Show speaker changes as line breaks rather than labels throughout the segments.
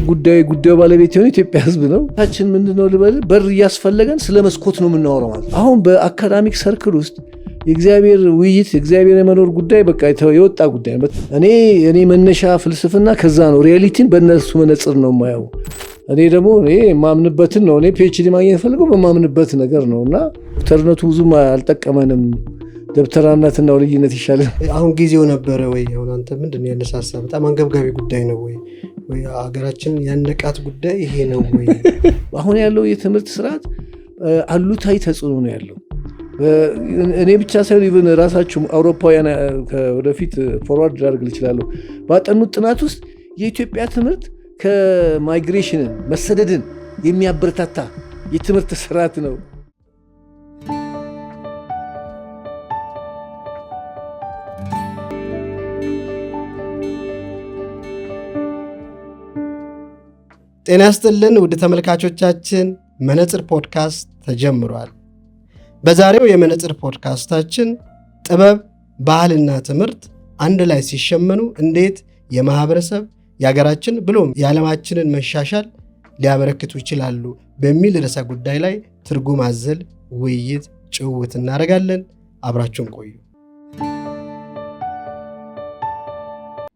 ጉዳዩ ባለቤት የሆነ ኢትዮጵያ ህዝብ ነው። ታችን ምንድነው ልበል በር እያስፈለገን ስለ መስኮት ነው የምናወራው ማለት። አሁን በአካዳሚክ ሰርክል ውስጥ የእግዚአብሔር ውይይት የእግዚአብሔር የመኖር ጉዳይ በቃ የወጣ ጉዳይ ነው። እኔ መነሻ ፍልስፍና ከዛ ነው። ሪያሊቲን በእነሱ መነጽር ነው የማየው። እኔ ደግሞ የማምንበትን ነው። እኔ ፒኤችዲ ማግኘት ፈልገው በማምንበት ነገር ነው እና ዶክተርነቱ ብዙም አልጠቀመንም። ደብተራነትና ወልይነት ይሻላል።
አሁን ጊዜው ነበረ ወይ? አሁን አንተ ምንድነው ያነሳሳ? በጣም አንገብጋቢ ጉዳይ ነው ወይ ሀገራችን ያነቃት ጉዳይ ይሄ ነው ወይ?
አሁን ያለው የትምህርት ስርዓት አሉታዊ ተጽዕኖ ነው ያለው። እኔ ብቻ ሳይሆን ኢቭን ራሳችሁ አውሮፓውያን ወደፊት ፎርዋርድ ላደርግ እችላለሁ ባጠኑት ጥናት ውስጥ የኢትዮጵያ ትምህርት ከማይግሬሽንን መሰደድን የሚያበረታታ የትምህርት ስርዓት ነው።
ጤና ይስጥልን ውድ ተመልካቾቻችን፣ መነጽር ፖድካስት ተጀምሯል። በዛሬው የመነጽር ፖድካስታችን ጥበብ፣ ባህልና ትምህርት አንድ ላይ ሲሸመኑ እንዴት የማህበረሰብ የሀገራችን ብሎም የዓለማችንን መሻሻል ሊያበረክቱ ይችላሉ በሚል ርዕሰ ጉዳይ ላይ ትርጉም አዘል ውይይት ጭውውት እናደርጋለን። አብራችሁን ቆዩ።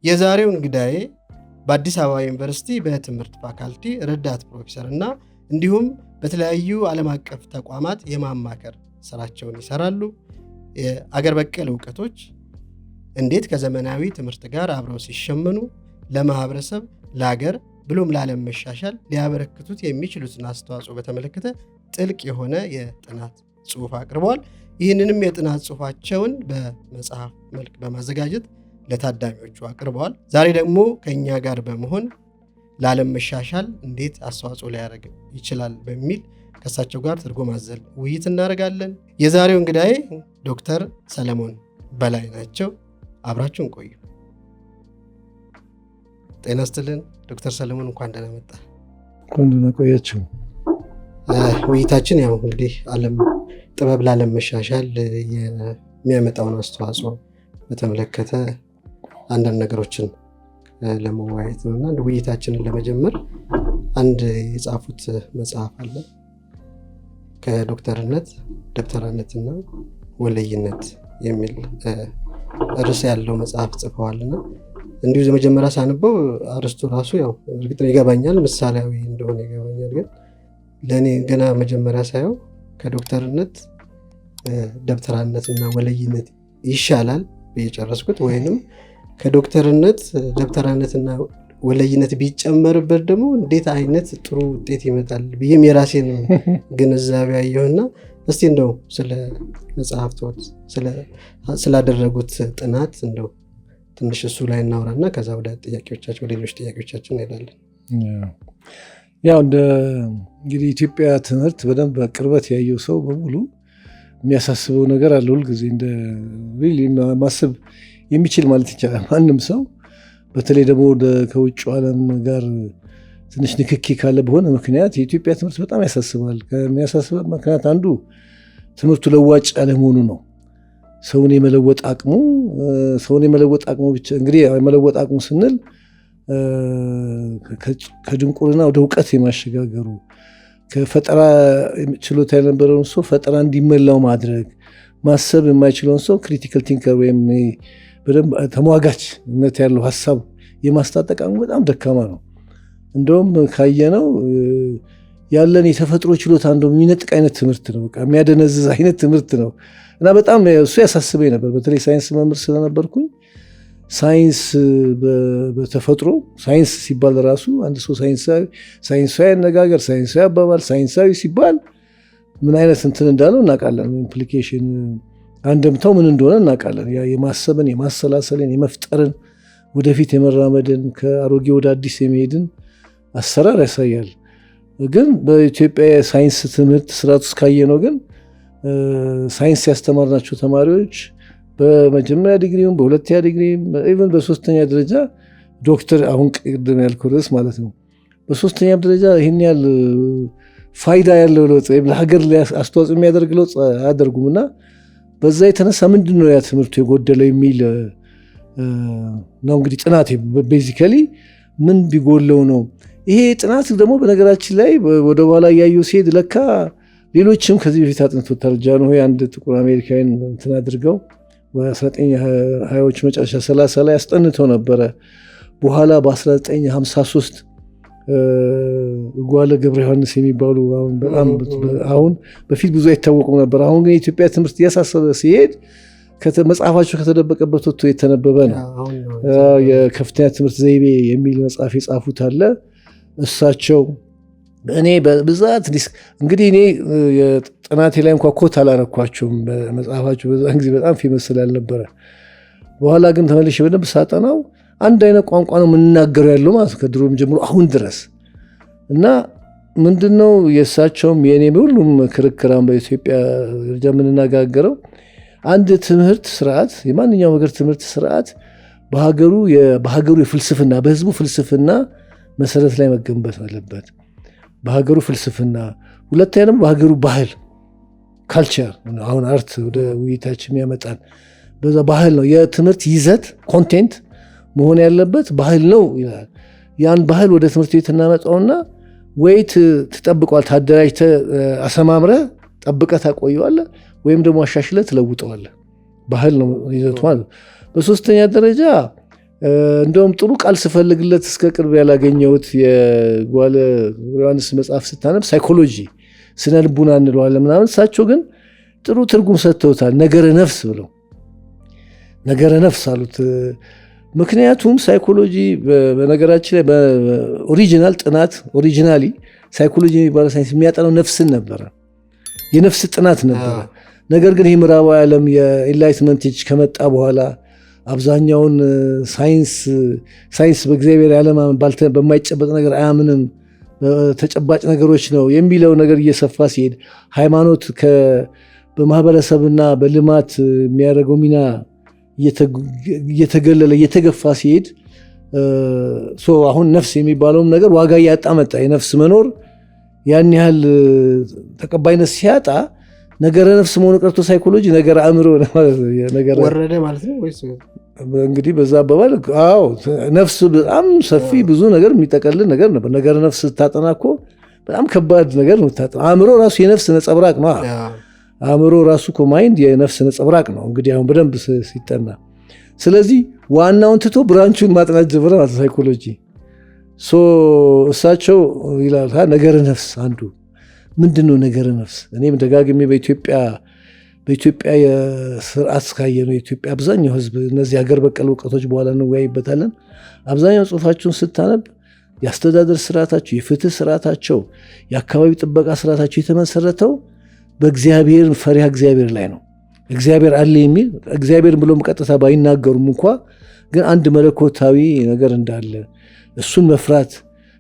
የዛሬው እንግዳዬ በአዲስ አበባ ዩኒቨርሲቲ በትምህርት ፋካልቲ ረዳት ፕሮፌሰር እና እንዲሁም በተለያዩ ዓለም አቀፍ ተቋማት የማማከር ስራቸውን ይሰራሉ። የአገር በቀል እውቀቶች እንዴት ከዘመናዊ ትምህርት ጋር አብረው ሲሸመኑ ለማህበረሰብ፣ ለሀገር ብሎም ለዓለም መሻሻል ሊያበረክቱት የሚችሉትን አስተዋጽኦ በተመለከተ ጥልቅ የሆነ የጥናት ጽሑፍ አቅርበዋል። ይህንንም የጥናት ጽሑፋቸውን በመጽሐፍ መልክ በማዘጋጀት ለታዳሚዎቹ አቅርበዋል። ዛሬ ደግሞ ከእኛ ጋር በመሆን ለዓለም መሻሻል እንዴት አስተዋጽኦ ሊያደርግ ይችላል በሚል ከእሳቸው ጋር ትርጉም አዘል ውይይት እናደርጋለን። የዛሬው እንግዳዬ ዶክተር ሰለሞን በላይ ናቸው። አብራችሁን ቆዩ። ጤና ይስጥልን ዶክተር ሰለሞን፣ እንኳን ደህና መጣ።
እንኳን ደህና ቆያችሁ።
ውይይታችን ያው እንግዲህ ጥበብ ለዓለም መሻሻል የሚያመጣውን አስተዋጽኦ በተመለከተ አንዳንድ ነገሮችን ለመወያየት ነው እና ውይይታችንን ለመጀመር አንድ የጻፉት መጽሐፍ አለ። ከዶክተርነት ደብተራነትና ወለይነት የሚል ርዕስ ያለው መጽሐፍ ጽፈዋልና እንዲሁ መጀመሪያ ሳነበው አርስቱ ራሱ ያው እርግጥ ይገባኛል፣ ምሳሌያዊ እንደሆነ ይገባኛል። ግን ለእኔ ገና መጀመሪያ ሳየው ከዶክተርነት ደብተራነትና ወለይነት ይሻላል ብየጨረስኩት፣ ወይንም ከዶክተርነት ደብተራነትና ወለይነት ቢጨመርበት ደግሞ እንዴት አይነት ጥሩ ውጤት ይመጣል ብዬም የራሴን ግንዛቤ ያየሁና እስቲ እንደው ስለ መጽሐፍቶት ስላደረጉት ጥናት እንደው ትንሽ እሱ ላይ እናውራና ከዛ ወደ ሌሎች ጥያቄዎቻችን እንሄዳለን።
ያው እንግዲህ ኢትዮጵያ ትምህርት በደንብ በቅርበት ያየው ሰው በሙሉ የሚያሳስበው ነገር አለ። ሁልጊዜ ማሰብ የሚችል ማለት ይቻላል ማንም ሰው፣ በተለይ ደግሞ ከውጭ ዓለም ጋር ትንሽ ንክኪ ካለ በሆነ ምክንያት የኢትዮጵያ ትምህርት በጣም ያሳስባል። ከሚያሳስበት ምክንያት አንዱ ትምህርቱ ለዋጭ አለመሆኑ ነው። ሰውን የመለወጥ አቅሙ ብቻ እንግዲህ የመለወጥ አቅሙ ስንል ከድንቁርና ወደ እውቀት የማሸጋገሩ፣ ከፈጠራ ችሎታ የነበረውን ሰው ፈጠራ እንዲመላው ማድረግ፣ ማሰብ የማይችለውን ሰው ክሪቲካል ቲንከር ወይም በደንብ ተሟጋችነት ያለው ሀሳብ የማስታጠቅ አቅሙ በጣም ደካማ ነው። እንደውም ካየነው ያለን የተፈጥሮ ችሎታ እንደው የሚነጥቅ አይነት ትምህርት ነው፣ በቃ የሚያደነዝዝ አይነት ትምህርት ነው እና በጣም እሱ ያሳስበኝ ነበር። በተለይ ሳይንስ መምህር ስለነበርኩኝ ሳይንስ በተፈጥሮ ሳይንስ ሲባል ራሱ አንድ ሰው ሳይንሳዊ አነጋገር፣ ሳይንሳዊ አባባል፣ ሳይንሳዊ ሲባል ምን አይነት እንትን እንዳለው እናውቃለን። ኢምፕሊኬሽን አንድምታው ምን እንደሆነ እናውቃለን። የማሰብን፣ የማሰላሰልን፣ የመፍጠርን፣ ወደፊት የመራመድን፣ ከአሮጌ ወደ አዲስ የመሄድን አሰራር ያሳያል። ግን በኢትዮጵያ የሳይንስ ትምህርት ስርዓት ውስጥ ካየነው ግን ሳይንስ ያስተማርናቸው ተማሪዎች በመጀመሪያ ዲግሪም በሁለተኛ ዲግሪም ኢቨን በሶስተኛ ደረጃ ዶክተር አሁን ቅድም ያልኩት ርዕስ ማለት ነው በሶስተኛ ደረጃ ይህን ያህል ፋይዳ ያለው ለውጥ ወይም ለሀገር አስተዋጽኦ የሚያደርግ ለውጥ አያደርጉም እና በዛ የተነሳ ምንድን ነው ያ ትምህርቱ የጎደለው የሚል ነው እንግዲህ ጥናቴ ቤዚካሊ ምን ቢጎለው ነው ይሄ ጥናት ደግሞ በነገራችን ላይ ወደ በኋላ እያየሁ ሲሄድ ለካ ሌሎችም ከዚህ በፊት አጥንቶታል። ጃንሆይ አንድ ጥቁር አሜሪካዊን እንትን አድርገው በ1920ዎች መጨረሻ 30 ላይ አስጠንተው ነበረ። በኋላ በ1953 ጓለ ገብረ ዮሐንስ የሚባሉ አሁን በፊት ብዙ አይታወቁም ነበር። አሁን ግን የኢትዮጵያ ትምህርት እያሳሰበ ሲሄድ መጽሐፋቸው ከተደበቀበት ወጥቶ የተነበበ ነው። የከፍተኛ ትምህርት ዘይቤ የሚል መጽሐፍ የጻፉት አለ። እሳቸው እኔ በብዛት እንግዲህ እኔ የጥናቴ ላይ እንኳ ኮት አላረኳቸውም በመጽሐፋቸው በዛን ጊዜ በጣም ፌመስ ስላልነበረ። በኋላ ግን ተመልሼ በደንብ ሳጠናው አንድ አይነት ቋንቋ ነው የምንናገረው ያለው ማለት ከድሮም ጀምሮ አሁን ድረስ እና ምንድነው የእሳቸውም የእኔም ሁሉም ክርክራም በኢትዮጵያ ደረጃ የምንነጋገረው አንድ ትምህርት ስርዓት የማንኛውም ሀገር ትምህርት ስርዓት በሀገሩ የፍልስፍና በህዝቡ ፍልስፍና መሰረት ላይ መገንባት አለበት። በሀገሩ ፍልስፍና፣ ሁለተኛ ደግሞ በሀገሩ ባህል ካልቸር፣ አሁን አርት ወደ ውይይታችን ያመጣል። በዛ ባህል ነው የትምህርት ይዘት ኮንቴንት መሆን ያለበት ባህል ነው ይላል። ያን ባህል ወደ ትምህርት ቤት እናመጣውና ወይ ትጠብቀዋል፣ ታደራጅተህ አሰማምረህ ጠብቀህ ታቆየዋለህ፣ ወይም ደግሞ አሻሽለህ ትለውጠዋለህ። ባህል ነው ይዘቱ ማለት። በሶስተኛ ደረጃ እንደውም ጥሩ ቃል ስፈልግለት እስከ ቅርብ ያላገኘሁት የጓለ ዮሐንስ መጽሐፍ ስታነብ ሳይኮሎጂ ስነ ልቡና እንለዋለን ምናምን፣ እሳቸው ግን ጥሩ ትርጉም ሰጥተውታል። ነገረ ነፍስ ብለው ነገረ ነፍስ አሉት። ምክንያቱም ሳይኮሎጂ በነገራችን ላይ በኦሪጂናል ጥናት ኦሪጂናሊ ሳይኮሎጂ የሚባለው ሳይንስ የሚያጠናው ነፍስን ነበረ፣ የነፍስ ጥናት ነበረ። ነገር ግን ይህ ምዕራባዊ ዓለም የኢንላይትመንት ኤጅ ከመጣ በኋላ አብዛኛውን ሳይንስ በእግዚአብሔር ያለማመን በማይጨበጥ ነገር አያምንም፣ ተጨባጭ ነገሮች ነው የሚለው ነገር እየሰፋ ሲሄድ ሃይማኖት በማህበረሰብና በልማት የሚያደርገው ሚና እየተገለለ እየተገፋ ሲሄድ አሁን ነፍስ የሚባለውም ነገር ዋጋ እያጣ መጣ። የነፍስ መኖር ያን ያህል ተቀባይነት ሲያጣ ነገረ ነፍስ መሆኑ ቀርቶ ሳይኮሎጂ ነገረ አእምሮ
ወረደ ማለት ነው ወይስ?
እንግዲህ በዛ አባባል አዎ፣ ነፍስ በጣም ሰፊ ብዙ ነገር የሚጠቀልል ነገር ነበር። ነገረ ነፍስ ስታጠና እኮ በጣም ከባድ ነገር ነው የምታጠና። አእምሮ ራሱ የነፍስ ነጸብራቅ ነው። አእምሮ ራሱ እኮ ማይንድ የነፍስ ነጸብራቅ ነው እንግዲህ አሁን በደንብ ሲጠና። ስለዚህ ዋናውን ትቶ ብራንቹን ማጥናት ጀመረ ማለት ሳይኮሎጂ። እሳቸው ይላል ነገረ ነፍስ አንዱ ምንድን ነው ነገረ ነፍስ? እኔም ደጋግሜ በኢትዮጵያ የስርዓት ካየ ነው የኢትዮጵያ አብዛኛው ህዝብ እነዚህ ሀገር በቀል እውቀቶች በኋላ እንወያይበታለን። አብዛኛው ጽሁፋቸውን ስታነብ የአስተዳደር ስርዓታቸው፣ የፍትህ ስርዓታቸው፣ የአካባቢ ጥበቃ ስርዓታቸው የተመሰረተው በእግዚአብሔር ፈሪሃ እግዚአብሔር ላይ ነው። እግዚአብሔር አለ የሚል እግዚአብሔርን ብሎም ቀጥታ ባይናገሩም እንኳ ግን አንድ መለኮታዊ ነገር እንዳለ እሱን መፍራት፣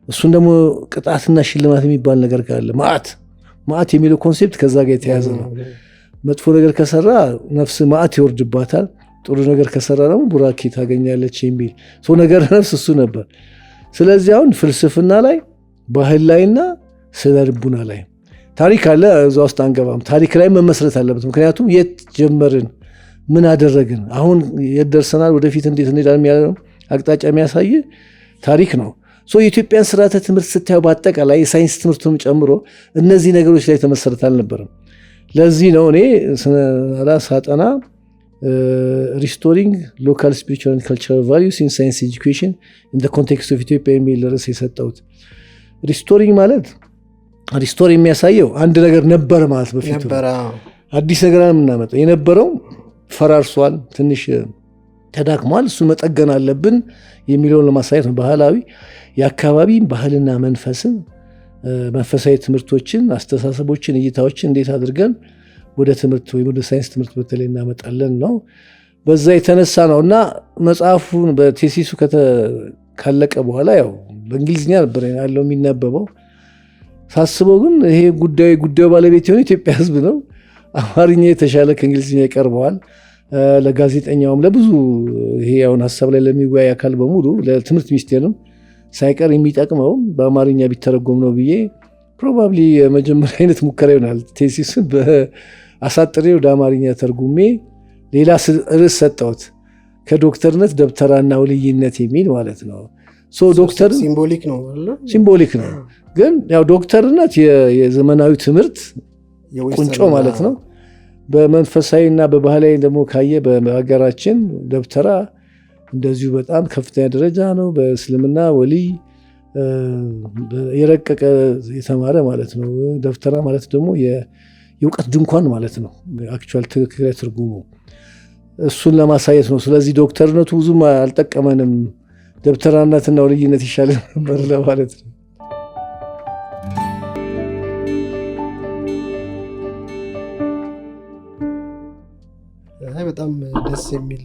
እሱን ደግሞ ቅጣትና ሽልማት የሚባል ነገር ካለ መዓት የሚለው ኮንሴፕት ከዛ ጋር የተያዘ ነው። መጥፎ ነገር ከሰራ ነፍስ መዓት ይወርድባታል፣ ጥሩ ነገር ከሰራ ደግሞ ቡራኬ ታገኛለች የሚል ነገር ነፍስ እሱ ነበር። ስለዚህ አሁን ፍልስፍና ላይ ባህል ላይና ስነ ልቡና ላይ ታሪክ አለ፣ እዛ ውስጥ አንገባም። ታሪክ ላይ መመስረት አለበት። ምክንያቱም የት ጀመርን፣ ምን አደረግን፣ አሁን የት ደርሰናል፣ ወደፊት እንዴት እንሄዳለን ያለው አቅጣጫ የሚያሳይ ታሪክ ነው። የኢትዮጵያን ስርዓተ ትምህርት ስታየው በአጠቃላይ የሳይንስ ትምህርቱም ጨምሮ እነዚህ ነገሮች ላይ ተመሰረተ አልነበረም። ለዚህ ነው እኔ ሳጠና ሪስቶሪንግ ሎካል ስፒሪቹዋል ካልቸራል ቫሉስ ኢን ሳይንስ ኤጁኬሽን ኢን ዘ ኮንቴክስት ኦፍ ኢትዮጵያ የሚል ርዕስ የሰጠሁት። ሪስቶሪንግ ማለት ሪስቶር የሚያሳየው አንድ ነገር ነበር ማለት በፊቱ አዲስ ነገር የምናመጣው የነበረው ፈራርሷል፣ ትንሽ ተዳክሟል፣ እሱ መጠገን አለብን የሚለውን ለማሳየት ነው። ባህላዊ የአካባቢ ባህልና መንፈሳዊ ትምህርቶችን፣ አስተሳሰቦችን፣ እይታዎችን እንዴት አድርገን ወደ ትምህርት ወይም ወደ ሳይንስ ትምህርት በተለይ እናመጣለን ነው። በዛ የተነሳ ነው እና መጽሐፉን በቴሲሱ ካለቀ በኋላ ያው በእንግሊዝኛ ነበር ያለው የሚነበበው። ሳስበው ግን ይሄ ጉዳዩ ባለቤት የሆነ ኢትዮጵያ ሕዝብ ነው። አማርኛ የተሻለ ከእንግሊዝኛ ይቀርበዋል። ለጋዜጠኛውም ለብዙ ይሄ አሁን ሀሳብ ላይ ለሚወያይ አካል በሙሉ ለትምህርት ሚኒስቴርም ሳይቀር የሚጠቅመው በአማርኛ ቢተረጎም ነው ብዬ ፕሮባብሊ የመጀመሪያ አይነት ሙከራ ይሆናል። ቴሲስን በአሳጥሬ ወደ አማርኛ ተርጉሜ ሌላ ርዕስ ሰጠሁት፣ ከዶክተርነት ደብተራና ውልይነት የሚል ማለት ነው። ዶክተር ሲምቦሊክ ነው። ግን ያው ዶክተርነት የዘመናዊ ትምህርት ቁንጮ ማለት ነው። በመንፈሳዊ እና በባህላዊ ደግሞ ካየ በሀገራችን ደብተራ እንደዚሁ በጣም ከፍተኛ ደረጃ ነው። በእስልምና ወልይ የረቀቀ የተማረ ማለት ነው። ደብተራ ማለት ደግሞ የእውቀት ድንኳን ማለት ነው አክቹዋል ትክክለኛ ትርጉሙ። እሱን ለማሳየት ነው። ስለዚህ ዶክተርነቱ ብዙም አልጠቀመንም፣ ደብተራነትና ወልይነት ይሻለን ነበር ለማለት ነው።
በጣም ደስ የሚል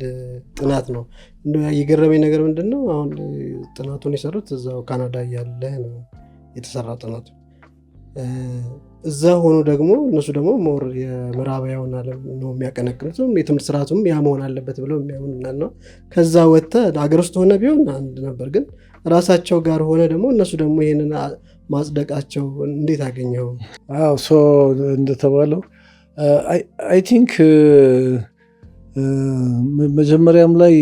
ጥናት ነው። የገረመኝ ነገር ምንድን ነው፣ አሁን ጥናቱን የሰሩት እዛው ካናዳ ያለ ነው የተሰራ ጥናቱ። እዛ ሆኖ ደግሞ እነሱ ደግሞ ሞር የምዕራባውያን ዓለም ነው የሚያቀነቅኑትም የትምህርት ስርዓቱም ያ መሆን አለበት ብለው የሚያምኑናል ነው። ከዛ ወጥተህ አገር ውስጥ ሆነ ቢሆን አንድ ነበር፣ ግን ራሳቸው ጋር ሆነ ደግሞ እነሱ ደግሞ ይሄንን ማጽደቃቸው እንዴት አገኘው?
እንደተባለው አይ ቲንክ መጀመሪያም ላይ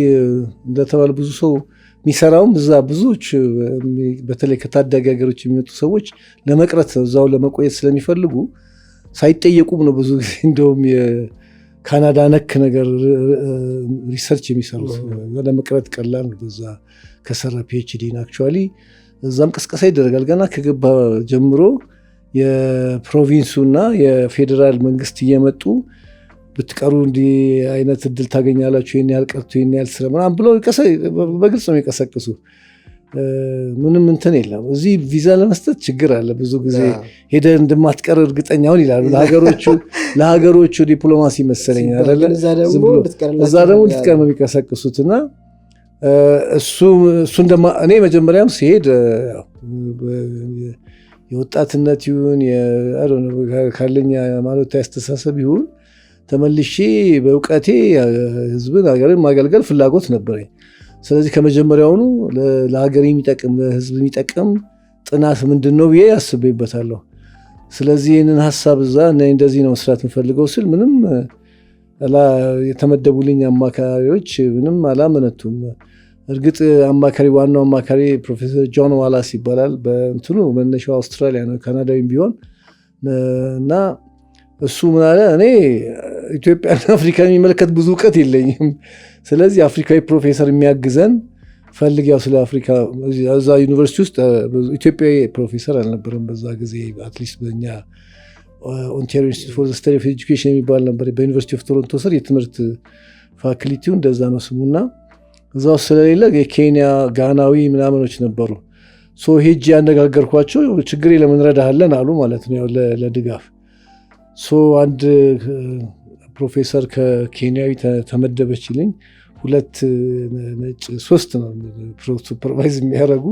እንደተባለ ብዙ ሰው የሚሰራውም እዛ ብዙዎች በተለይ ከታዳጊ ሀገሮች የሚመጡ ሰዎች ለመቅረት እዛው ለመቆየት ስለሚፈልጉ ሳይጠየቁም ነው ብዙ ጊዜ እንደውም የካናዳ ነክ ነገር ሪሰርች የሚሰሩት። ለመቅረት ቀላል ነው። በዛ ከሰራ ፒኤችዲን አክቹዋሊ እዛም ቅስቀሳ ይደረጋል። ገና ከገባ ጀምሮ የፕሮቪንሱና የፌዴራል መንግስት እየመጡ ብትቀሩ እንዲህ አይነት እድል ታገኛላችሁ፣ ይህን ያህል ቀርቶ ይህን ያህል ስለ ምናምን ብለው በግልጽ ነው የሚቀሰቅሱ። ምንም እንትን የለም። እዚህ ቪዛ ለመስጠት ችግር አለ። ብዙ ጊዜ ሄደህ እንደማትቀር እርግጠኛውን ይላሉ። ለሀገሮቹ ዲፕሎማሲ መሰለኝ አይደለ? እዛ ደግሞ እንድትቀር ነው የሚቀሰቅሱት። እና እኔ መጀመሪያም ሲሄድ የወጣትነት ይሁን ካለኝ ሃይማኖታዊ አስተሳሰብ ይሁን ተመልሼ በእውቀቴ ህዝብን ሀገርን ማገልገል ፍላጎት ነበረኝ። ስለዚህ ከመጀመሪያውኑ ለሀገር የሚጠቅም ለህዝብ የሚጠቅም ጥናት ምንድን ነው ብዬ ያስቤበታለሁ። ስለዚህ ይህንን ሀሳብ እዛ እንደዚህ ነው መስራት የምፈልገው ስል ምንም የተመደቡልኝ አማካሪዎች ምንም አላመነቱም። እርግጥ ዋናው አማካሪ ፕሮፌሰር ጆን ዋላስ ይባላል። በእንትኑ መነሻው አውስትራሊያ ነው፣ ካናዳዊም ቢሆን እና እሱ ምን አለ፣ እኔ ኢትዮጵያና አፍሪካ የሚመለከት ብዙ እውቀት የለኝም። ስለዚህ አፍሪካዊ ፕሮፌሰር የሚያግዘን ፈልግ። ያው ስለ አፍሪካ እዛ ዩኒቨርሲቲ ውስጥ ኢትዮጵያዊ ፕሮፌሰር አልነበረም በዛ ጊዜ። አትሊስት በኛ ኦንታሪዮ ኢንስቲትዩት ፎር ዘ ስተዲ ኦፍ ኤጁኬሽን የሚባል ነበር በዩኒቨርሲቲ ኦፍ ቶሮንቶ ስር የትምህርት ፋክሊቲው እንደዛ ነው ስሙና እዛ ውስጥ ስለሌለ የኬንያ ጋናዊ ምናምኖች ነበሩ። ሄጄ ያነጋገርኳቸው ችግሬ ለምን ረዳሃለን አሉ ማለት ነው ለድጋፍ። አንድ ፕሮፌሰር ከኬንያዊ ተመደበችልኝ። 3 ነው ሱፐርቫይዝ የሚያደርጉ።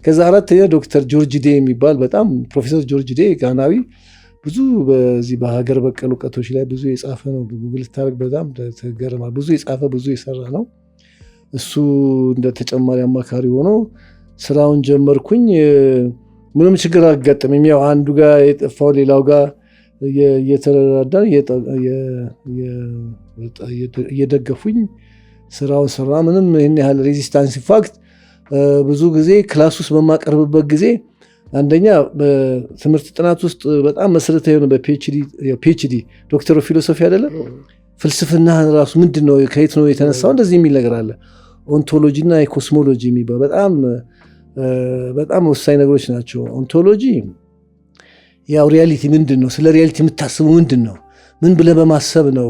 ከዛ 4ኛ ዶክተር ጆርጅ ዴ የሚባል በጣም ፕሮፌሰር ጆርጅ ዴ ጋናዊ ብዙ በዚህ በሀገር በቀል እውቀቶች ላይ ብዙ የጻፈ ነው። ጉግል ታሪክ በጣም ተገርማል። ብዙ የጻፈ ብዙ የሰራ ነው። እሱ እንደ ተጨማሪ አማካሪ ሆኖ ስራውን ጀመርኩኝ። ምንም ችግር አልገጠመኝም። ያው አንዱ ጋር የጠፋው ሌላው ጋር እየተረዳዳን እየደገፉኝ ስራውን ሰራ። ምንም ይህን ያህል ሬዚስታንስ ኢንፋክት ብዙ ጊዜ ክላስ ውስጥ በማቀርብበት ጊዜ አንደኛ በትምህርት ጥናት ውስጥ በጣም መሰረታዊ የሆነ በፒኤችዲ ዶክተር ኦፍ ፊሎሶፊ አይደለም ፍልስፍና ራሱ ምንድን ነው ከየት ነው የተነሳው እንደዚህ የሚል ነገር አለ። ኦንቶሎጂ እና የኮስሞሎጂ የሚባል በጣም ወሳኝ ነገሮች ናቸው። ኦንቶሎጂ ያው ሪያሊቲ ምንድን ነው፣ ስለ ሪያሊቲ የምታስበው ምንድን ነው፣ ምን ብለህ በማሰብ ነው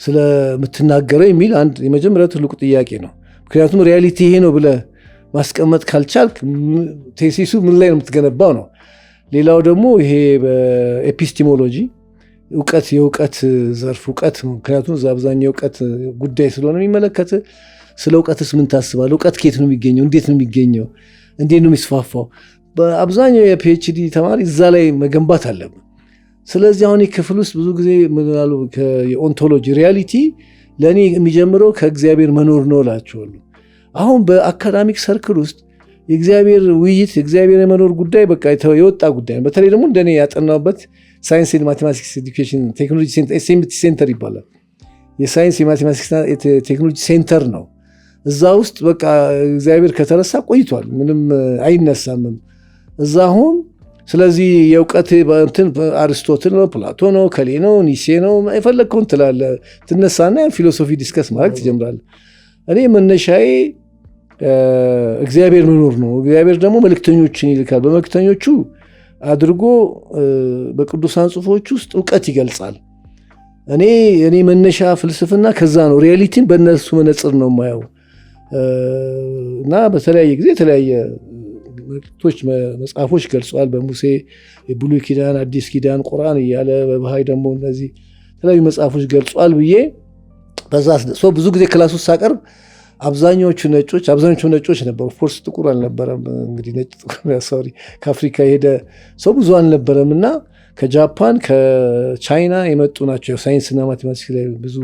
ስለምትናገረው የሚል አንድ የመጀመሪያው ትልቁ ጥያቄ ነው። ምክንያቱም ሪያሊቲ ይሄ ነው ብለህ ማስቀመጥ ካልቻልክ ቴሲሱ ምን ላይ ነው የምትገነባው ነው። ሌላው ደግሞ ይሄ በኤፒስቲሞሎጂ የእውቀት ዘርፍ እውቀት፣ ምክንያቱም አብዛኛው እውቀት ጉዳይ ስለሆነ የሚመለከት ስለ እውቀትስ ምን ታስባለህ፣ እውቀት ከየት ነው የሚገኘው፣ እንዴት ነው የሚገኘው፣ እንዴት ነው የሚስፋፋው። በአብዛኛው የፒኤችዲ ተማሪ እዛ ላይ መገንባት አለብን። ስለዚህ አሁን ክፍል ውስጥ ብዙ ጊዜ ምናሉ የኦንቶሎጂ ሪያሊቲ ለእኔ የሚጀምረው ከእግዚአብሔር መኖር ነው እላቸዋለሁ። አሁን በአካዳሚክ ሰርክል ውስጥ የእግዚአብሔር ውይይት የእግዚአብሔር የመኖር ጉዳይ በቃ የወጣ ጉዳይ ነው። በተለይ ደግሞ እንደኔ ያጠናውበት ሳይንስ ማቴማቲክስ ኤዱኬሽን ቴክኖሎጂ ሴንተር ይባላል። የሳይንስ የማቴማቲክስና ቴክኖሎጂ ሴንተር ነው። እዛ ውስጥ በቃ እግዚአብሔር ከተረሳ ቆይቷል፣ ምንም አይነሳምም እዛ አሁን። ስለዚህ የእውቀት እንትን አርስቶትል ነው፣ ፕላቶ ነው፣ ከሌ ነው፣ ኒሴ ነው፣ የፈለግከውን ትላለህ። ትነሳና ፊሎሶፊ ዲስከስ ማድረግ ትጀምራለህ። እኔ መነሻዬ እግዚአብሔር መኖር ነው። እግዚአብሔር ደግሞ መልእክተኞችን ይልካል። በመልእክተኞቹ አድርጎ በቅዱሳን ጽሑፎች ውስጥ እውቀት ይገልጻል። እኔ መነሻ ፍልስፍና ከዛ ነው። ሪያሊቲን በእነሱ መነጽር ነው የማየው እና በተለያየ ጊዜ የተለያየ መልእክቶች መጽሐፎች ገልጸዋል። በሙሴ የብሉይ ኪዳን፣ አዲስ ኪዳን፣ ቁርአን እያለ በባህይ ደግሞ እነዚህ የተለያዩ መጽሐፎች ገልጿል ብዬ በዛ ብዙ ጊዜ ክላስ ውስጥ ሳቀርብ አብዛኞቹ ነጮች ነበሩ። ኦፍኮርስ ጥቁር አልነበረም። እንግዲህ ነጭ ጥቁር ሶሪ ከአፍሪካ የሄደ ሰው ብዙ አልነበረም እና ከጃፓን ከቻይና የመጡ ናቸው። ሳይንስና ማቴማቲክስ ላይ ብዙ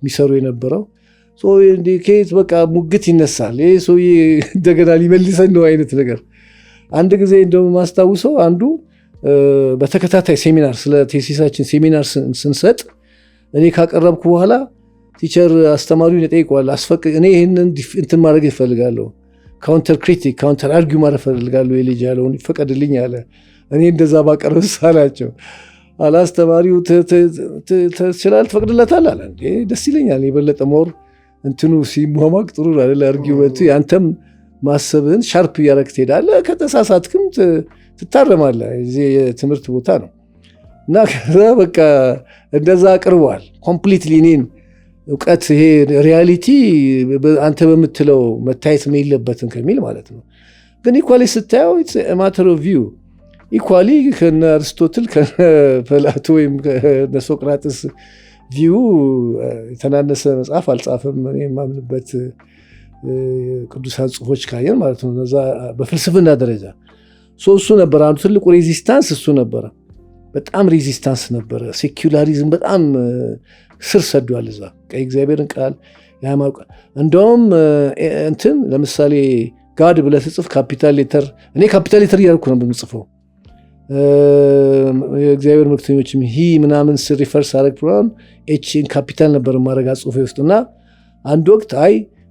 የሚሰሩ የነበረው ከየት በቃ ሙግት ይነሳል። ይህ ሰውዬ እንደገና ሊመልሰን ነው አይነት ነገር። አንድ ጊዜ እንደውም ማስታውሰው አንዱ በተከታታይ ሴሚናር ስለ ቴሲሳችን ሴሚናር ስንሰጥ እኔ ካቀረብኩ በኋላ ቲቸር አስተማሪውን ይጠይቀዋል። እኔ ይህንን እንትን ማድረግ ይፈልጋለሁ፣ ካውንተር ክሪቲክ ካውንተር አርጊው ማድረግ ይፈልጋለሁ፣ የልጅ ያለውን ይፈቀድልኝ አለ። እኔ እንደዛ ባቀርብስ አላቸው። አላስተማሪው ትችላለህ ትፈቅድለታል አለ። ደስ ይለኛል፣ የበለጠ ሞር እንትኑ ሲሟሟቅ ጥሩ አይደል? አርጊውመንቱ ያንተም ማሰብህን ሻርፕ እያደረግ ትሄዳለህ። ከተሳሳትክም ትታረማለህ። የትምህርት ቦታ ነው እና ከዛ በቃ እንደዛ አቅርበዋል። ኮምፕሊትሊ እኔን እውቀት ይሄ ሪያሊቲ አንተ በምትለው መታየት የለበትም ከሚል ማለት ነው። ግን ኢኳሊ ስታየው ማተር ኦፍ ቪው ኢኳሊ ከነ አርስቶትል ከነ ፕላቶ ወይም ከነ ሶቅራጥስ ቪው የተናነሰ መጽሐፍ አልጻፈም። የማምንበት ቅዱሳን ጽሑፎች ካየን ማለት ነው። እዛ በፍልስፍና ደረጃ እሱ ነበር አንዱ ትልቁ ሬዚስታንስ እሱ ነበረ። በጣም ሬዚስታንስ ነበረ። ሴኩላሪዝም በጣም ስር ሰዷል እዛ እግዚአብሔርን ቃል የሃይማኖት እንደውም እንትን ለምሳሌ ጋድ ብለህ ስጽፍ ካፒታል ሌተር እኔ ካፒታል ሌተር እያልኩ ነው የምጽፈው። የእግዚአብሔር መልእክተኞችም ምናምን ስር ሪፈርስ አረግ ፕሮግራም ኤችን ካፒታል ነበር ማድረግ ጽሑፌ ውስጥ እና አንድ ወቅት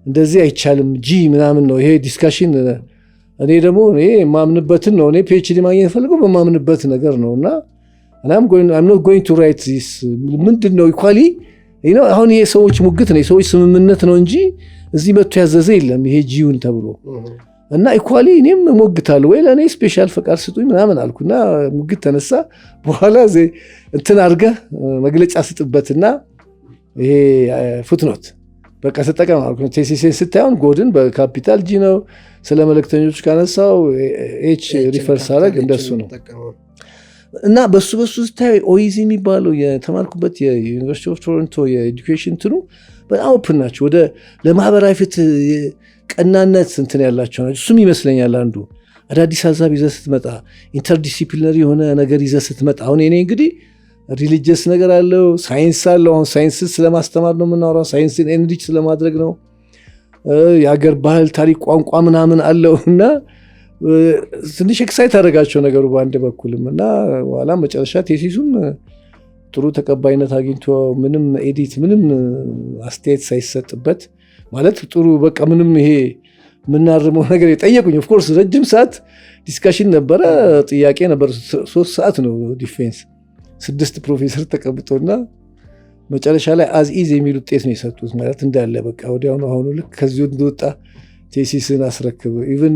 እንደዚህ አይቻልም ጂ ምናምን ነው ይሄ ዲስካሽን። እኔ ደግሞ የማምንበትን ነው እኔ ፒኤችዲ ማግኘት ፈልገው በማምንበት ነገር ነው እና I'm not going to write this ምንድን ነው ኢኳሊ አሁን ይሄ ሰዎች ሙግት ነው የሰዎች ስምምነት ነው እንጂ እዚህ መጥቶ ያዘዘ የለም ይሄ ጂውን ተብሎ እና ኢኳሊ እኔም ሞግታለሁ ወይ ለእኔ ስፔሻል ፈቃድ ስጡኝ ምናምን አልኩና ሙግት ተነሳ። በኋላ እንትን አድርገህ መግለጫ ስጥበትና ይሄ ፉትኖት በቃ ተጠቀም አልኩ። ቴሲሴን ስታየውን ጎድን በካፒታል ጂ ነው። ስለ መልእክተኞች ካነሳው ኤች ሪፈርስ አረግ እንደሱ ነው እና በሱ ስታይ ኦይዚ የሚባለው የተማርኩበት የዩኒቨርሲቲ ኦፍ ቶሮንቶ የኤዱኬሽን እንትኑ በጣም ኦፕን ናቸው። ወደ ለማህበራዊ ፍትህ ቀናነት እንትን ያላቸው ናቸው። እሱም ይመስለኛል አንዱ አዳዲስ ሀሳብ ይዘህ ስትመጣ ኢንተርዲሲፕሊነሪ የሆነ ነገር ይዘህ ስትመጣ አሁን እኔ እንግዲህ ሪሊጂየስ ነገር አለው፣ ሳይንስ አለው። አሁን ሳይንስን ስለማስተማር ነው የምናወራው፣ ሳይንስን ኤንሪች ስለማድረግ ነው። የሀገር ባህል፣ ታሪክ፣ ቋንቋ ምናምን አለው እና ትንሽ ኤክሳይት አደረጋቸው ነገሩ በአንድ በኩልም እና በኋላ መጨረሻ ቴሲሱም ጥሩ ተቀባይነት አግኝቶ ምንም ኤዲት ምንም አስተያየት ሳይሰጥበት ማለት ጥሩ በቃ ምንም ይሄ የምናርመው ነገር የጠየቁኝ ኦፍኮርስ ረጅም ሰዓት ዲስካሽን ነበረ፣ ጥያቄ ነበር። 3 ሰዓት ነው ዲፌንስ 6 ፕሮፌሰር ተቀብጦና መጨረሻ ላይ አዝ ኢዝ የሚል ውጤት ነው የሰጡት። ማለት እንዳለ በቃ ወዲያውኑ አሁኑ ልክ ከዚሁ እንደወጣ ቴሲስን አስረክብ ኢቭን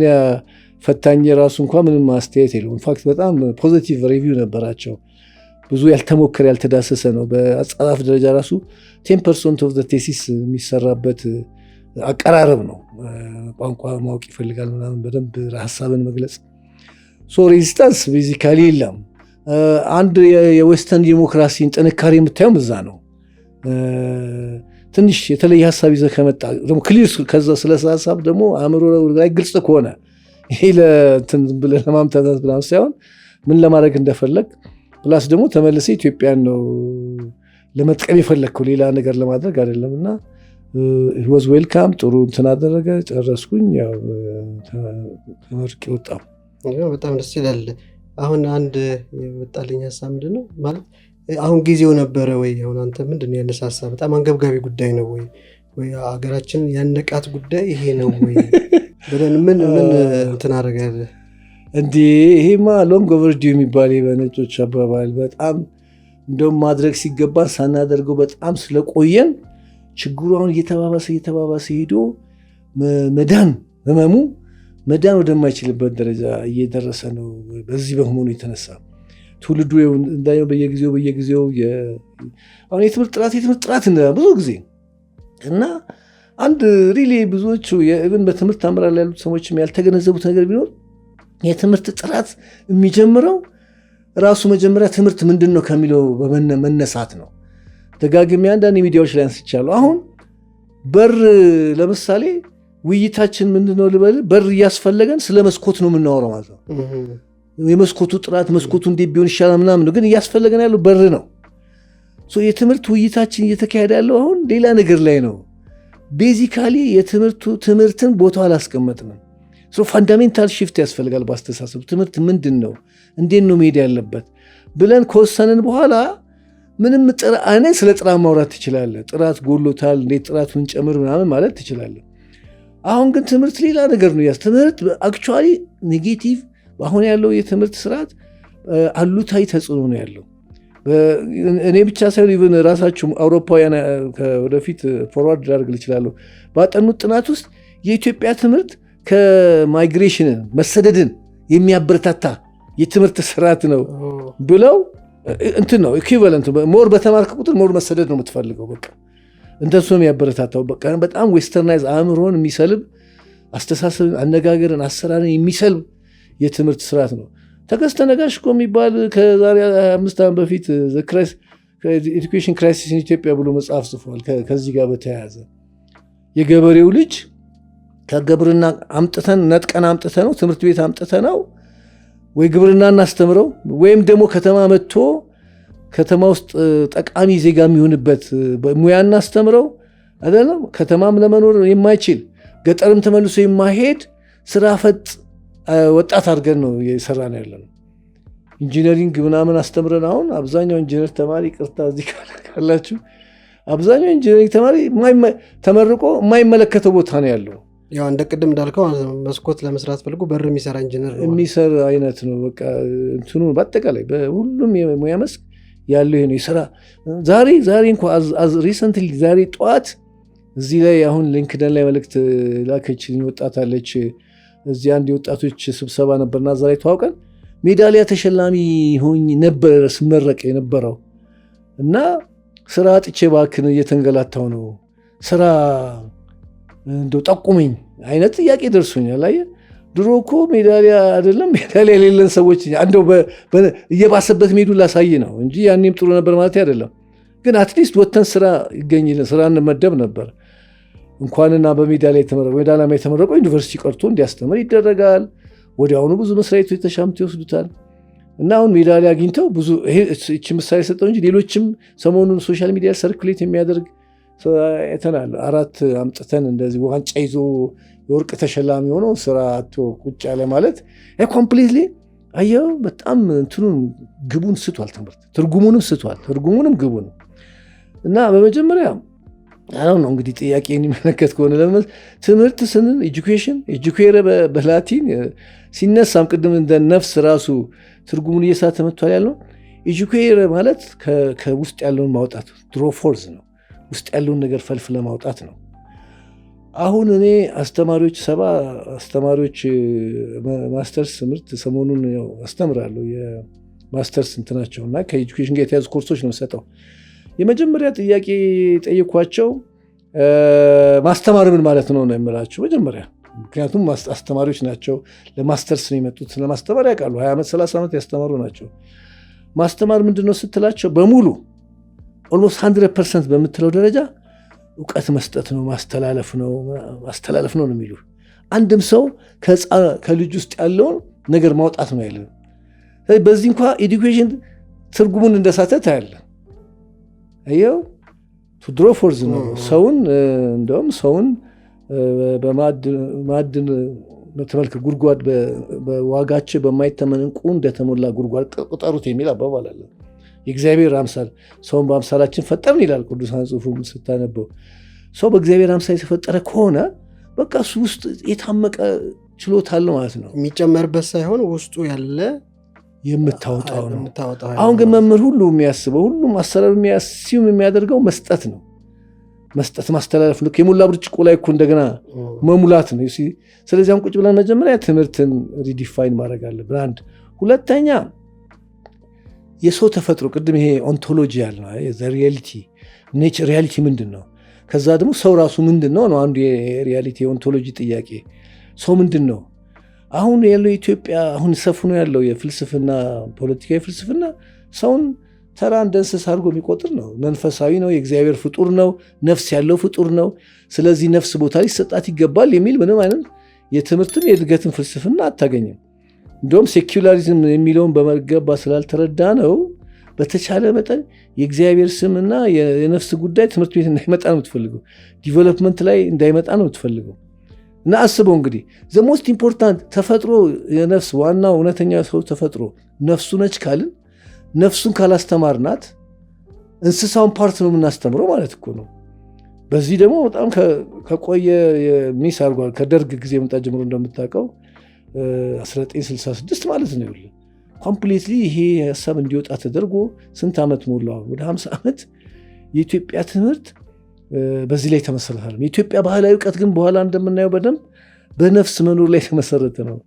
ፈታኝ የራሱ እንኳን ምንም ማስተያየት የለውም። ኢንፋክት በጣም ፖዚቲቭ ሪቪው ነበራቸው። ብዙ ያልተሞከረ ያልተዳሰሰ ነው። በአጻጻፍ ደረጃ ራሱ 10% ኦፍ ዘ ቴሲስ የሚሰራበት አቀራረብ ነው። ቋንቋ ማወቅ ይፈልጋል ምናምን በደንብ ሀሳብን መግለጽ። ሬዚስታንስ ቤዚካሊ የለም። አንድ የዌስተርን ዲሞክራሲን ጥንካሬ የምታየው እዛ ነው። ትንሽ የተለየ ሀሳብ ይዘህ ከመጣ ደግሞ ክሊር ከዛ ስለ ሀሳብ ደግሞ አእምሮ ላይ ግልጽ ከሆነ ይሄ ለእንትን ብለህ ለማምታታት ብላም ሳይሆን ምን ለማድረግ እንደፈለግ ፕላስ ደግሞ ተመልሰ ኢትዮጵያን ነው ለመጥቀም የፈለግከው ሌላ ነገር ለማድረግ አይደለም። እና ወዝ ዌልካም ጥሩ እንትን አደረገ። ጨረስኩኝ። ያው ተመርቄ ወጣሁ።
በጣም ደስ ይላል። አሁን አንድ የወጣልኝ ሀሳብ ምንድን ነው ማለት አሁን ጊዜው ነበረ ወይ? አሁን አንተ ምንድን ነው ያነሳሳ? በጣም አንገብጋቢ ጉዳይ ነው ወይ? ወይ ሀገራችን ያነቃት ጉዳይ ይሄ ነው ወይ ብለን ምን እንትን አደረጋለህ
እንዴ? ይሄማ ሎንግ ኦቨርዲው የሚባል በነጮች አባባል በጣም እንደውም ማድረግ ሲገባን ሳናደርገው በጣም ስለቆየን ችግሩ አሁን እየተባባሰ ሄዶ ህመሙ መዳን ወደማይችልበት ደረጃ እየደረሰ ነው። በዚህ በመሆኑ የተነሳ ትውልዱ እንዳየው በየጊዜው አሁን የትምህርት ጥራት ብዙ ጊዜ እና አንድ ሪሊ ብዙዎቹ በትምህርት አመራር ላይ ያሉት ሰዎችም ያልተገነዘቡት ነገር ቢኖር የትምህርት ጥራት የሚጀምረው ራሱ መጀመሪያ ትምህርት ምንድን ነው ከሚለው መነሳት ነው። ደጋግሜ አንዳንድ ሚዲያዎች ላይ አንስቻለሁ። አሁን በር ለምሳሌ ውይይታችን ምንድነው ልበል፣ በር እያስፈለገን ስለ መስኮት ነው የምናወራው ማለት ነው። የመስኮቱ ጥራት መስኮቱ እንዴት ቢሆን ይሻላል ምናምን ነው፣ ግን እያስፈለገን ያለው በር ነው። የትምህርት ውይይታችን እየተካሄደ ያለው አሁን ሌላ ነገር ላይ ነው። ቤዚካሊ ትምህርትን ቦታው አላስቀመጥንም። ፋንዳሜንታል ሽፍት ያስፈልጋል በአስተሳሰቡ። ትምህርት ምንድን ነው፣ እንዴት ነው መሄድ ያለበት ብለን ከወሰንን በኋላ ምንም እኔ ስለ ጥራት ማውራት ትችላለህ። ጥራት ጎሎታል፣ እንዴት ጥራቱን ጨምር ምናምን ማለት ትችላለህ። አሁን ግን ትምህርት ሌላ ነገር ነው። ትምህርት አክቹዋሊ ኔጌቲቭ አሁን ያለው የትምህርት ስርዓት አሉታዊ ተጽዕኖ ነው ያለው። እኔ ብቻ ሳይሆን ኢቨን ራሳችሁ አውሮፓውያን ወደፊት ፎርዋርድ ላደርግ እችላለሁ ባጠኑት ጥናት ውስጥ የኢትዮጵያ ትምህርት ከማይግሬሽንን መሰደድን የሚያበረታታ የትምህርት ስርዓት ነው ብለው እንትን ነው ኢኩቪቫለንት። ሞር በተማርክ ቁጥር ሞር መሰደድ ነው የምትፈልገው። በቃ እንደሱ ነው የሚያበረታታው። በቃ በጣም ዌስተርናይዝ አእምሮን የሚሰልብ አስተሳሰብን፣ አነጋገርን፣ አሰራርን የሚሰልብ የትምህርት ስርዓት ነው። ተከስተ ነጋሽ እኮ የሚባል ከዛሬ 5 ዓመት በፊት ኤዱኬሽን ክራይሲስ ኢን ኢትዮጵያ ብሎ መጽሐፍ ጽፏል። ከዚህ ጋር በተያያዘ የገበሬው ልጅ ከግብርና ነጥቀን አምጥተ ነው ትምህርት ቤት አምጥተ ነው ወይ ግብርና እናስተምረው ወይም ደግሞ ከተማ መጥቶ ከተማ ውስጥ ጠቃሚ ዜጋ የሚሆንበት ሙያ እናስተምረው አይደለም። ከተማም ለመኖር የማይችል ገጠርም ተመልሶ የማይሄድ ስራ ፈጥ ወጣት አድርገን ነው የሰራን ያለነው። ኢንጂነሪንግ ምናምን አስተምረን አሁን አብዛኛው ኢንጂነር ተማሪ ቅርታ እዚህ ካላችሁ አብዛኛው ኢንጂነሪንግ ተማሪ ተመርቆ የማይመለከተው ቦታ ነው ያለው።
ያው እንደ ቅድም እንዳልከው መስኮት ለመስራት ፈልጎ በር የሚሰራ ኢንጂነር ነው
የሚሰራ አይነት ነው። በቃ እንትኑ በአጠቃላይ በሁሉም የሙያ መስክ ያለው ይሄ ነው የስራ ዛሬ እንኳን ሪሰንትሊ ዛሬ ጠዋት እዚህ ላይ አሁን ሊንክደን ላይ መልእክት ላከችልኝ ወጣት አለች። እዚህ አንድ የወጣቶች ስብሰባ ነበርና ዛሬ ተዋውቀን ሜዳሊያ ተሸላሚ ሆኝ ነበር ስመረቅ የነበረው እና ስራ አጥቼ እባክህ እየተንገላታው ነው ስራ እንደው ጠቁመኝ አይነት ጥያቄ ደርሶኛል። አየህ ድሮ እኮ ሜዳሊያ አይደለም ሜዳሊያ የሌለን ሰዎች አንደው እየባሰበት ሜዱ ላሳይ ነው እንጂ ያኔም ጥሩ ነበር ማለት አይደለም። ግን አትሊስት ወተን ስራ ይገኝልን ስራ እንመደብ ነበር። እንኳንና በሜዳሊያ የተመረቀው ዩኒቨርሲቲ ቀርቶ እንዲያስተምር ይደረጋል። ወዲያውኑ ብዙ መስሪያ ቤቶች ተሻምቶ ይወስዱታል። እና አሁን ሜዳሊያ አግኝተው ብዙ እቺ ምሳሌ ሰጠው እንጂ ሌሎችም ሰሞኑን ሶሻል ሚዲያ ሰርኩሌት የሚያደርግ አይተናል። 4 አምጥተን እንደዚህ ዋንጫ ይዞ የወርቅ ተሸላሚ ሆነው ስራ አጥቶ ቁጭ ያለ ማለት ኮምፕሊትሊ አየው በጣም እንትኑን ግቡን ስቷል። ትምህርት ትርጉሙንም ስቷል። ትርጉሙንም ግቡንም እና በመጀመሪያ አሁን ነው እንግዲህ ጥያቄ የሚመለከት ከሆነ ለምን ትምህርት ስንል ኤጁኬረ በላቲን ሲነሳም ቅድም እንደ ነፍስ ራሱ ትርጉሙን እየሳተ መጥቷል ያለው ኤጁኬረ ማለት ከውስጥ ያለውን ማውጣት ድሮፎርዝ ነው። ውስጥ ያለውን ነገር ፈልፍለ ማውጣት ነው። አሁን እኔ አስተማሪዎች 70 አስተማሪዎች ማስተርስ ትምህርት ሰሞኑን አስተምራለሁ። የማስተርስ እንትናቸውና ከኤጁኬሽን ጋር የተያዙ ኮርሶች ነው የምሰጠው። የመጀመሪያ ጥያቄ ጠየኳቸው ማስተማር ምን ማለት ነው ነው የምላቸው መጀመሪያ። ምክንያቱም አስተማሪዎች ናቸው፣ ለማስተርስ ነው የመጡት፣ ለማስተማር ያውቃሉ። 20 ዓመት 30 ዓመት ያስተማሩ ናቸው። ማስተማር ምንድነው ስትላቸው በሙሉ ኦልሞስት 100% በምትለው ደረጃ እውቀት መስጠት ነው፣ ማስተላለፍ ነው የሚሉ። አንድም ሰው ከልጅ ውስጥ ያለውን ነገር ማውጣት ነው ያለ። በዚህ እንኳ ኤዱኬሽን ትርጉሙን እንደሳተ ታያለ። አየው ድሮ ፎርዝ ነው ሰውን እንደውም ሰውን በማዕድን በተመልከ ጉድጓድ በዋጋቸው በማይተመን ዕንቁ እንደተሞላ ጉድጓድ ቁጠሩት የሚል አባባል አለ። የእግዚአብሔር አምሳል ሰውን በአምሳላችን ፈጠርን ይላል ቅዱሳን ጽሑፉ ስታነበው። ሰው በእግዚአብሔር አምሳል የተፈጠረ ከሆነ በቃ እሱ ውስጥ የታመቀ ችሎታ አለው ማለት ነው።
የሚጨመርበት ሳይሆን ውስጡ ያለ
የምታወጣው ነው። አሁን ግን መምህር ሁሉ የሚያስበው ሁሉም አሰራር የሚያደርገው መስጠት ነው። መስጠት ማስተላለፍ ነው። የሞላ ብርጭቆ ላይ እኮ እንደገና መሙላት ነው። ስለዚያም ቁጭ ብለን መጀመሪያ ትምህርትን ሪዲፋይን ማድረግ አለብን። አንድ ሁለተኛ የሰው ተፈጥሮ ቅድም ይሄ ኦንቶሎጂ ያለ ሪያሊቲ ኔቸር ሪያሊቲ ምንድን ነው? ከዛ ደግሞ ሰው ራሱ ምንድን ነው አንዱ የሪያሊቲ የኦንቶሎጂ ጥያቄ። ሰው ምንድን ነው? አሁን ያለው ኢትዮጵያ አሁን ሰፍኖ ያለው የፍልስፍና ፖለቲካዊ ፍልስፍና ሰውን ተራ እንደ እንስሳ አድርጎ የሚቆጥር ነው። መንፈሳዊ ነው፣ የእግዚአብሔር ፍጡር ነው፣ ነፍስ ያለው ፍጡር ነው። ስለዚህ ነፍስ ቦታ ሊሰጣት ይገባል የሚል ምንም አይነት የትምህርትም የእድገትን ፍልስፍና አታገኝም። እንዲሁም ሴኩላሪዝም የሚለውን በመገባ ስላልተረዳ ነው በተቻለ መጠን የእግዚአብሔር ስምና የነፍስ ጉዳይ ትምህርት ቤት እንዳይመጣ ነው የምትፈልገው፣ ዲቨሎፕመንት ላይ እንዳይመጣ ነው የምትፈልገው። እና አስበው እንግዲህ ዘ ሞስት ኢምፖርታንት ተፈጥሮ የነፍስ ዋናው እውነተኛ ሰው ተፈጥሮ ነፍሱ ነች ካልን ነፍሱን ካላስተማርናት እንስሳውን ፓርት ነው የምናስተምረው ማለት እኮ ነው። በዚህ ደግሞ በጣም ከቆየ ሚስ አድርጓል። ከደርግ ጊዜ መምጣት ጀምሮ እንደምታውቀው 1966 ማለት ነው ይኸውልህ ኮምፕሊትሊ ይሄ ሀሳብ እንዲወጣ ተደርጎ ስንት ዓመት ሞላው? ወደ 50 ዓመት የኢትዮጵያ ትምህርት በዚህ ላይ ተመሰረታል። የኢትዮጵያ ባህላዊ እውቀት ግን በኋላ እንደምናየው በደንብ በነፍስ መኖር ላይ የተመሰረተ ነው።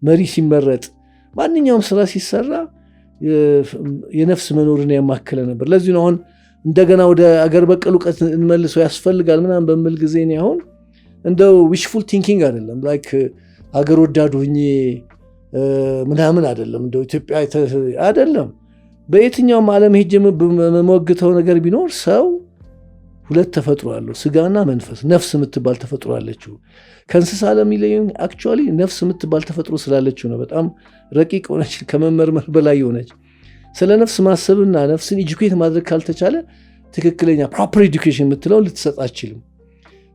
መሪ ሲመረጥ ማንኛውም ስራ ሲሰራ የነፍስ መኖርን ያማከለ ነበር። ለዚህ ነው አሁን እንደገና ወደ አገር በቀል እውቀት እንመልሰው ያስፈልጋል ምናምን በሚል ጊዜ እኔ አሁን እንደው ዊሽፉል ቲንኪንግ አይደለም ላይክ አገር ወዳድ ሆኜ ምናምን አይደለም እንደው ኢትዮጵያ አይደለም። በየትኛውም ዓለም ሄጄ የምሞግተው ነገር ቢኖር ሰው ሁለት ተፈጥሮ አለው፣ ስጋና መንፈስ። ነፍስ የምትባል ተፈጥሮ አለችው። ከእንስሳ ዓለም ይለየን አክቹዋሊ ነፍስ የምትባል ተፈጥሮ ስላለችው ነው። በጣም ረቂቅ ሆነች፣ ከመመርመር በላይ የሆነች። ስለ ነፍስ ማሰብና ነፍስን ኢጁኬት ማድረግ ካልተቻለ ትክክለኛ ፕሮፐር ኤዱኬሽን የምትለው ልትሰጥ አትችልም።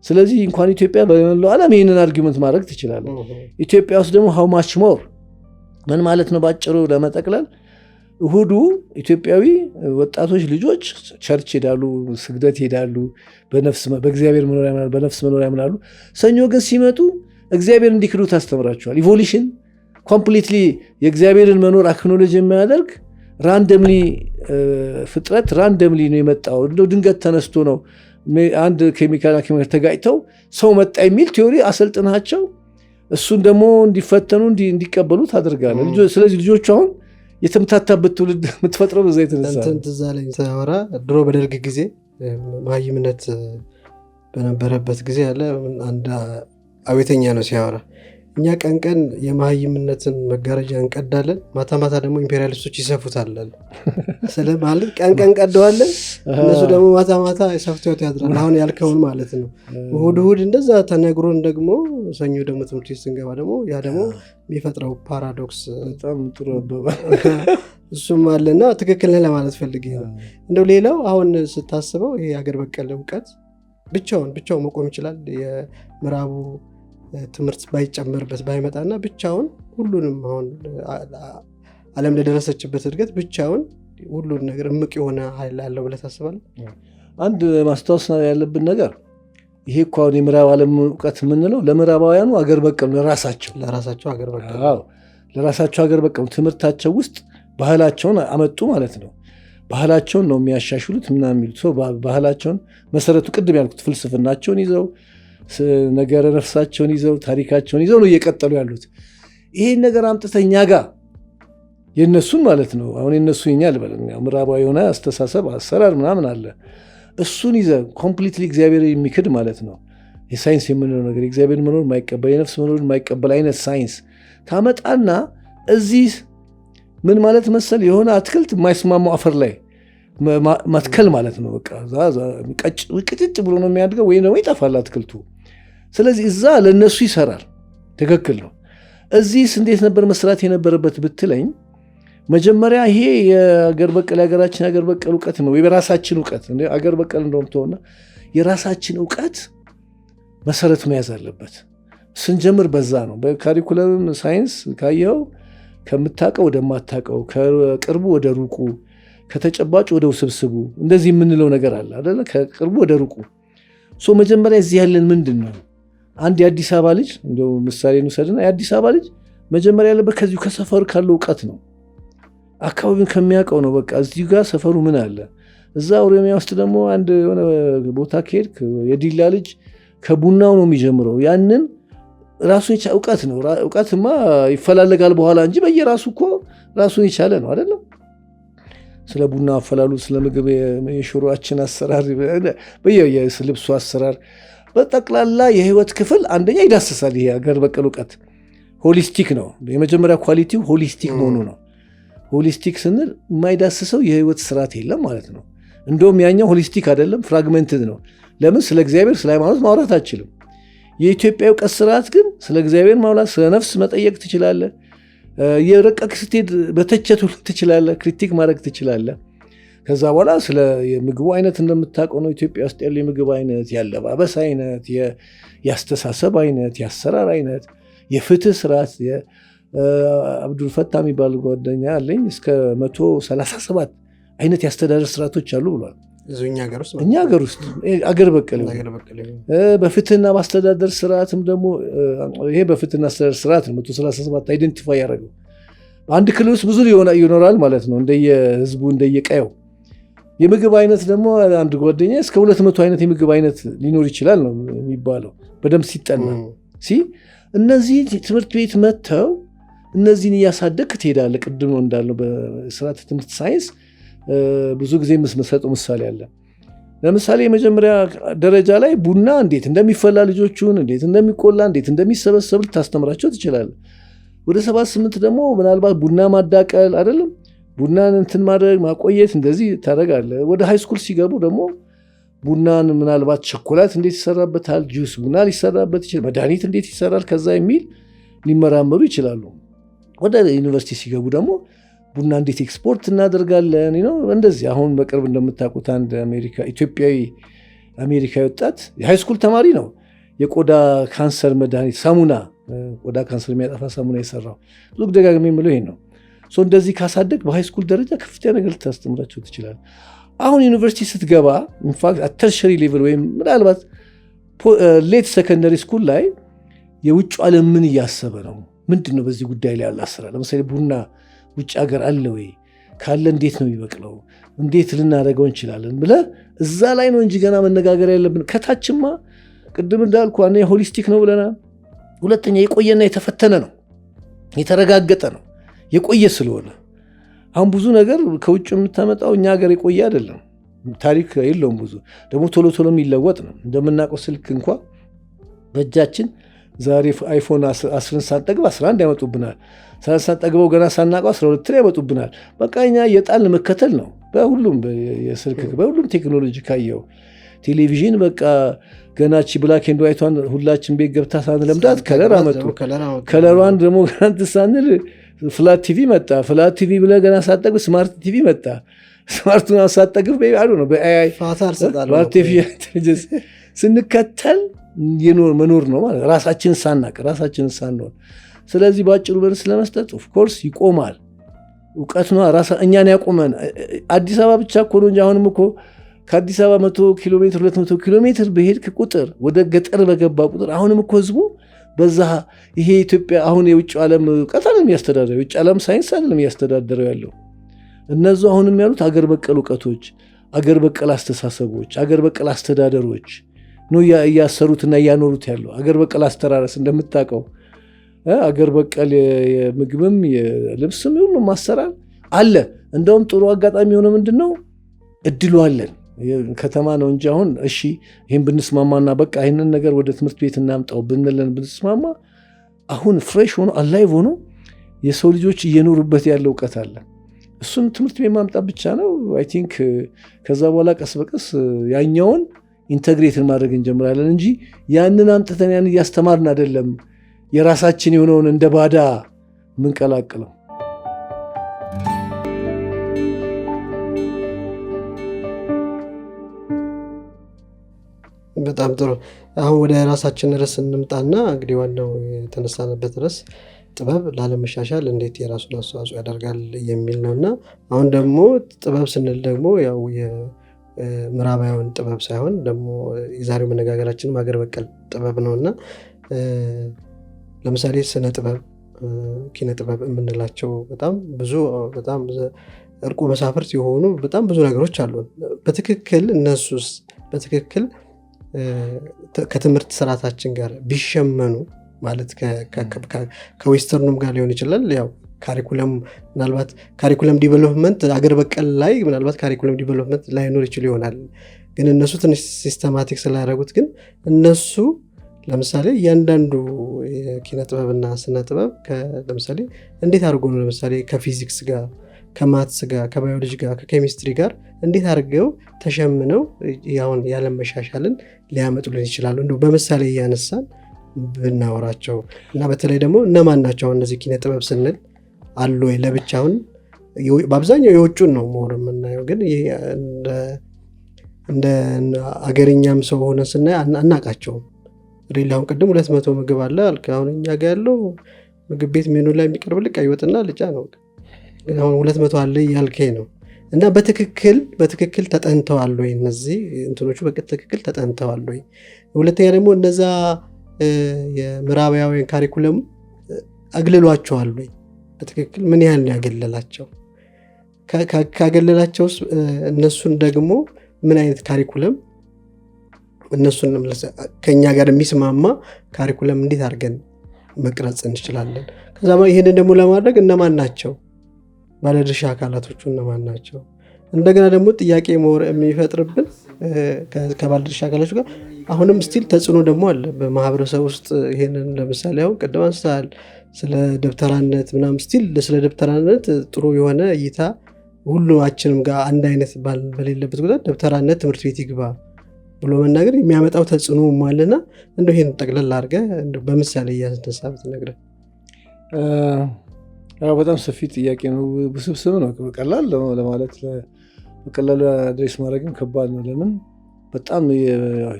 ስለዚህ እንኳን ኢትዮጵያ በመላው ዓለም ይህንን አርጊመንት ማድረግ ትችላለህ። ኢትዮጵያ ውስጥ ደግሞ ሃው ማች ሞር ምን ማለት ነው? ባጭሩ ለመጠቅለል እሁዱ ኢትዮጵያዊ ወጣቶች ልጆች ቸርች ሄዳሉ፣ ስግደት ሄዳሉ፣ በእግዚአብሔር መኖሪያ ያምናሉ፣ በነፍስ መኖሪያ ያምናሉ። ሰኞ ግን ሲመጡ እግዚአብሔር እንዲክዱ ታስተምራቸዋል። ኢቮሉሽን ኮምፕሊትሊ የእግዚአብሔርን መኖር አክኖሎጂ የሚያደርግ ራንደምሊ ፍጥረት ራንደምሊ ነው የመጣው። ድንገት ተነስቶ ነው አንድ ኬሚካል ተጋጭተው ሰው መጣ የሚል ቲዮሪ አሰልጥናቸው እሱን ደግሞ እንዲፈተኑ እንዲቀበሉ ታደርጋለህ። ስለዚህ ልጆቹ አሁን የተምታታበት ትውልድ የምትፈጥረው በዛ የተነሳ
ትዝ አለኝ ሳወራ ድሮ በደርግ ጊዜ መሀይምነት በነበረበት ጊዜ ያለ አንድ አቤተኛ ነው ሲያወራ እኛ ቀን ቀን የመሀይምነትን መጋረጃ እንቀዳለን፣ ማታ ማታ ደግሞ ኢምፔሪያሊስቶች ይሰፉታል። ስለማለት ቀን ቀን ቀደዋለን፣ እነሱ ደግሞ ማታ ማታ ሰፍተውት ያድራል። አሁን ያልከውን ማለት ነው። እሁድ እሁድ እንደዛ ተነግሮን ደግሞ ሰኞ ደግሞ ትምህርት ቤት ስንገባ ደግሞ ያ ደግሞ የሚፈጥረው ፓራዶክስ
በጣም ጥሩ
እሱም አለና ትክክል ነህ ለማለት ፈልጌ ነው። እንደው ሌላው አሁን ስታስበው ይሄ ሀገር በቀል እውቀት ብቻውን መቆም ይችላል። የምዕራቡ ትምህርት ባይጨመርበት ባይመጣና ብቻውን ሁሉንም አሁን ዓለም ለደረሰችበት እድገት ብቻውን ሁሉን ነገር እምቅ የሆነ ኃይል አለው ብለህ ታስባለህ?
አንድ ማስታወስ ያለብን ነገር ይሄ እኮ አሁን የምዕራብ ዓለም እውቀት የምንለው ለምዕራባውያኑ አገር በቀል
ለራሳቸው አገር በቀል
ለራሳቸው አገር በቀል ትምህርታቸው ውስጥ ባህላቸውን አመጡ ማለት ነው። ባህላቸውን ነው የሚያሻሽሉት ምናምን የሚሉት ሰው ባህላቸውን መሰረቱ ቅድም ያልኩት ፍልስፍናቸውን ይዘው ነገረ ነፍሳቸውን ይዘው ታሪካቸውን ይዘው ነው እየቀጠሉ ያሉት። ይሄን ነገር አምጥተኛ ጋር የነሱን ማለት ነው አሁን የነሱ የኛ ልበለን ምዕራባዊ የሆነ አስተሳሰብ አሰራር ምናምን አለ። እሱን ይዘህ ኮምፕሊትሊ እግዚአብሔር የሚክድ ማለት ነው የሳይንስ የምንለው ነገር የእግዚአብሔር መኖር የማይቀበል የነፍስ መኖር የማይቀበል አይነት ሳይንስ ታመጣና እዚህ ምን ማለት መሰል የሆነ አትክልት የማይስማማው አፈር ላይ መትከል ማለት ነው። በቃ ቅጭጭ ብሎ ነው የሚያድገው ወይ ነው ይጠፋል አትክልቱ። ስለዚህ እዛ ለነሱ ይሰራል፣ ትክክል ነው። እዚህስ እንዴት ነበር መስራት የነበረበት ብትለኝ መጀመሪያ ይሄ የአገር በቀል የሀገራችን አገር በቀል እውቀት ነው የራሳችን እውቀት አገር በቀል እንደውም ተሆነ የራሳችን እውቀት መሰረት መያዝ አለበት። ስንጀምር በዛ ነው። በካሪኩለም ሳይንስ ካየኸው ከምታውቀው ወደማታውቀው ከቅርቡ ወደ ሩቁ ከተጨባጭ ወደ ውስብስቡ እንደዚህ የምንለው ነገር አለ አይደለ? ከቅርቡ ወደ ሩቁ መጀመሪያ እዚህ ያለን ምንድን ነው? አንድ የአዲስ አበባ ልጅ እንደው ምሳሌ እንውሰድና የአዲስ አበባ ልጅ መጀመሪያ ያለበት ከዚሁ ከሰፈሩ ካለው እውቀት ነው፣ አካባቢውን ከሚያውቀው ነው። በቃ እዚሁ ጋር ሰፈሩ ምን አለ። እዛ ኦሮሚያ ውስጥ ደግሞ አንድ የሆነ ቦታ ከሄድክ የዲላ ልጅ ከቡናው ነው የሚጀምረው። ያንን ራሱን የቻለ እውቀት ነው። እውቀትማ ይፈላለጋል በኋላ እንጂ በየራሱ እኮ ራሱን የቻለ ነው አይደለም። ስለ ቡና አፈላሉ፣ ስለ ምግብ የሽሮአችን አሰራር፣ ልብሱ አሰራር፣ በጠቅላላ የህይወት ክፍል አንደኛ ይዳስሳል። ይሄ ሀገር በቀል እውቀት ሆሊስቲክ ነው። የመጀመሪያ ኳሊቲው ሆሊስቲክ መሆኑ ነው። ሆሊስቲክ ስንል የማይዳስሰው የህይወት ስርዓት የለም ማለት ነው። እንደውም ያኛው ሆሊስቲክ አይደለም፣ ፍራግመንትድ ነው። ለምን? ስለ እግዚአብሔር ስለ ሃይማኖት ማውራት አችልም። የኢትዮጵያ እውቀት ስርዓት ግን ስለ እግዚአብሔር ማውራት፣ ስለ ነፍስ መጠየቅ ትችላለህ። የረቀቅ ስትሄድ በተቸት ሁሉ ትችላለህ፣ ክሪቲክ ማድረግ ትችላለህ። ከዛ በኋላ ስለ የምግቡ አይነት እንደምታውቀው ነው። ኢትዮጵያ ውስጥ ያለው የምግብ አይነት፣ የአለባበስ አይነት፣ የአስተሳሰብ አይነት፣ የአሰራር አይነት፣ የፍትህ ስርዓት። አብዱል ፈታ የሚባል ጓደኛ አለኝ እስከ 137 አይነት የአስተዳደር ስርዓቶች አሉ ብሏል። እኛ ሀገር ውስጥ አገር በቀል በፍትህና በአስተዳደር ስርዓትም ደግሞ ይሄ በፍትህና አስተዳደር ስርዓት 137 አይደንቲፋይ ያደረገው። በአንድ ክልል ውስጥ ብዙ ይኖራል ማለት ነው፣ እንደየህዝቡ እንደየቀየው። የምግብ አይነት ደግሞ አንድ ጓደኛ እስከ 200 አይነት የምግብ አይነት ሊኖር ይችላል ነው የሚባለው በደንብ ሲጠና። እነዚህ ትምህርት ቤት መጥተው እነዚህን እያሳደግ ትሄዳለህ። ቅድም እንዳለው በስርዓተ ትምህርት ሳይንስ ብዙ ጊዜ የምሰጠው ምሳሌ አለ። ለምሳሌ የመጀመሪያ ደረጃ ላይ ቡና እንዴት እንደሚፈላ ልጆቹን እንዴት እንደሚቆላ እንዴት እንደሚሰበሰብ ልታስተምራቸው ትችላለህ። ወደ 78 ደግሞ ምናልባት ቡና ማዳቀል አይደለም ቡናን እንትን ማድረግ ማቆየት እንደዚህ ታደርጋለህ። ወደ ሃይስኩል ሲገቡ ደግሞ ቡናን ምናልባት ቸኮላት እንዴት ይሰራበታል፣ ጁስ ቡና ሊሰራበት ይችላል፣ መድኃኒት እንዴት ይሰራል ከዛ የሚል ሊመራመሩ ይችላሉ። ወደ ዩኒቨርሲቲ ሲገቡ ደግሞ ቡና እንዴት ኤክስፖርት እናደርጋለን ነው እንደዚህ። አሁን በቅርብ እንደምታውቁት አንድ ኢትዮጵያዊ አሜሪካዊ ወጣት የሃይስኩል ተማሪ ነው የቆዳ ካንሰር መድኃኒት ሳሙና፣ ቆዳ ካንሰር የሚያጠፋ ሳሙና የሰራው። ብዙ ደጋግሜ የምለው ይሄን ነው። እንደዚህ ካሳደግ በሃይስኩል ደረጃ ከፍተኛ ነገር ልታስተምራቸው ትችላለህ። አሁን ዩኒቨርሲቲ ስትገባ ኢንፋክት ተርሸሪ ሌቭል ወይም ምናልባት ሌት ሰከንደሪ ስኩል ላይ የውጭ ዓለም ምን እያሰበ ነው፣ ምንድን ነው በዚህ ጉዳይ ላይ ያለ አሰራር። ለምሳሌ ቡና ውጭ ሀገር አለ ወይ? ካለ እንዴት ነው የሚበቅለው? እንዴት ልናደርገው እንችላለን ብለህ እዛ ላይ ነው እንጂ ገና መነጋገር ያለብን። ከታችማ ቅድም እንዳልኩ አንደኛ ሆሊስቲክ ነው ብለናል። ሁለተኛ የቆየና የተፈተነ ነው፣ የተረጋገጠ ነው፣ የቆየ ስለሆነ አሁን ብዙ ነገር ከውጭ የምታመጣው እኛ ሀገር የቆየ አይደለም፣ ታሪክ የለውም። ብዙ ደግሞ ቶሎ ቶሎ የሚለወጥ ነው። እንደምናውቀው ስልክ እንኳ በእጃችን ዛሬ አይፎን 10 ሳንጠግብ 11 ያመጡብናል። ሳንጠግበው ገና ሳናቀው 12 ያመጡብናል። በቃ እኛ የጣልን መከተል ነው። በሁሉም የስልክ በሁሉም ቴክኖሎጂ ካየው ቴሌቪዥን በቃ ገናቺ ብላክ ኤንድ ዋይቷን ሁላችን ቤት ገብታ ሳንለምዳት ከለር አመጡ። ከለሯን ደግሞ ገና ሳንል ፍላት ቲቪ መጣ። ፍላት ቲቪ ብለህ ገና ሳጠግብ ስማርት ቲቪ መጣ። ስማርቱን ሳጠግብ አሉ ነው በአይ አርቲፊሻል ኢንተለጀንስ ስንከተል መኖር ነው ማለት ራሳችንን ሳናቅ ራሳችንን ሳንሆን። ስለዚህ በአጭሩ መልስ ለመስጠት ኦፍኮርስ ይቆማል። እውቀት ነው እኛን ያቆመን። አዲስ አበባ ብቻ እኮ ነው እንጂ አሁንም እኮ ከአዲስ አበባ 100 ኪሎ ሜትር 200 ኪሎ ሜትር በሄድክ ቁጥር ወደ ገጠር በገባ ቁጥር አሁንም እኮ ህዝቡ በዛ ይሄ ኢትዮጵያ አሁን የውጭ ዓለም እውቀት አይደለም ያስተዳደረው፣ የውጭ ዓለም ሳይንስ አይደለም ያስተዳደረው ያለው። እነሱ አሁንም ያሉት አገር በቀል እውቀቶች፣ አገር በቀል አስተሳሰቦች፣ አገር በቀል አስተዳደሮች ነው እያሰሩትና እያኖሩት ያለው። አገር በቀል አስተራረስ እንደምታውቀው አገር በቀል የምግብም የልብስም ሁሉም ማሰራር አለ። እንደውም ጥሩ አጋጣሚ የሆነ ምንድነው እድሉ አለን። ከተማ ነው እንጂ አሁን እሺ ይህን ብንስማማና በቃ ይህንን ነገር ወደ ትምህርት ቤት እናምጣው ብንለን ብንስማማ አሁን ፍሬሽ ሆኖ አላይቭ ሆኖ የሰው ልጆች እየኖሩበት ያለው እውቀት አለ። እሱን ትምህርት ቤት ማምጣት ብቻ ነው። አይ ቲንክ ከዛ በኋላ ቀስ በቀስ ያኛውን ኢንተግሬትን ማድረግ እንጀምራለን እንጂ ያንን አምጥተን ያን እያስተማርን አይደለም የራሳችን የሆነውን እንደ ባዳ ምንቀላቅለው።
በጣም ጥሩ። አሁን ወደ ራሳችን ርዕስ እንምጣና እንግዲህ ዋናው የተነሳንበት ርዕስ ጥበብ ላለመሻሻል እንዴት የራሱን አስተዋጽኦ ያደርጋል የሚል ነውና አሁን ደግሞ ጥበብ ስንል ደግሞ ያው ምዕራባዊውን ጥበብ ሳይሆን ደግሞ የዛሬው መነጋገራችን ሀገር በቀል ጥበብ ነውና ለምሳሌ ስነ ጥበብ ኪነ ጥበብ የምንላቸው በጣም እርቁ መሳፍርት የሆኑ በጣም ብዙ ነገሮች አሉ። በትክክል እነሱስ በትክክል ከትምህርት ስርዓታችን ጋር ቢሸመኑ ማለት ከዌስተርኑም ጋር ሊሆን ይችላል። ያው ካሪኩለም ምናልባት ካሪኩለም ዲቨሎፕመንት አገር በቀል ላይ ምናልባት ካሪኩለም ዲቨሎፕመንት ላይኖር ይችል ይሆናል። ግን እነሱ ትንሽ ሲስተማቲክ ስላደረጉት ግን እነሱ ለምሳሌ እያንዳንዱ የኪነ ጥበብና ስነ ጥበብ ለምሳሌ እንዴት አድርጎ ነው ለምሳሌ ከፊዚክስ ጋር ከማትስ ጋር ከባዮሎጂ ጋር ከኬሚስትሪ ጋር እንዴት አድርገው ተሸምነው ያውን ያለም መሻሻልን ሊያመጡልን ይችላሉ? እንደው በምሳሌ እያነሳን ብናወራቸው እና በተለይ ደግሞ እነማን ናቸው እነዚህ ኪነ ጥበብ ስንል አሉ ወይ ለብቻውን በአብዛኛው የውጩን ነው ሞር የምናየው፣ ግን እንደ አገርኛም ሰው ሆነ ስናይ አናቃቸውም። ሪላውን ቅድም 200 ምግብ አለ አልክ። አሁን እኛ ጋር ያለው ምግብ ቤት ሜኑ ላይ የሚቀርብልህ ቀይ ወጥና ልጫ ነው። አሁን 200 አለ ያልከኝ ነው። እና በትክክል ተጠንተዋል ወይ እነዚህ እንትኖቹ በትክክል ተጠንተዋል ወይ? ሁለተኛ ደግሞ እነዛ የምዕራባውያን ካሪኩለም አግልሏቸዋል ወይ? በትክክል ምን ያህል ነው ያገለላቸው? ካገለላቸውስ እነሱን ደግሞ ምን አይነት ካሪኩለም እነሱን ከኛ ጋር የሚስማማ ካሪኩለም እንዴት አድርገን መቅረጽ እንችላለን? ከዛ ይሄንን ደግሞ ለማድረግ እነማን ናቸው ባለድርሻ አካላቶቹ እነማን ናቸው? እንደገና ደግሞ ጥያቄ የሚፈጥርብን ከባለድርሻ አካላቶቹ ጋር አሁንም ስቲል ተጽዕኖ ደግሞ አለ በማህበረሰብ ውስጥ። ይሄንን ለምሳሌ አሁን ቅድም አንስተሃል ስለ ደብተራነት ምናምን፣ ስቲል ስለ ደብተራነት ጥሩ የሆነ እይታ ሁላችንም ጋር አንድ አይነት በሌለበት ጉዳይ ደብተራነት ትምህርት ቤት ይግባ ብሎ መናገር የሚያመጣው ተጽዕኖ ማለና እንደው ይሄን ጠቅለል አድርገህ እንደው በምሳሌ እያስነሳህ ብትነግረን።
በጣም ሰፊ ጥያቄ ነው፣ ውስብስብ ነው። ቀላል ለማለት በቀላሉ አድሬስ ማድረግም ከባድ ነው። ለምን በጣም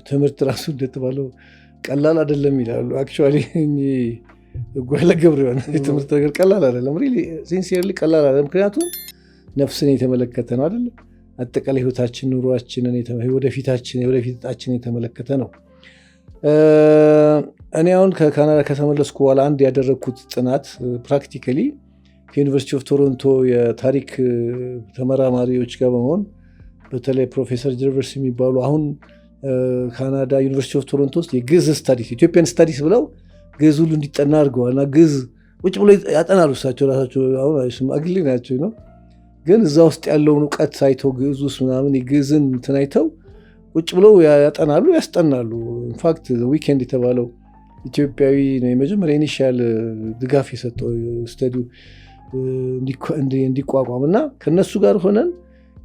ትምህርት ራሱ እንደተባለው ቀላል አይደለም ይላሉ። አክቹዋሊ ጓለ ገብር የሆነ የትምህርት ነገር ቀላል አይደለም፣ ሲንሲየርሊ ቀላል አይደለም። ምክንያቱም ነፍስን የተመለከተ ነው አይደለም፣ አጠቃላይ ህይወታችን፣ ኑሯችንን፣ የወደፊታችን የተመለከተ ነው። እኔ አሁን ከካናዳ ከተመለስኩ በኋላ አንድ ያደረግኩት ጥናት ፕራክቲካሊ ከዩኒቨርሲቲ ኦፍ ቶሮንቶ የታሪክ ተመራማሪዎች ጋር በመሆን በተለይ ፕሮፌሰር ጀርቨርስ የሚባሉ አሁን ካናዳ ዩኒቨርሲቲ ኦፍ ቶሮንቶ ውስጥ የግዕዝ ስታዲስ ኢትዮጵያን ስታዲስ ብለው ግዕዝ ሁሉ እንዲጠና አድርገዋል። እና ግዕዝ ቁጭ ብሎ ያጠናሉ እሳቸው ራሳቸው። አሁን ሽማግሌ ናቸው ነው፣ ግን እዛ ውስጥ ያለውን እውቀት አይተው ግዕዝ ውስጥ ምናምን የግዕዝን እንትን አይተው ቁጭ ብለው ያጠናሉ፣ ያስጠናሉ። ኢንፋክት ዊኬንድ የተባለው ኢትዮጵያዊ ነው የመጀመሪያ ኢኒሺያል ድጋፍ የሰጠው ስታዲው እንዲቋቋም እና ከነሱ ጋር ሆነን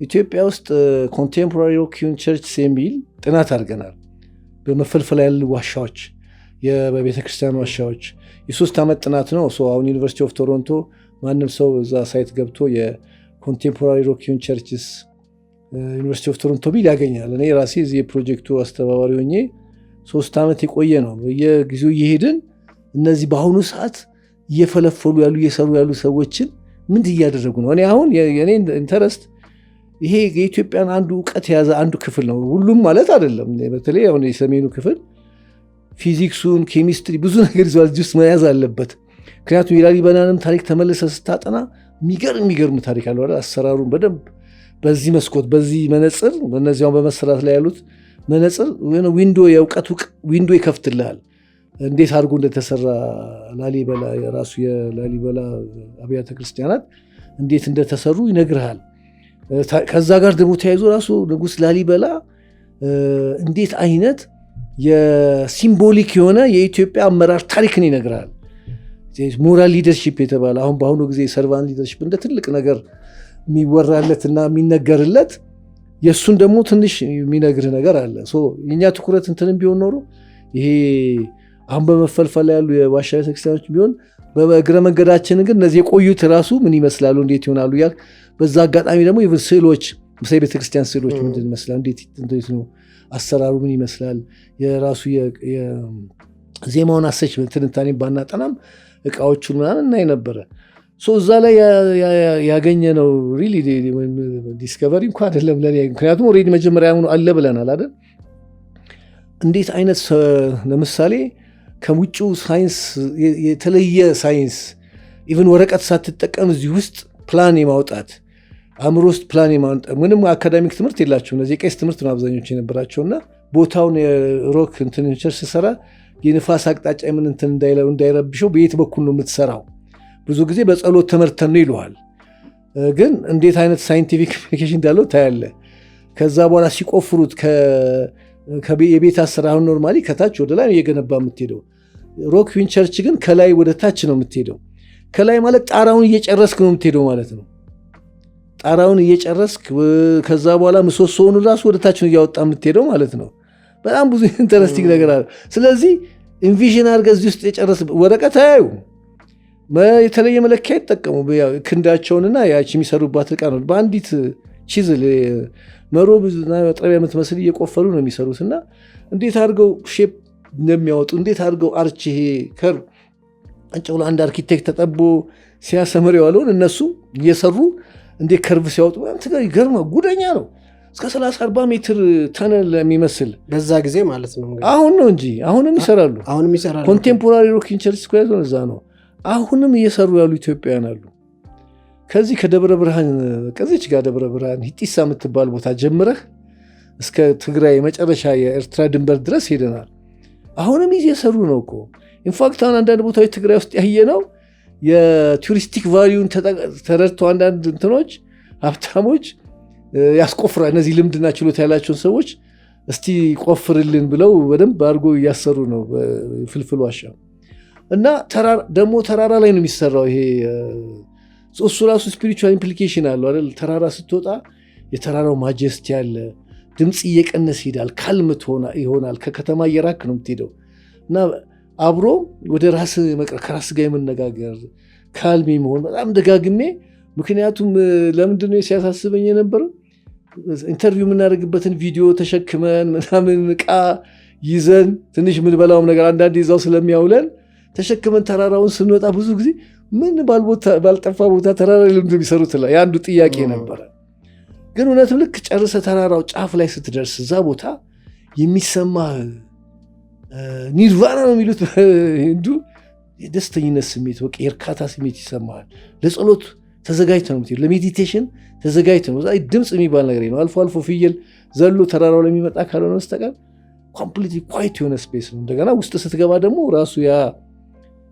ኢትዮጵያ ውስጥ ኮንቴምፖራሪ ሮኪውን ቸርች የሚል ጥናት አድርገናል። በመፈልፈል ያሉ ዋሻዎች፣ በቤተክርስቲያን ዋሻዎች የ3 ዓመት ጥናት ነው። አሁን ዩኒቨርሲቲ ኦፍ ቶሮንቶ ማንም ሰው እዛ ሳይት ገብቶ የኮንቴምፖራሪ ሮኪውን ቸርችስ ዩኒቨርሲቲ ኦፍ ቶሮንቶ ቢል ያገኛል። እኔ ራሴ እዚህ የፕሮጀክቱ አስተባባሪ ሆኜ 3 ዓመት የቆየ ነው። በየጊዜው እየሄድን እነዚህ በአሁኑ ሰዓት እየፈለፈሉ ያሉ እየሰሩ ያሉ ሰዎችን ምን እያደረጉ ነው? እኔ አሁን የኔ ኢንተረስት ይሄ የኢትዮጵያን አንዱ እውቀት የያዘ አንዱ ክፍል ነው። ሁሉም ማለት አይደለም። በተለይ አሁን የሰሜኑ ክፍል ፊዚክሱን፣ ኬሚስትሪ ብዙ ነገር ይዟል፣ እዚህ ውስጥ መያዝ አለበት። ምክንያቱም የላሊበላንም ታሪክ ተመልሰ ስታጠና የሚገርም ታሪክ አለው። አሰራሩን በደንብ በዚህ መስኮት በዚህ መነጽር በእነዚያውን በመሰራት ላይ ያሉት መነጽር ዊንዶ የእውቀት ዊንዶ ይከፍትልሃል። እንዴት አድርጎ እንደተሰራ ላሊበላ የራሱ የላሊበላ አብያተ ክርስቲያናት እንዴት እንደተሰሩ ይነግርሃል። ከዛ ጋር ደግሞ ተያይዞ ራሱ ንጉስ ላሊበላ እንዴት አይነት የሲምቦሊክ የሆነ የኢትዮጵያ አመራር ታሪክን ይነግርሃል። ሞራል ሊደርሺፕ የተባለ አሁን በአሁኑ ጊዜ ሰርቫንት ሊደርሺፕ እንደ ትልቅ ነገር የሚወራለትና የሚነገርለት የእሱን ደግሞ ትንሽ የሚነግር ነገር አለ። የእኛ ትኩረት እንትንም ቢሆን ኖሮ ይሄ አሁን በመፈልፈል ያሉ የዋሻ ቤተክርስቲያኖች ቢሆን በእግረ መንገዳችን ግን እነዚህ የቆዩት ራሱ ምን ይመስላሉ እንዴት ይሆናሉ እያልክ በዛ አጋጣሚ ደግሞ ስዕሎች ምሳሌ ቤተክርስቲያን ስዕሎች ምንድን ይመስላል እንዴት ነው አሰራሩ ምን ይመስላል የራሱ ዜማውን አሰች ትንታኔ ባናጠናም እቃዎቹን ምናምን እናይ ነበረ። እዛ ላይ ያገኘ ነው ሪሊ ዲስከቨሪ እንኳ አይደለም ለኔ። ምክንያቱም ኦልሬዲ መጀመሪያ አለ ብለናል አይደል? እንዴት አይነት ለምሳሌ ከውጭው ሳይንስ የተለየ ሳይንስ ኢቨን ወረቀት ሳትጠቀም እዚህ ውስጥ ፕላን የማውጣት አእምሮ ውስጥ ፕላን የማውጣት ምንም አካዳሚክ ትምህርት የላቸው እነዚህ የቄስ ትምህርት ነው አብዛኞቹ የነበራቸውና ቦታውን የሮክ እንትን ቸርች ስሰራ የንፋስ አቅጣጫ ምን እንትን እንዳይረብሸው በየት በኩል ነው የምትሰራው? ብዙ ጊዜ በጸሎት ተመርተን ነው ይለዋል። ግን እንዴት አይነት ሳይንቲፊክ ኮሚኒኬሽን እንዳለው ታያለ። ከዛ በኋላ ሲቆፍሩት የቤት አሰራር ኖርማሊ ከታች ወደ ላይ እየገነባ የምትሄደው፣ ሮክ ዊን ቸርች ግን ከላይ ወደ ታች ነው የምትሄደው። ከላይ ማለት ጣራውን እየጨረስክ ነው የምትሄደው ማለት ነው። ጣራውን እየጨረስክ ከዛ በኋላ ምሰሶውን ራሱ ወደ ታች ነው እያወጣ የምትሄደው ማለት ነው። በጣም ብዙ ኢንተረስቲንግ ነገር አለ። ስለዚህ ኢንቪዥን አድርገህ እዚህ ውስጥ የጨረስ ወረቀት አያዩ የተለየ መለኪያ ይጠቀሙ። ክንዳቸውንና ያቺ የሚሰሩባት ዕቃ ነው። በአንዲት ቺዝል መሮብና መጥረቢያ የምትመስል እየቆፈሩ ነው የሚሰሩት። እና እንዴት አድርገው ሼፕ እንደሚያወጡ እንዴት አድርገው አርች ይሄ ከር አንጨውላ አንድ አርኪቴክት ተጠቦ ሲያሰምር የዋለውን እነሱ እየሰሩ እንዴት ከርቭ ሲያወጡ ይገርማ። ጉደኛ ነው። እስከ 30-40 ሜትር ተነል የሚመስል
በዛ ጊዜ ማለት ነው።
አሁን ነው እንጂ አሁንም ይሰራሉ። ኮንቴምፖራሪ ሮክ ዊን ቸርች ስኩዌር እዛ ነው አሁንም እየሰሩ ያሉ ኢትዮጵያውያን አሉ። ከዚህ ከደብረ ብርሃን ከዚች ጋር ደብረ ብርሃን ሂጢሳ የምትባል ቦታ ጀምረህ እስከ ትግራይ መጨረሻ የኤርትራ ድንበር ድረስ ሄደናል። አሁንም እየሰሩ ነው እኮ። ኢንፋክት አሁን አንዳንድ ቦታዎች ትግራይ ውስጥ ያየ ነው የቱሪስቲክ ቫሊዩን ተረድተው አንዳንድ እንትኖች ሀብታሞች ያስቆፍራል። እነዚህ ልምድና ችሎታ ያላቸውን ሰዎች እስቲ ቆፍርልን ብለው በደንብ አድርጎ እያሰሩ ነው ፍልፍል ዋሻ። እና ደግሞ ተራራ ላይ ነው የሚሰራው። ይሄ እሱ ራሱ ስፒሪቹዋል ኢምፕሊኬሽን አለው አይደል? ተራራ ስትወጣ የተራራው ማጀስቲ ያለ ድምፅ እየቀነስ ይሄዳል። ካልምት ይሆናል። ከከተማ እየራክ ነው የምትሄደው እና አብሮ ወደ ራስ ከራስ ጋር የመነጋገር ካልሚ መሆን በጣም ደጋግሜ። ምክንያቱም ለምንድነው ሲያሳስበኝ የነበረው ኢንተርቪው የምናደርግበትን ቪዲዮ ተሸክመን ምናምን ዕቃ ይዘን ትንሽ የምንበላውም ነገር አንዳንድ ይዛው ስለሚያውለን ተሸክመን ተራራውን ስንወጣ ብዙ ጊዜ ምን ባልጠፋ ቦታ ተራራ ልምድ የሚሰሩት የአንዱ ጥያቄ ነበረ። ግን እውነትም ልክ ጨርሰ ተራራው ጫፍ ላይ ስትደርስ እዛ ቦታ የሚሰማ ኒርቫና ነው የሚሉት እንዱ የደስተኝነት ስሜት፣ በቃ የእርካታ ስሜት ይሰማል። ለጸሎት ተዘጋጅተ ነው የምትሄደው፣ ለሜዲቴሽን ተዘጋጅተ ነው። ድምፅ የሚባል ነገር ነው። አልፎ አልፎ ፍየል ዘሎ ተራራው ለሚመጣ ካልሆነ በስተቀር ኮምፕሊትሊ ኳይት የሆነ ስፔስ ነው። እንደገና ውስጥ ስትገባ ደግሞ ራሱ ያ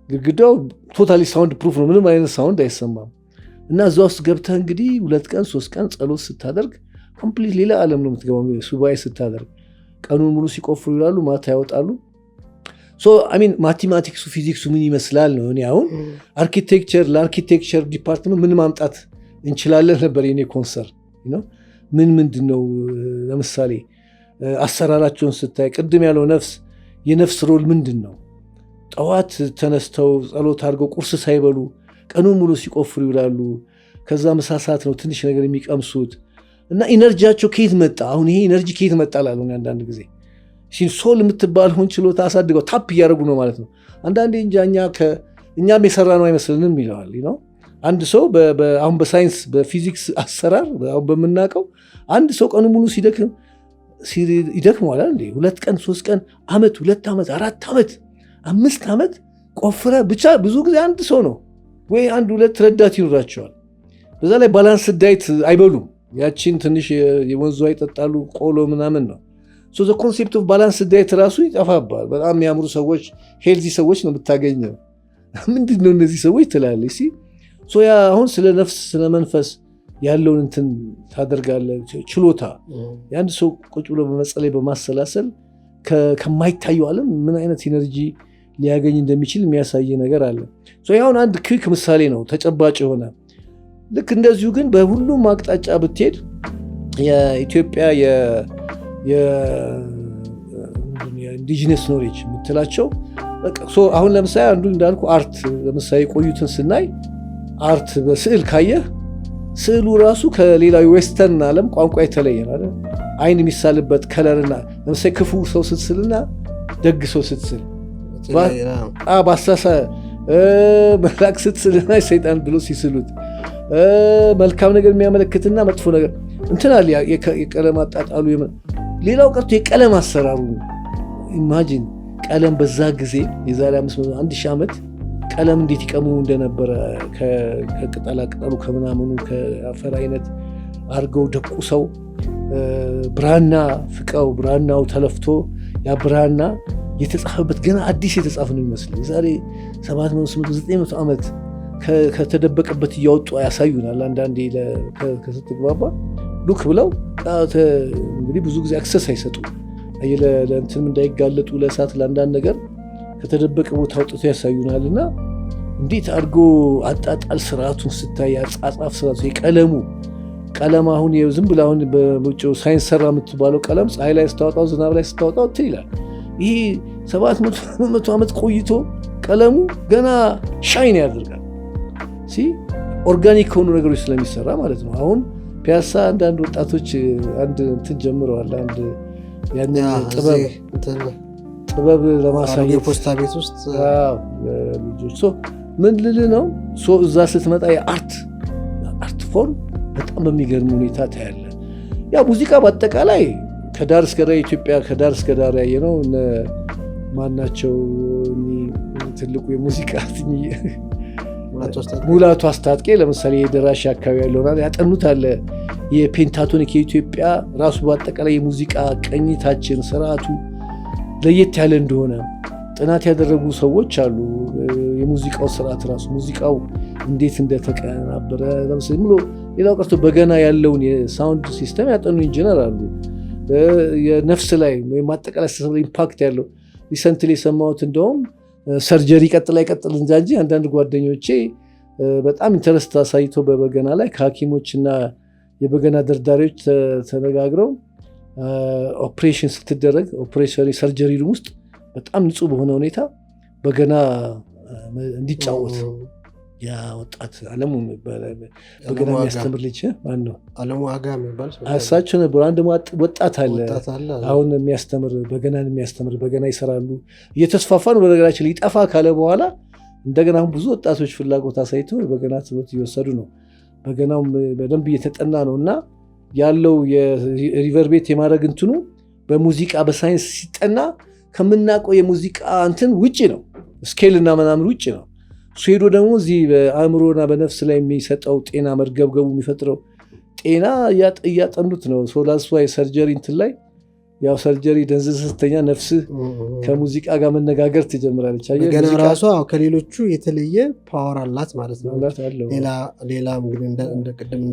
ግድግዳው ቶታሊ ሳውንድ ፕሩፍ ነው። ምንም አይነት ሳውንድ አይሰማም። እና እዛ ውስጥ ገብተህ እንግዲህ 2 ቀን 3 ቀን ጸሎት ስታደርግ ኮምፕሊት ሌላ ዓለም ነው የምትገባው። ሱባኤ ስታደርግ ቀኑን ሙሉ ሲቆፍሩ ይላሉ፣ ማታ ያወጣሉ። ማቴማቲክሱ ፊዚክሱ ምን ይመስላል ነው። እኔ አሁን ለአርኪቴክቸር ዲፓርትመንት ምን ማምጣት እንችላለን ነበር የኔ ኮንሰርን። ምንድን ነው ለምሳሌ አሰራራቸውን ስታይ ቅድም ያለው የነፍስ ሮል ምንድን ነው? ጠዋት ተነስተው ጸሎት አድርገው ቁርስ ሳይበሉ ቀኑን ሙሉ ሲቆፍሩ ይውላሉ። ከዛ ምሳ ሰዓት ነው ትንሽ ነገር የሚቀምሱት እና ኢነርጂያቸው ከየት መጣ? አሁን ይሄ ኢነርጂ ከየት መጣ ላሉ አንዳንድ ጊዜ ሶል የምትባለውን ችሎታ አሳድገው ታፕ እያደረጉ ነው ማለት ነው። አንዳንዴ እንጃ እኛም የሰራ ነው አይመስልንም ይለዋል። አንድ ሰው አሁን በሳይንስ በፊዚክስ አሰራር አሁን በምናውቀው አንድ ሰው ቀኑ ሙሉ ይደክመዋል። 2 ቀን 3 ቀን ዓመት 2 ዓመት 4 ዓመት 5 ዓመት ቆፍረ ብቻ ብዙ ጊዜ አንድ ሰው ነው ወይ 1-2 ረዳት ይኖራቸዋል። በዛ ላይ ባላንስ ዳይት አይበሉም። ያቺን ትንሽ የወንዙ ይጠጣሉ፣ ቆሎ ምናምን ነው። ዘ ኮንሴፕት ኦፍ ባላንስ ዳይት ራሱ ይጠፋባል። በጣም የሚያምሩ ሰዎች ሄልዚ ሰዎች ነው የምታገኘው። ምንድን ነው እነዚህ ሰዎች ትላለች። ያ አሁን ስለ ነፍስ ስለ መንፈስ ያለውን እንትን ታደርጋለህ። ችሎታ የአንድ ሰው ቁጭ ብሎ በመጸለይ በማሰላሰል ከማይታየው ዓለም ምን አይነት ኢነርጂ ሊያገኝ እንደሚችል የሚያሳይ ነገር አለ። ያሁን አንድ ክክ ምሳሌ ነው ተጨባጭ የሆነ ልክ እንደዚሁ ግን በሁሉም አቅጣጫ ብትሄድ የኢትዮጵያ የኢንዲጂነስ ኖሌጅ የምትላቸው አሁን ለምሳሌ አንዱ እንዳልኩ አርት ለምሳሌ ቆዩትን ስናይ አርት በስዕል ካየህ ስዕሉ ራሱ ከሌላዊ ዌስተርን ዓለም ቋንቋ የተለየ ነው። አይን የሚሳልበት ከለርና ለምሳሌ ክፉ ሰው ስትስልና ደግ ሰው ስትስል መልአክ ስትስልና ሰይጣን ብሎ ሲስሉት መልካም ነገር የሚያመለክትና መጥፎ ነገር እንትን አለ። የቀለም አጣጣሉ ሌላው ቀርቶ የቀለም አሰራሩ ኢማጂን ቀለም በዛ ጊዜ የዛሬ 500 ዓመት ቀለም እንዴት ይቀሙ እንደነበረ ከቅጠላ ቅጠሉ ከምናምኑ ከአፈር አይነት አድርገው ደቁሰው ብራና ፍቀው ብራናው ተለፍቶ ያ ብራና የተጻፈበት ገና አዲስ የተጻፈ ነው ይመስል የዛሬ 700-900 ዓመት ከተደበቀበት እያወጡ ያሳዩናል። አንዳንዴ ከስትግባባ ሉክ ብለው እንግዲህ ብዙ ጊዜ አክሰስ አይሰጡ ለእንትንም እንዳይጋለጡ ለእሳት ለአንዳንድ ነገር ከተደበቀ ቦታ አውጥቶ ያሳዩናል። እና እንዴት አድርጎ አጣጣል ስርዓቱን ስታይ አጻጻፍ ስርዓቱ ቀለም አሁን ዝም ብለህ አሁን በውጭ ሳይንስ ሰራ የምትባለው ቀለም ፀሐይ ላይ ስታወጣው ዝናብ ላይ ስታወጣው እንትን ይላል። ይሄ 700 ዓመት ቆይቶ ቀለሙ ገና ሻይን ያደርጋል። ኦርጋኒክ ከሆኑ ነገሮች ስለሚሰራ ማለት ነው። አሁን ፒያሳ አንዳንድ ወጣቶች አንድ እንትን ጀምረዋል። አንድ ያንን ጥበብ ለማሳየት
የፖስታ ቤት ውስጥ
ልጆች ምን ልል ነው እዛ ስትመጣ የአርት ፎርም በጣም በሚገርም ሁኔታ ታያለ። ያ ሙዚቃ በአጠቃላይ ከዳር እስከ ዳር ኢትዮጵያ ከዳር እስከ ዳር ያየ ነው። ማናቸው ትልቁ የሙዚቃ ሙላቱ አስታጥቄ ለምሳሌ የደራሽ አካባቢ ያለውና ያጠኑት አለ። የፔንታቶኒክ የኢትዮጵያ ራሱ በአጠቃላይ የሙዚቃ ቅኝታችን ስርዓቱ ለየት ያለ እንደሆነ ጥናት ያደረጉ ሰዎች አሉ። የሙዚቃው ስርዓት ራሱ ሙዚቃው እንዴት እንደተቀናበረ ለምሳሌ ብሎ ሌላው ቀርቶ በገና ያለውን የሳውንድ ሲስተም ያጠኑ ኢንጂነር አሉ። የነፍስ ላይ ወይም አጠቃላይ ኢምፓክት ያለው ሪሰንትሊ የሰማሁት እንደውም ሰርጀሪ ይቀጥል እንጂ አንዳንድ ጓደኞቼ በጣም ኢንተረስት አሳይቶ በበገና ላይ ከሐኪሞችና የበገና ደርዳሪዎች ተነጋግረው ኦፕሬሽን ስትደረግ ሰርጀሪ ሩም ውስጥ በጣም ንጹህ በሆነ ሁኔታ በገና እንዲጫወት ያ ወጣት አለሙ በገና የሚያስተምር ልጅ ማነው?
አለሙ አጋ የሚባል
እሳቸው ነበሩ። አንድ ወጣት አለ አሁን የሚያስተምር በገናን የሚያስተምር በገና ይሰራሉ። እየተስፋፋ ነው በነገራችን ላይ። ይጠፋ ካለ በኋላ እንደገና አሁን ብዙ ወጣቶች ፍላጎት አሳይተው የበገና ትምህርት እየወሰዱ ነው። በገናው በደንብ እየተጠና ነው እና ያለው የሪቨርቤት የማድረግ እንትኑ በሙዚቃ በሳይንስ ሲጠና ከምናውቀው የሙዚቃ እንትን ውጭ ነው። ስኬል እና ምናምን ውጭ ነው። እሱ ሄዶ ደግሞ እዚህ በአእምሮና በነፍስ ላይ የሚሰጠው ጤና መርገብገቡ የሚፈጥረው ጤና እያጠኑት ነው። ሶላስ ዋይ ሰርጀሪ እንትን ላይ ያው ሰርጀሪ ደንዝዝ ስትተኛ ነፍስህ ከሙዚቃ ጋር መነጋገር ትጀምራለች።
ገና ራሷ ከሌሎቹ የተለየ ፓወር አላት ማለት ነው። ሌላ እንደቅድም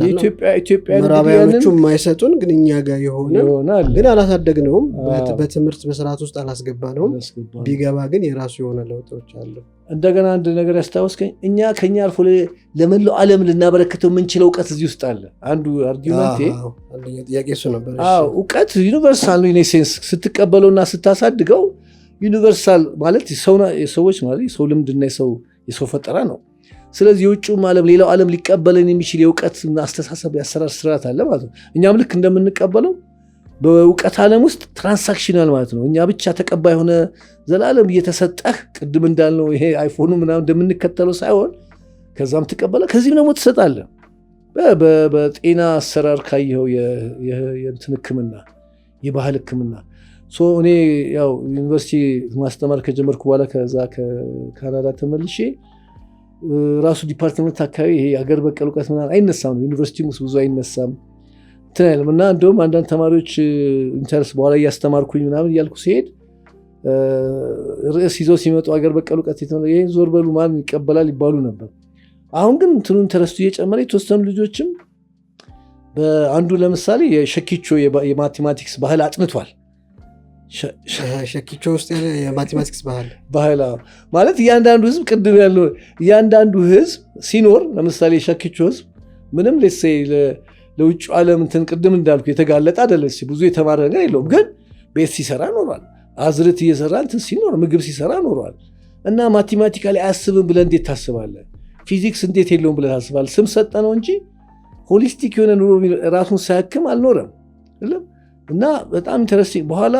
ምዕራባውያኖቹ የማይሰጡን ግን እኛ ጋር ይሆናል። ግን አላሳደግነውም፣ በትምህርት በስርዓት ውስጥ አላስገባነውም። ቢገባ ግን የራሱ የሆነ ለውጦች አሉ።
እንደገና አንድ ነገር ያስታወስከኝ እኛ ከኛ አልፎ ለመላው ዓለም ልናበረክተው የምንችለው እውቀት እዚህ ውስጥ አለ። አንዱ አርጊመንቴ
ጥያቄ እሱ ነበር።
እውቀት ዩኒቨርሳል ነው። ሴንስ ስትቀበለውና ስታሳድገው ዩኒቨርሳል ማለት ሰዎች ማለት የሰው ልምድና የሰው ፈጠራ ነው። ስለዚህ የውጭውም ዓለም ሌላው ዓለም ሊቀበለን የሚችል የእውቀት አስተሳሰብ ያሰራር ስርዓት አለ ማለት ነው። እኛም ልክ እንደምንቀበለው በእውቀት ዓለም ውስጥ ትራንሳክሽናል ማለት ነው። እኛ ብቻ ተቀባይ ሆነ ዘላለም እየተሰጠህ ቅድም እንዳልነው ይሄ አይፎኑ ምናምን እንደምንከተለው ሳይሆን ከዛም ትቀበለ ከዚህም ደግሞ ትሰጣለህ። በጤና አሰራር ካየኸው የእንትን ሕክምና የባህል ሕክምና እኔ ያው ዩኒቨርሲቲ ማስተማር ከጀመርኩ በኋላ ከዛ ከካናዳ ተመልሼ ራሱ ዲፓርትመንት አካባቢ ይሄ አገር በቀል እውቀት ምናምን አይነሳም ነው ዩኒቨርሲቲ ውስጥ ብዙ አይነሳም ትናይልም እና እንደውም አንዳንድ ተማሪዎች ኢንተረስት በኋላ እያስተማርኩኝ ምናምን እያልኩ ሲሄድ ርዕስ ይዘው ሲመጡ አገር በቀል እውቀት ይህን ዞር በሉ ማን ይቀበላል ይባሉ ነበር። አሁን ግን እንትኑ ኢንተረስቱ እየጨመረ የተወሰኑ ልጆችም በአንዱ ለምሳሌ የሸኪቾ የማቴማቲክስ ባህል አጥንቷል።
ሸኪቾ ውስጥ የማቴማቲክስ
ባህል ማለት እያንዳንዱ ህዝብ ቅድም ያለው እያንዳንዱ ህዝብ ሲኖር ለምሳሌ ሸኪቾ ህዝብ ምንም ለውጭ ዓለም እንትን ቅድም እንዳልኩ የተጋለጠ አይደለም። ብዙ የተማረ ነገር የለውም፣ ግን ቤት ሲሰራ ኖሯል። አዝርት እየሰራ እንትን ሲኖር ምግብ ሲሰራ ኖሯል። እና ማቴማቲካሊ አያስብም ብለህ እንዴት ታስባለህ? ፊዚክስ እንዴት የለውም ብለህ ታስባለህ? ስም ሰጠ ነው እንጂ ሆሊስቲክ የሆነ ኑሮ ራሱን ሳያክም አልኖረም። እና በጣም ኢንተረስቲንግ በኋላ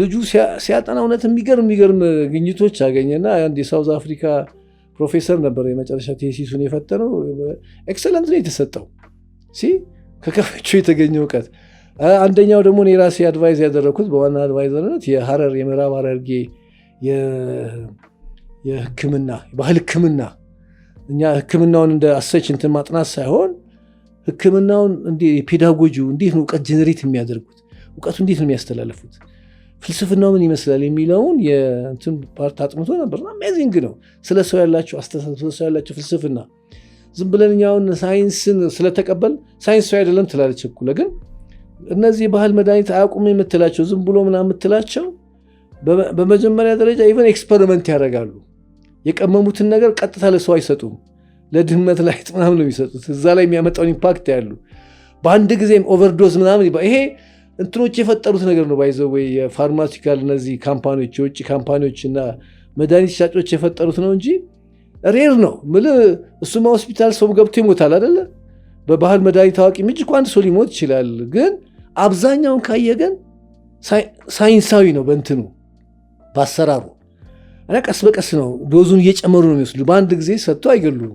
ልጁ ሲያጠና እውነት የሚገርም ግኝቶች አገኘና አንድ የሳውዝ አፍሪካ ፕሮፌሰር ነበር የመጨረሻ ቴሲሱን የፈተነው። ኤክሰለንት ነው የተሰጠው ከከፈቹ የተገኘ እውቀት። አንደኛው ደግሞ እኔ ራሴ አድቫይዝ ያደረግኩት በዋና አድቫይዘርነት የምዕራብ ሐረርጌ የህክምና ባህል ህክምና እኛ ህክምናውን እንደ አሰች እንትን ማጥናት ሳይሆን ህክምናውን ፔዳጎጂው እንዴት ነው እውቀት ጀነሬት የሚያደርጉት፣ እውቀቱ እንዴት ነው የሚያስተላልፉት፣ ፍልስፍናው ምን ይመስላል የሚለውን የእንትን ፓርት አጥንቶ ነበርና አሜዚንግ ነው። ስለ ሰው ያላቸው አስተሳሰብ፣ ስለ ሰው ያላቸው ፍልስፍና ዝም ብለን እኛውን ሳይንስን ስለተቀበል ሳይንስ ሰው አይደለም ትላለች እኩለ። ግን እነዚህ የባህል መድኃኒት አያውቁም የምትላቸው ዝም ብሎ ምናምን የምትላቸው በመጀመሪያ ደረጃ ኢቨን ኤክስፐሪመንት ያደርጋሉ። የቀመሙትን ነገር ቀጥታ ለሰው አይሰጡም፣ ለድመት ላይ ምናምን ነው የሚሰጡት። እዛ ላይ የሚያመጣውን ኢምፓክት ያሉ በአንድ ጊዜም ኦቨርዶዝ ምናምን ይሄ እንትኖች የፈጠሩት ነገር ነው። ባይዘው ወይ የፋርማሲካል እነዚህ ካምፓኒዎች የውጭ ካምፓኒዎች እና መድኃኒት ሻጮች የፈጠሩት ነው እንጂ ሬር ነው ምልህ። እሱማ ሆስፒታል ሰው ገብቶ ይሞታል አይደለ? በባህል መድኃኒት ታዋቂ ምጅ እኮ አንድ ሰው ሊሞት ይችላል። ግን አብዛኛውን ካየ ግን ሳይንሳዊ ነው በእንትኑ በአሰራሩ እና ቀስ በቀስ ነው ዶዙን እየጨመሩ ነው የሚወስዱ። በአንድ ጊዜ ሰጥቶ አይገሉም።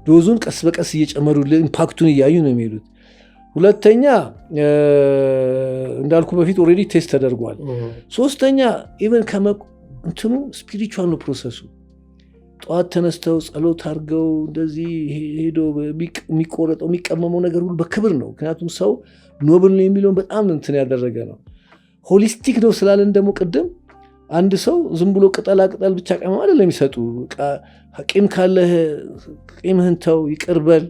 ዶዙን ቀስ በቀስ እየጨመሩ ኢምፓክቱን እያዩ ነው የሚሄዱት። ሁለተኛ እንዳልኩ በፊት ኦልሬዲ ቴስት ተደርጓል። ሶስተኛ ኢቨን እንትኑ ስፒሪቹዋል ነው ፕሮሰሱ። ጠዋት ተነስተው ጸሎት አድርገው እንደዚህ ሄዶ የሚቆረጠው የሚቀመመው ነገር ሁሉ በክብር ነው። ምክንያቱም ሰው ኖብል ነው የሚለውን በጣም እንትን ያደረገ ነው። ሆሊስቲክ ነው ስላለን ደግሞ ቅድም አንድ ሰው ዝም ብሎ ቅጠላ ቅጠል ብቻ ቀመም አይደለም የሚሰጡ። ቂም ካለህ ቂምህን ተው፣ ይቅርበል፣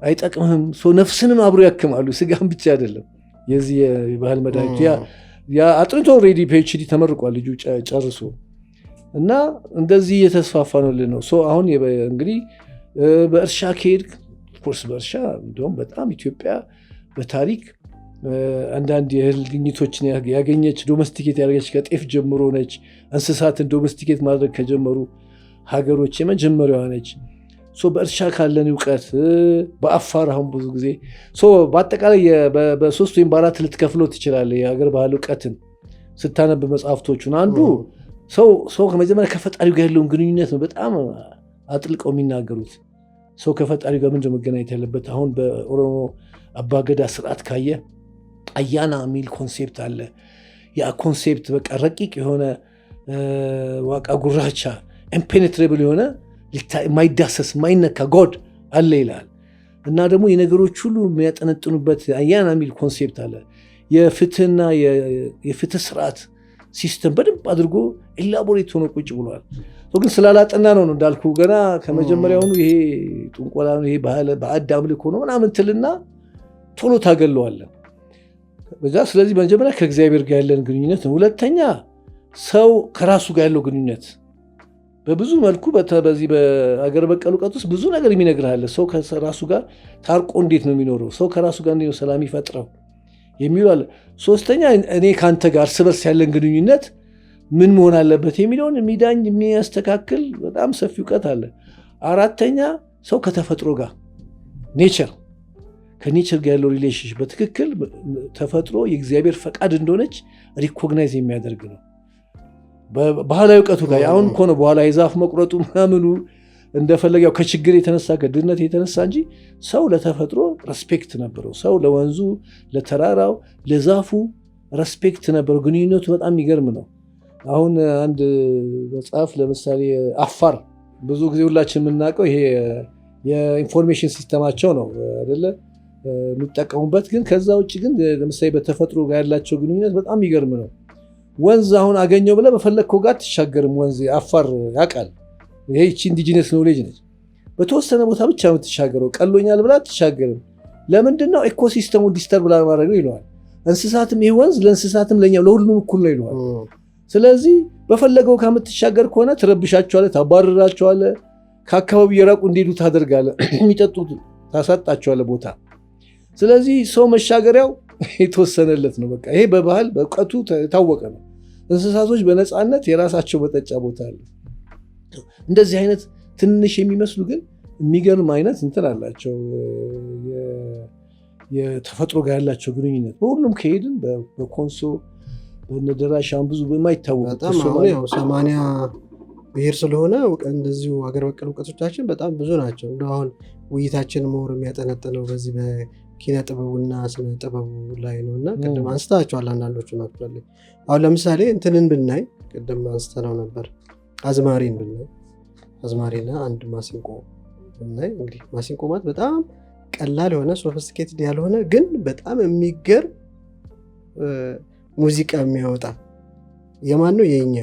አይጠቅምህም። ነፍስንም አብሮ ያክማሉ፣ ስጋም ብቻ አይደለም። የዚህ የባህል መድኃኒቱ ያ አጥንቶ ኦልሬዲ ፒኤችዲ ተመርቋል ልጁ ጨርሶ እና እንደዚህ እየተስፋፋ ነው ነው። አሁን እንግዲህ በእርሻ ከሄድክ ኮርስ በእርሻ እንደውም በጣም ኢትዮጵያ በታሪክ አንዳንድ የእህል ግኝቶችን ያገኘች ዶሜስቲኬት ያደረገች ከጤፍ ጀምሮ ነች። እንስሳትን ዶሜስቲኬት ማድረግ ከጀመሩ ሀገሮች የመጀመሪያዋ ነች። በእርሻ ካለን እውቀት በአፋር አሁን ብዙ ጊዜ በአጠቃላይ በ3 ወይም በ4 ልትከፍሎ ትችላለህ የሀገር ባህል እውቀትን ስታነብ መጽሐፍቶቹን። አንዱ ሰው ከመጀመሪያ ከፈጣሪው ጋር ያለውን ግንኙነት ነው በጣም አጥልቀው የሚናገሩት። ሰው ከፈጣሪው ጋር ምንድን መገናኘት ያለበት? አሁን በኦሮሞ አባገዳ ስርዓት ካየ አያና የሚል ኮንሴፕት አለ። ያ ኮንሴፕት በቃ ረቂቅ የሆነ ዋቃ ጉራቻ ኢምፔኔትሬብል የሆነ የማይዳሰስ የማይነካ ጎድ አለ ይላል። እና ደግሞ የነገሮች ሁሉ የሚያጠነጥኑበት አያና የሚል ኮንሴፕት አለ። የፍትህና የፍትህ ስርዓት ሲስተም በደንብ አድርጎ ኤላቦሬት ሆኖ ቁጭ ብሏል። ግን ስላላጠና ነው እንዳልኩ ገና ከመጀመሪያውኑ ይሄ ጥንቆላ ነው፣ ይሄ በአድ አምልኮ ነው ምናምን ትልና ቶሎ ታገለዋለን በዛ። ስለዚህ መጀመሪያ ከእግዚአብሔር ጋር ያለን ግንኙነት ነው። ሁለተኛ ሰው ከራሱ ጋር ያለው ግንኙነት በብዙ መልኩ በዚህ በአገር በቀል እውቀት ውስጥ ብዙ ነገር የሚነግርሃለ። ሰው ከራሱ ጋር ታርቆ እንዴት ነው የሚኖረው፣ ሰው ከራሱ ጋር እንዴት ነው ሰላም ይፈጥረው የሚሉ አለ። ሶስተኛ እኔ ከአንተ ጋር እርስ በርስ ያለን ግንኙነት ምን መሆን አለበት የሚለውን የሚዳኝ የሚያስተካክል በጣም ሰፊ እውቀት አለ። አራተኛ ሰው ከተፈጥሮ ጋር ከኔቸር ጋር ያለው ሪሌሽንሽፕ በትክክል ተፈጥሮ የእግዚአብሔር ፈቃድ እንደሆነች ሪኮግናይዝ የሚያደርግ ነው። ባህላዊ እውቀቱ ጋር አሁን እኮ ነው በኋላ የዛፍ መቁረጡ ምናምኑ እንደፈለገው ከችግር የተነሳ ከድህነት የተነሳ እንጂ ሰው ለተፈጥሮ ሬስፔክት ነበረው። ሰው ለወንዙ፣ ለተራራው፣ ለዛፉ ሬስፔክት ነበረው። ግንኙነቱ በጣም የሚገርም ነው። አሁን አንድ መጽሐፍ ለምሳሌ አፋር ብዙ ጊዜ ሁላችን የምናውቀው ይሄ የኢንፎርሜሽን ሲስተማቸው ነው አይደለ የሚጠቀሙበት። ግን ከዛ ውጭ ግን ለምሳሌ በተፈጥሮ ጋር ያላቸው ግንኙነት በጣም የሚገርም ነው። ወንዝ አሁን አገኘው ብለህ በፈለግከው ጋር ትሻገርም። ወንዝ አፋር ያውቃል። ይሄ ኢንዲጂነስ ኖሌጅ ነች። በተወሰነ ቦታ ብቻ የምትሻገረው ቀሎኛል ብላ ትሻገርም። ለምንድነው? ኢኮሲስተሙ ዲስተርብ ላማድረግ ነው ይለዋል። እንስሳትም ይሄ ወንዝ ለእንስሳትም ለኛም ለሁሉም እኩል ነው ይለዋል። ስለዚህ በፈለገው ከምትሻገር ከሆነ ትረብሻቸዋለህ፣ ታባርራቸዋለህ፣ ከአካባቢ የራቁ እንዲሄዱ ታደርጋለህ፣ የሚጠጡት ታሳጣቸዋለህ ቦታ። ስለዚህ ሰው መሻገሪያው የተወሰነለት ነው። በቃ ይሄ በባህል በእውቀቱ የታወቀ ነው። እንስሳቶች በነፃነት የራሳቸው መጠጫ ቦታ አለ። እንደዚህ አይነት ትንሽ የሚመስሉ ግን የሚገርም አይነት እንትን አላቸው። የተፈጥሮ ጋር ያላቸው ግንኙነት በሁሉም ከሄድን በኮንሶ በነደራሻን ብዙ በማይታወቁ
ብሔር ስለሆነ እንደዚሁ ሀገር በቀል እውቀቶቻችን በጣም ብዙ ናቸው። እንደ አሁን ውይይታችን መሆር የሚያጠነጥነው በዚህ በኪነ ጥበቡና ስነ ጥበቡ ላይ ነው እና ቅድም አንስታቸዋል አንዳንዶቹ ናቸው። አሁን ለምሳሌ እንትንን ብናይ ቅድም አንስተነው ነበር፣ አዝማሪን ብናይ አዝማሪና አንድ ማሲንቆ ብናይ እንግዲህ ማሲንቆ ማለት በጣም ቀላል የሆነ ሶፊስቲኬትድ ያልሆነ ግን በጣም የሚገርም ሙዚቃ የሚያወጣ የማን ነው? የኛ።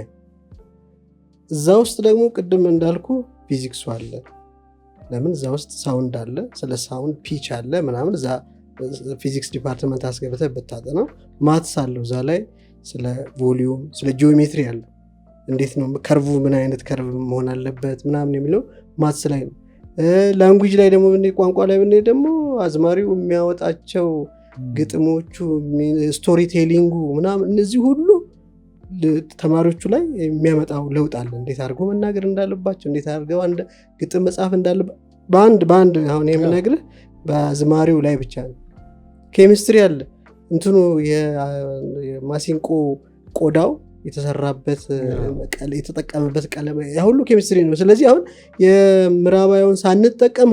እዛ ውስጥ ደግሞ ቅድም እንዳልኩ ፊዚክሱ አለ። ለምን እዛ ውስጥ ሳውንድ አለ፣ ስለ ሳውንድ ፒች አለ ምናምን። እዛ ፊዚክስ ዲፓርትመንት አስገብተህ ብታጠናው ማትስ አለው እዛ ላይ፣ ስለ ቮሊዩም፣ ስለ ጂኦሜትሪ አለ። እንዴት ነው ከርቡ፣ ምን አይነት ከርቭ መሆን አለበት ምናምን የሚለው ማትስ ላይ ነው። ላንጉጅ ላይ ደግሞ ቋንቋ ላይ ብንሄድ ደግሞ አዝማሪው የሚያወጣቸው ግጥሞቹ፣ ስቶሪ ቴሊንጉ ምናምን እነዚህ ሁሉ ተማሪዎቹ ላይ የሚያመጣው ለውጥ አለ። እንዴት አድርጎ መናገር እንዳለባቸው፣ እንዴት አድርገው ግጥም መጻፍ እንዳለባቸው በአንድ አሁን የምነግርህ በአዝማሪው ላይ ብቻ ነው። ኬሚስትሪ አለ። እንትኑ የማሲንቆ ቆዳው የተሰራበት የተጠቀመበት ቀለም ያ ሁሉ ኬሚስትሪ ነው። ስለዚህ አሁን የምዕራባዊውን ሳንጠቀም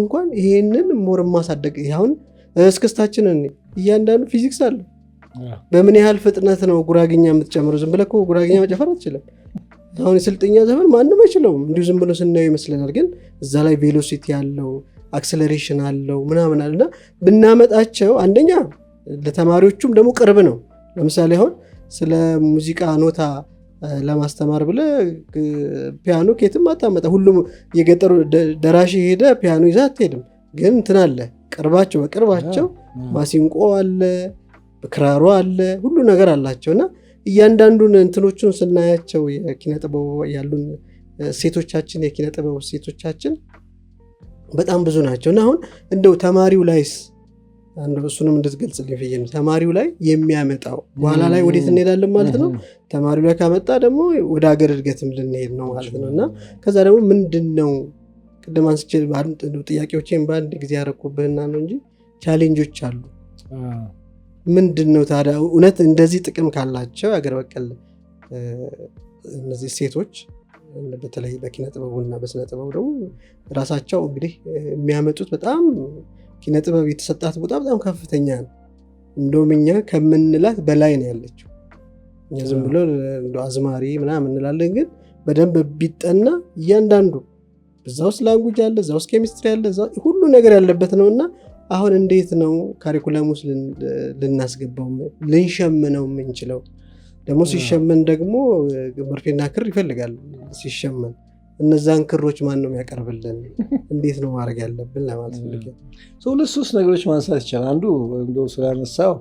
እንኳን ይሄንን ሞር ማሳደግ አሁን እስክስታችንን እያንዳንዱ ፊዚክስ አለ። በምን ያህል ፍጥነት ነው ጉራግኛ የምትጨምረው? ዝም ብለህ እኮ ጉራግኛ መጨፈር አትችልም። አሁን የስልጥኛ ዘመን ማንም አይችለውም። እንዲሁ ዝም ብሎ ስናየው ይመስለናል፣ ግን እዛ ላይ ቬሎሲቲ አለው፣ አክሰለሬሽን አለው ምናምን አለና ብናመጣቸው አንደኛ ለተማሪዎቹም ደግሞ ቅርብ ነው። ለምሳሌ አሁን ስለ ሙዚቃ ኖታ ለማስተማር ብለህ ፒያኖ ኬትም አታመጣ። ሁሉም የገጠሩ ደራሽ ሄደ ፒያኖ ይዛ አትሄድም። ግን እንትን አለ በቅርባቸው ማሲንቆ አለ፣ ክራሮ አለ፣ ሁሉ ነገር አላቸው እና እያንዳንዱን እንትኖቹን ስናያቸው የኪነ ጥበብ ያሉን ሴቶቻችን የኪነ ጥበብ ሴቶቻችን በጣም ብዙ ናቸው እና አሁን እንደው ተማሪው ላይስ እሱንም እንድትገልጽልኝ ፍዬ ነው። ተማሪው ላይ የሚያመጣው በኋላ ላይ ወዴት እንሄዳለን ማለት ነው። ተማሪው ላይ ካመጣ ደግሞ ወደ ሀገር እድገትም ልንሄድ ነው ማለት ነው እና ከዛ ደግሞ ምንድን ነው ቅድም አንስቼ ጥያቄዎችን በአንድ ጊዜ ያረኩብህና ነው እንጂ ቻሌንጆች አሉ። ምንድን ነው ታዲያ እውነት እንደዚህ ጥቅም ካላቸው የሀገር በቀል እነዚህ ሴቶች በተለይ በኪነ ጥበቡና በስነ ጥበቡ ደግሞ ራሳቸው እንግዲህ የሚያመጡት በጣም ኪነ ጥበብ የተሰጣት ቦታ በጣም ከፍተኛ ነው። እንደውም እኛ ከምንላት በላይ ነው ያለችው። እኛ ዝም ብሎ አዝማሪ ምናምን እንላለን፣ ግን በደንብ ቢጠና እያንዳንዱ እዛ ውስጥ ላንጉጅ አለ፣ እዛ ውስጥ ኬሚስትሪ አለ፣ ሁሉ ነገር ያለበት ነው እና አሁን እንዴት ነው ካሪኩለም ውስጥ ልናስገባው ልንሸምነው የምንችለው? ደግሞ ሲሸመን ደግሞ መርፌና ክር ይፈልጋል። ሲሸመን እነዛን ክሮች ማን ነው የሚያቀርብልን? እንዴት ነው ማድረግ ያለብን ለማለት ፈልጌ።
ሁለት ሶስት ነገሮች ማንሳት ይቻላል። አንዱ እንደው ስላነሳው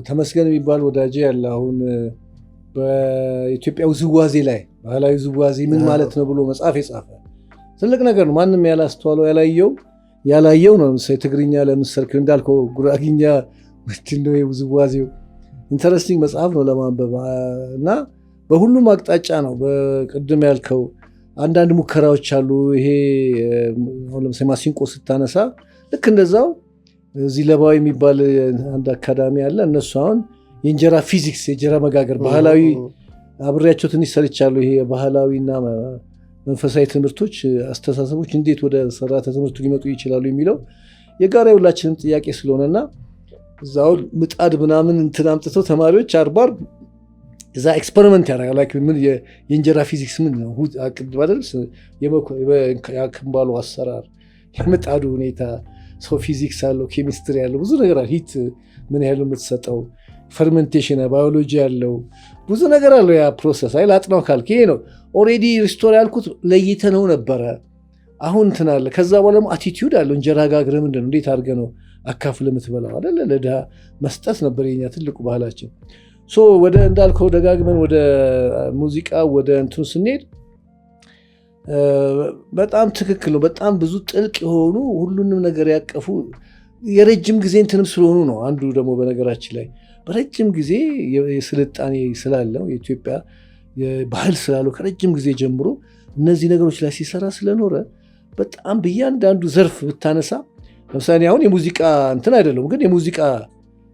ተመስገን የሚባል ወዳጄ ያለ አሁን በኢትዮጵያ ውዝዋዜ ላይ ባህላዊ ውዝዋዜ ምን ማለት ነው ብሎ መጽሐፍ የጻፈ ትልቅ ነገር ነው። ማንም ያላስተዋለው ያላየው ነው። ለምሳሌ ትግርኛ ለምሳሌ እንዳልከው ጉራግኛ ምንድነው የውዝዋዜው ኢንተረስቲንግ መጽሐፍ ነው ለማንበብ እና በሁሉም አቅጣጫ ነው። በቅድም ያልከው አንዳንድ ሙከራዎች አሉ። ይሄ አሁን ለምሳሌ ማሲንቆ ስታነሳ ልክ እንደዛው እዚህ ለባዊ የሚባል አንድ አካዳሚ አለ። እነሱ አሁን የእንጀራ ፊዚክስ የእንጀራ መጋገር ባህላዊ አብሬያቸው ትንሽ ሰርቻለሁ። ይሄ ባህላዊና መንፈሳዊ ትምህርቶች አስተሳሰቦች እንዴት ወደ ስርዓተ ትምህርቱ ሊመጡ ይችላሉ የሚለው የጋራ የሁላችንም ጥያቄ ስለሆነና እዛው ምጣድ ምናምን እንትን አምጥተው ተማሪዎች አርባር እዛ ኤክስፐሪመንት ያደርጋል። ምን የእንጀራ ፊዚክስ ምን ነው አቅድም አይደል? የክምባሉ አሰራር፣ የምጣዱ ሁኔታ፣ ሰው ፊዚክስ አለው፣ ኬሚስትሪ ያለው ብዙ ነገር አለ። ሂት ምን ያህል የምትሰጠው ፈርመንቴሽን ባዮሎጂ ያለው ብዙ ነገር አለው። ያ ፕሮሰስ አይል አጥናው ካልክ ይሄ ነው ኦልሬዲ ሪስቶር ያልኩት ለይተነው ነበረ። አሁን እንትን አለ። ከዛ በኋላ አቲቲዩድ አለው። እንጀራ ጋግረህ ምንድን ነው እንዴት አድርገህ ነው አካፍለህ የምትበላው አይደለ? ለድሃ መስጠት ነበር የኛ ትልቁ ባህላችን። ወደ እንዳልከው ደጋግመን ወደ ሙዚቃ ወደ እንትኑ ስንሄድ በጣም ትክክል ነው። በጣም ብዙ ጥልቅ የሆኑ ሁሉንም ነገር ያቀፉ የረጅም ጊዜ እንትንም ስለሆኑ ነው። አንዱ ደግሞ በነገራችን ላይ በረጅም ጊዜ የስልጣኔ ስላለው የኢትዮጵያ ባህል ስላለው ከረጅም ጊዜ ጀምሮ እነዚህ ነገሮች ላይ ሲሰራ ስለኖረ በጣም በእያንዳንዱ ዘርፍ ብታነሳ ለምሳሌ አሁን የሙዚቃ እንትን አይደለም፣ ግን የሙዚቃ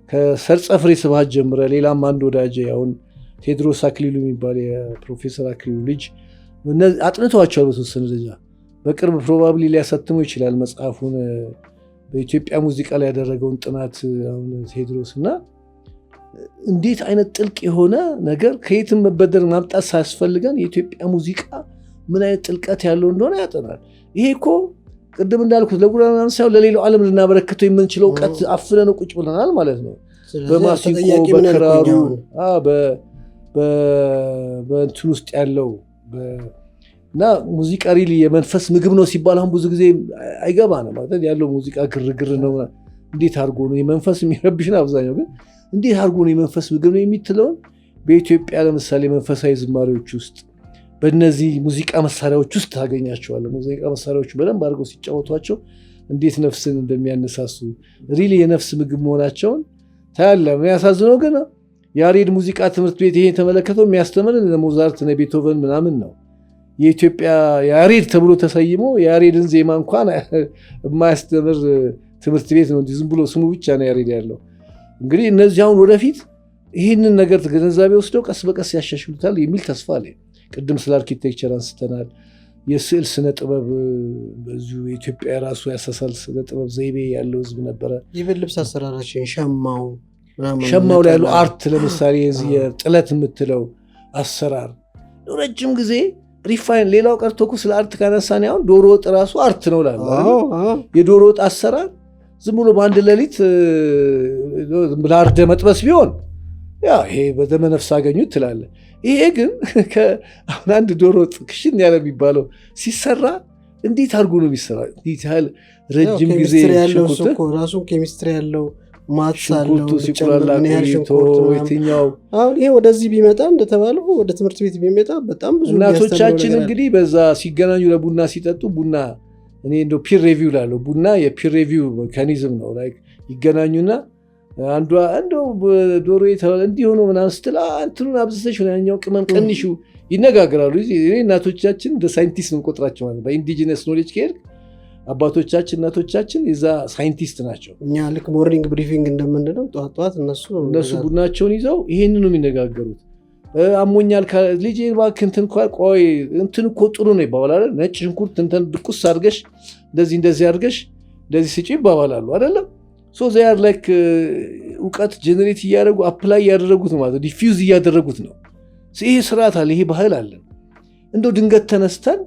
ከሰርጸ ፍሬ ስብሐት ጀምረ ሌላም አንድ ወዳጄ አሁን ቴዎድሮስ አክሊሉ የሚባል የፕሮፌሰር አክሊሉ ልጅ አጥንተዋቸዋል በተወሰነ ደረጃ። በቅርብ ፕሮባብሊ ሊያሳትሙ ይችላል መጽሐፉን በኢትዮጵያ ሙዚቃ ላይ ያደረገውን ጥናት አሁን ቴዎድሮስ እና እንዴት አይነት ጥልቅ የሆነ ነገር ከየትም መበደር ማምጣት ሳያስፈልገን የኢትዮጵያ ሙዚቃ ምን አይነት ጥልቀት ያለው እንደሆነ ያጠናል። ይሄ እኮ ቅድም እንዳልኩት ለጉራና ሳይሆን ለሌላው ዓለም ልናበረክተው የምንችለው እውቀት አፍነን ቁጭ ብለናል ማለት ነው። በማሲንቆ በክራሩ በእንትን ውስጥ ያለው እና ሙዚቃ ሪሊ የመንፈስ ምግብ ነው ሲባል አሁን ብዙ ጊዜ አይገባ ነው ማለት ያለው ሙዚቃ ግርግር ነው። እንዴት አድርጎ ነው የመንፈስ የሚረብሽን አብዛኛው ግን እንዴት አድርጎ ነው የመንፈስ ምግብ ነው የሚትለውን በኢትዮጵያ ለምሳሌ መንፈሳዊ ዝማሬዎች ውስጥ በእነዚህ ሙዚቃ መሳሪያዎች ውስጥ ታገኛቸዋለህ። ሙዚቃ መሳሪያዎች በደንብ አድርገው ሲጫወቷቸው እንዴት ነፍስን እንደሚያነሳሱ ሪሊ የነፍስ ምግብ መሆናቸውን ታያለህ። የሚያሳዝነው ግን ያሬድ ሙዚቃ ትምህርት ቤት ይሄ የተመለከተው የሚያስተምር ሞዛርት እና ቤቶቨን ምናምን ነው። የኢትዮጵያ ያሬድ ተብሎ ተሰይሞ የያሬድን ዜማ እንኳን የማያስተምር ትምህርት ቤት ነው። ዝም ብሎ ስሙ ብቻ ነው ያሬድ ያለው። እንግዲህ እነዚህ አሁን ወደፊት ይህንን ነገር ግንዛቤ ወስደው ቀስ በቀስ ያሻሽሉታል የሚል ተስፋ አለኝ። ቅድም ስለ አርኪቴክቸር አንስተናል። የስዕል ስነ ጥበብ በዚሁ የኢትዮጵያ የራሱ ያሳሳል ስነ ጥበብ ዘይቤ ያለው ህዝብ ነበረ።
ይብን ልብስ አሰራራችን
ሸማው ላይ ያለው አርት ለምሳሌ የዚህ የጥለት የምትለው አሰራር ረጅም ጊዜ ሪፋይን ሌላው ቀርቶ እኮ ስለ አርት ካነሳን አሁን ዶሮ ወጥ ራሱ አርት ነው ላለ የዶሮ ወጥ አሰራር ዝም ብሎ በአንድ ሌሊት ለአርደ መጥበስ ቢሆን ያ ይሄ በደመ ነፍስ አገኙት ትላለ። ይሄ ግን አሁን አንድ ዶሮ ወጥ ክሽን ያለ የሚባለው ሲሰራ እንዴት አድርጎ ነው የሚሰራ? እንዴት ያህል ረጅም ጊዜ
ራሱ ኬሚስትሪ ያለው
ሽንኩርቱ ሲቁላላ ቆይቶ የትኛው
አሁን ይሄ ወደዚህ ቢመጣ እንደተባለው ወደ ትምህርት ቤት ቢመጣ በጣም ብዙ
እናቶቻችን እንግዲህ በዛ ሲገናኙ ለቡና ሲጠጡ ቡና እኔ እንደው ፒር ሪቪው ላለው ቡና የፒር ሪቪው ሜካኒዝም ነው። ላይክ ይገናኙና አንዷ እንደው ዶሮ የተባለ እንዲህ ሆኖ ምናምን ስትል እንትኑን አብዝተሽ ያኛው ቅመም ቀንሹ ይነጋገራሉ። እናቶቻችን እንደ ሳይንቲስት ነው ቆጥራቸው ማለት በኢንዲጂነስ ኖሌጅ ከሄድክ አባቶቻችን እናቶቻችን የዛ ሳይንቲስት ናቸው።
እኛ ልክ ሞርኒንግ ብሪፊንግ እንደምንለው ጠዋት እነሱ
ቡናቸውን ይዘው ይሄን ነው የሚነጋገሩት። አሞኛል ልጄ እባክህ እንትን ቆይ እንትን እኮ ጥሩ ነው ይባባላል። ነጭ ሽንኩርት እንትን ድቁስ አድርገሽ እንደዚህ አድርገሽ እንደዚህ ስጪ ይባባላሉ አይደለም። ሶ they are like እውቀት ጀነሬት እያደረጉ አፕላይ እያደረጉት ማለት ነው። ዲፊውዝ እያደረጉት ነው። ይሄ ስርዓት አለ፣ ይሄ ባህል አለ። እንደው ድንገት ተነስተን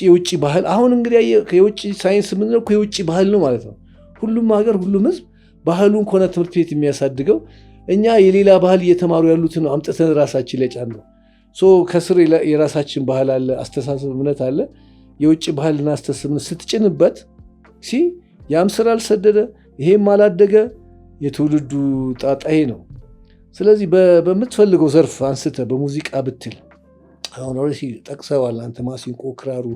የውጭ ባህል አሁን እንግዲህ የውጭ ሳይንስ የምንለው የውጭ ባህል ነው ማለት ነው። ሁሉም ሀገር ሁሉም ህዝብ ባህሉን ከሆነ ትምህርት ቤት የሚያሳድገው እኛ የሌላ ባህል እየተማሩ ያሉትን አምጥተን ራሳችን ላይ ጫን ነው። ከስር የራሳችን ባህል አለ፣ አስተሳሰብ እምነት አለ። የውጭ ባህልና አስተሳሰብ ስትጭንበት ያም ስራ አልሰደደ ይሄም አላደገ የትውልዱ ጣጣ ይሄ ነው። ስለዚህ በምትፈልገው ዘርፍ አንስተ በሙዚቃ ብትል አሁን ኦልሬዲ ጠቅሰዋል አንተ ማሲንቆ ክራሩ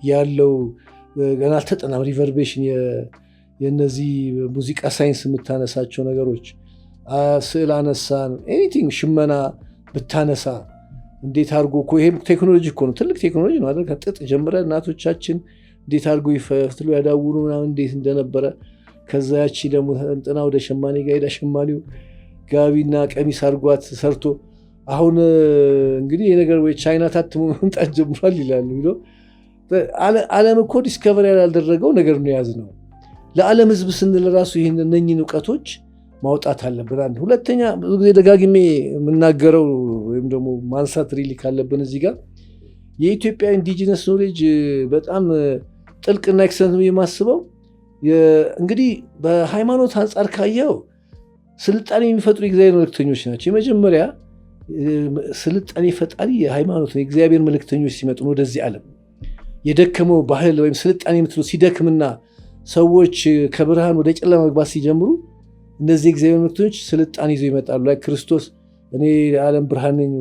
ያለው ገና አልተጠናም። ሪቨርቤሽን የነዚህ ሙዚቃ ሳይንስ የምታነሳቸው ነገሮች ስዕል አነሳን ኤኒቲንግ ሽመና ብታነሳ እንዴት አድርጎ እኮ ይሄም ቴክኖሎጂ እኮ ነው፣ ትልቅ ቴክኖሎጂ ነው አይደል? ከጥጥ ጀምረ እናቶቻችን እንዴት አድርጎ ይፈትሉ ያዳውሩ ምናምን እንዴት እንደነበረ ከዛ ያቺ ደግሞ እንጥና ወደ ሸማኔ ጋር ሄዳ ሸማኔው ጋቢና ቀሚስ አድርጓት ሰርቶ አሁን እንግዲህ ይሄ ነገር ወይ ቻይና ታትሞ መምጣት ጀምሯል ይላሉ። ዓለም እኮ ዲስከቨር ያላደረገው ነገር ነው የያዝነው። ለዓለም ህዝብ ስንል ራሱ ይህን እነኝን እውቀቶች ማውጣት አለብን። አንድ ሁለተኛ ብዙ ጊዜ ደጋግሜ የምናገረው ወይም ደግሞ ማንሳት ሪሊ ካለብን እዚህ ጋር የኢትዮጵያ ኢንዲጂነስ ኖሌጅ በጣም ጥልቅና ኤክሰለንት ነው የማስበው። እንግዲህ በሃይማኖት አንጻር ካየው ስልጣኔ የሚፈጥሩ የእግዚአብሔር መልእክተኞች ናቸው። የመጀመሪያ ስልጣኔ ፈጣሪ የሃይማኖት ነው። የእግዚአብሔር መልእክተኞች ሲመጡ ወደዚህ ዓለም የደከመው ባህል ወይም ስልጣኔ የምትለው ሲደክምና ሰዎች ከብርሃን ወደ ጨለማ መግባት ሲጀምሩ እነዚህ የእግዚአብሔር መልእክተኞች ስልጣኔ ይዘው ይመጣሉ። ላይ ክርስቶስ እኔ የዓለም ብርሃን ነኝ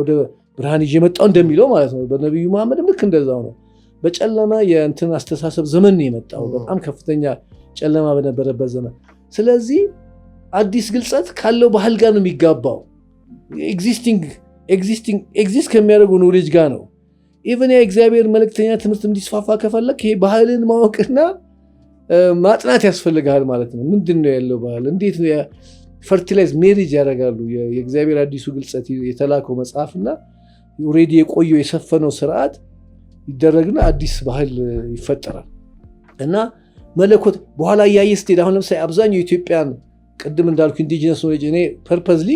ወደ ብርሃን ይዤ መጣሁ እንደሚለው ማለት ነው። በነቢዩ መሐመድም ልክ እንደዛው ነው። በጨለማ የእንትን አስተሳሰብ ዘመን ነው የመጣው፣ በጣም ከፍተኛ ጨለማ በነበረበት ዘመን። ስለዚህ አዲስ ግልጸት ካለው ባህል ጋር ነው የሚጋባው። ኤግዚስት ከሚያደርገው ኖሌጅ ጋር ነው። ኢቨን የእግዚአብሔር መልእክተኛ ትምህርት እንዲስፋፋ ከፈለክ ይሄ ባህልን ማወቅና ማጥናት ያስፈልግሃል ማለት ነው። ምንድን ነው ያለው ባህል? እንዴት ነው ፈርቲላይዝ ሜሪጅ ያደርጋሉ። የእግዚአብሔር አዲሱ ግልጸት የተላከው መጽሐፍና ኦልሬዲ የቆየው የሰፈነው ስርዓት ይደረግና አዲስ ባህል ይፈጠራል እና መለኮት በኋላ እያየ ስትሄድ አሁን ለምሳሌ አብዛኛው ኢትዮጵያን ቅድም እንዳልኩ ኢንዲጂነስ ኖሌጅ እኔ ፐርፐዝሊ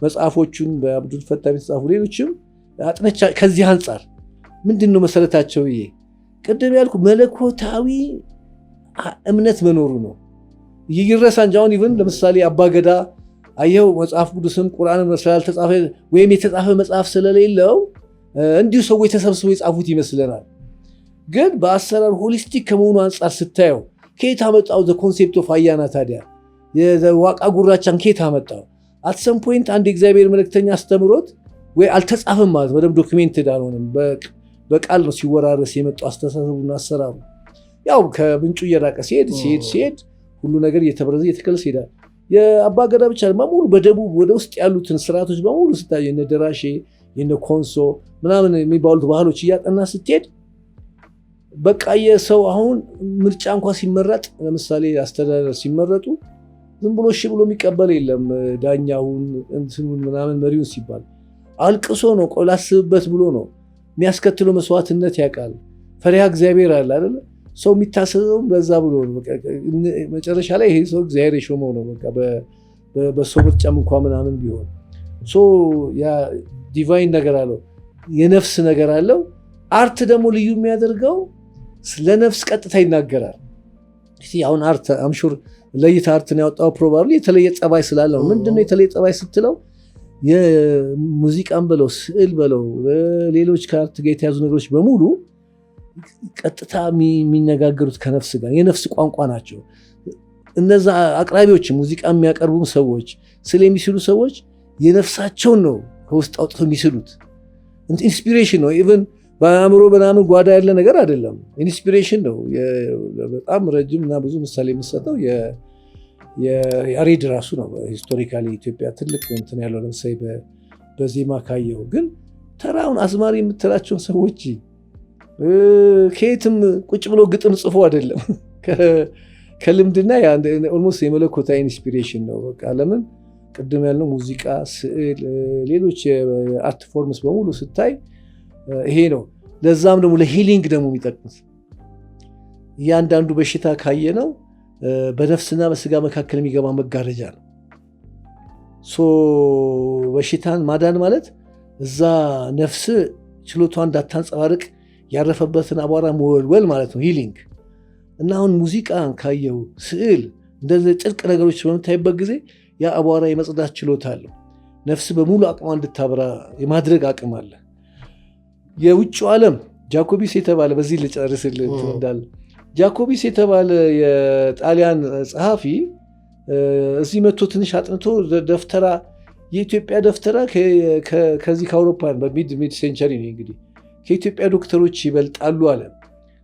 መጽሐፎቹን በአብዱል ፈታህ የተጻፉ ሌሎችም አጥነቻ ከዚህ አንጻር ምንድን ነው መሰረታቸው ብዬ ቅድም ያልኩ መለኮታዊ እምነት መኖሩ ነው። ይረሳ እንጂ አሁን ኢቭን ለምሳሌ አባገዳ አየው መጽሐፍ ቅዱስም ቁርአንም ስላልተጻፈ ወይም የተጻፈ መጽሐፍ ስለሌለው እንዲሁ ሰዎች ተሰብስበው የጻፉት ይመስለናል። ግን በአሰራር ሆሊስቲክ ከመሆኑ አንጻር ስታየው ከየት አመጣው ኮንሴፕት ኦፍ አያና ታዲያ የዋቃ ጉራቻን ከየት አመጣው? አት ሰም ፖይንት አንድ የእግዚአብሔር መልእክተኛ አስተምሮት ወይ አልተጻፈም ማለት በደንብ ዶክሜንትድ አልሆነም። በቃል ነው ሲወራረስ የመጣው አስተሳሰቡና አሰራሩ። ያው ከምንጩ እየራቀ ሲሄድ ሁሉ ነገር እየተበረዘ እየተከለሰ ይሄዳል። የአባገዳ ብቻ በሙሉ በደቡብ ወደ ውስጥ ያሉትን ስርዓቶች በሙሉ ስታይ የነ ደራሼ የነ ኮንሶ ምናምን የሚባሉት ባህሎች እያጠና ስትሄድ በቃ የሰው አሁን ምርጫ እንኳን ሲመረጥ ለምሳሌ አስተዳደር ሲመረጡ ዝም ብሎ እሺ ብሎ የሚቀበል የለም። ዳኛውን እንትኑን ምናምን መሪውን ሲባል አልቅሶ ነው ቆላስብበት ብሎ ነው የሚያስከትለው መስዋዕትነት ያውቃል። ፈሪሃ እግዚአብሔር አለ አይደል? ሰው የሚታሰበው በዛ ብሎ ነው። መጨረሻ ላይ ይሄ ሰው እግዚአብሔር የሾመው ነው። በቃ በሰው ምርጫም እንኳን ምናምን ቢሆን ያ ዲቫይን ነገር አለው፣ የነፍስ ነገር አለው። አርት ደግሞ ልዩ የሚያደርገው ለነፍስ ቀጥታ ይናገራል። አሁን አርት አምሹር ለይታ አርትን ያወጣው ፕሮባብሊ የተለየ ጸባይ ስላለው ምንድነው የተለየ ጸባይ ስትለው የሙዚቃን በለው ስዕል በለው ሌሎች ከአርት ጋር የተያዙ ነገሮች በሙሉ ቀጥታ የሚነጋገሩት ከነፍስ ጋር የነፍስ ቋንቋ ናቸው። እነዛ አቅራቢዎች ሙዚቃ የሚያቀርቡ ሰዎች ስለ የሚስሉ ሰዎች የነፍሳቸውን ነው ከውስጥ አውጥተው የሚስሉት። ኢንስፒሬሽን ነው። ኢቨን በአእምሮ በናምን ጓዳ ያለ ነገር አይደለም። ኢንስፒሬሽን ነው። በጣም ረጅም እና ብዙ ምሳሌ የምሰጠው የያሬድ ራሱ ነው። ሂስቶሪካሊ ኢትዮጵያ ትልቅ እንትን ያለው ለምሳሌ በዜማ ካየው ግን ተራውን አዝማሪ የምትላቸውን ሰዎች ከየትም ቁጭ ብሎ ግጥም ጽፎ አይደለም ከልምድና ኦልሞስት የመለኮታዊ ኢንስፒሬሽን ነው። በቃ ለምን ቅድም ያልነው ሙዚቃ፣ ስዕል፣ ሌሎች የአርት ፎርምስ በሙሉ ስታይ ይሄ ነው። ለዛም ደግሞ ለሂሊንግ ደግሞ የሚጠቅሙት እያንዳንዱ በሽታ ካየነው በነፍስና በስጋ መካከል የሚገባ መጋረጃ ነው። በሽታን ማዳን ማለት እዛ ነፍስ ችሎቷ እንዳታንጸባርቅ ያረፈበትን አቧራ መወልወል ማለት ነው ሂሊንግ። እና አሁን ሙዚቃን ካየው ስዕል እንደዚህ ጥልቅ ነገሮች በምታይበት ጊዜ ያ አቧራ የመጽዳት ችሎታ አለው። ነፍስ በሙሉ አቅሟ እንድታበራ የማድረግ አቅም አለ። የውጭው ዓለም ጃኮቢስ የተባለ በዚህ ልጨርስልህ እንዳለ ጃኮቢስ የተባለ የጣሊያን ጸሐፊ እዚህ መጥቶ ትንሽ አጥንቶ ደፍተራ የኢትዮጵያ ደፍተራ ከዚህ ከአውሮፓን በሚድ ሴንቸሪ ነው እንግዲህ ከኢትዮጵያ ዶክተሮች ይበልጣሉ አለ።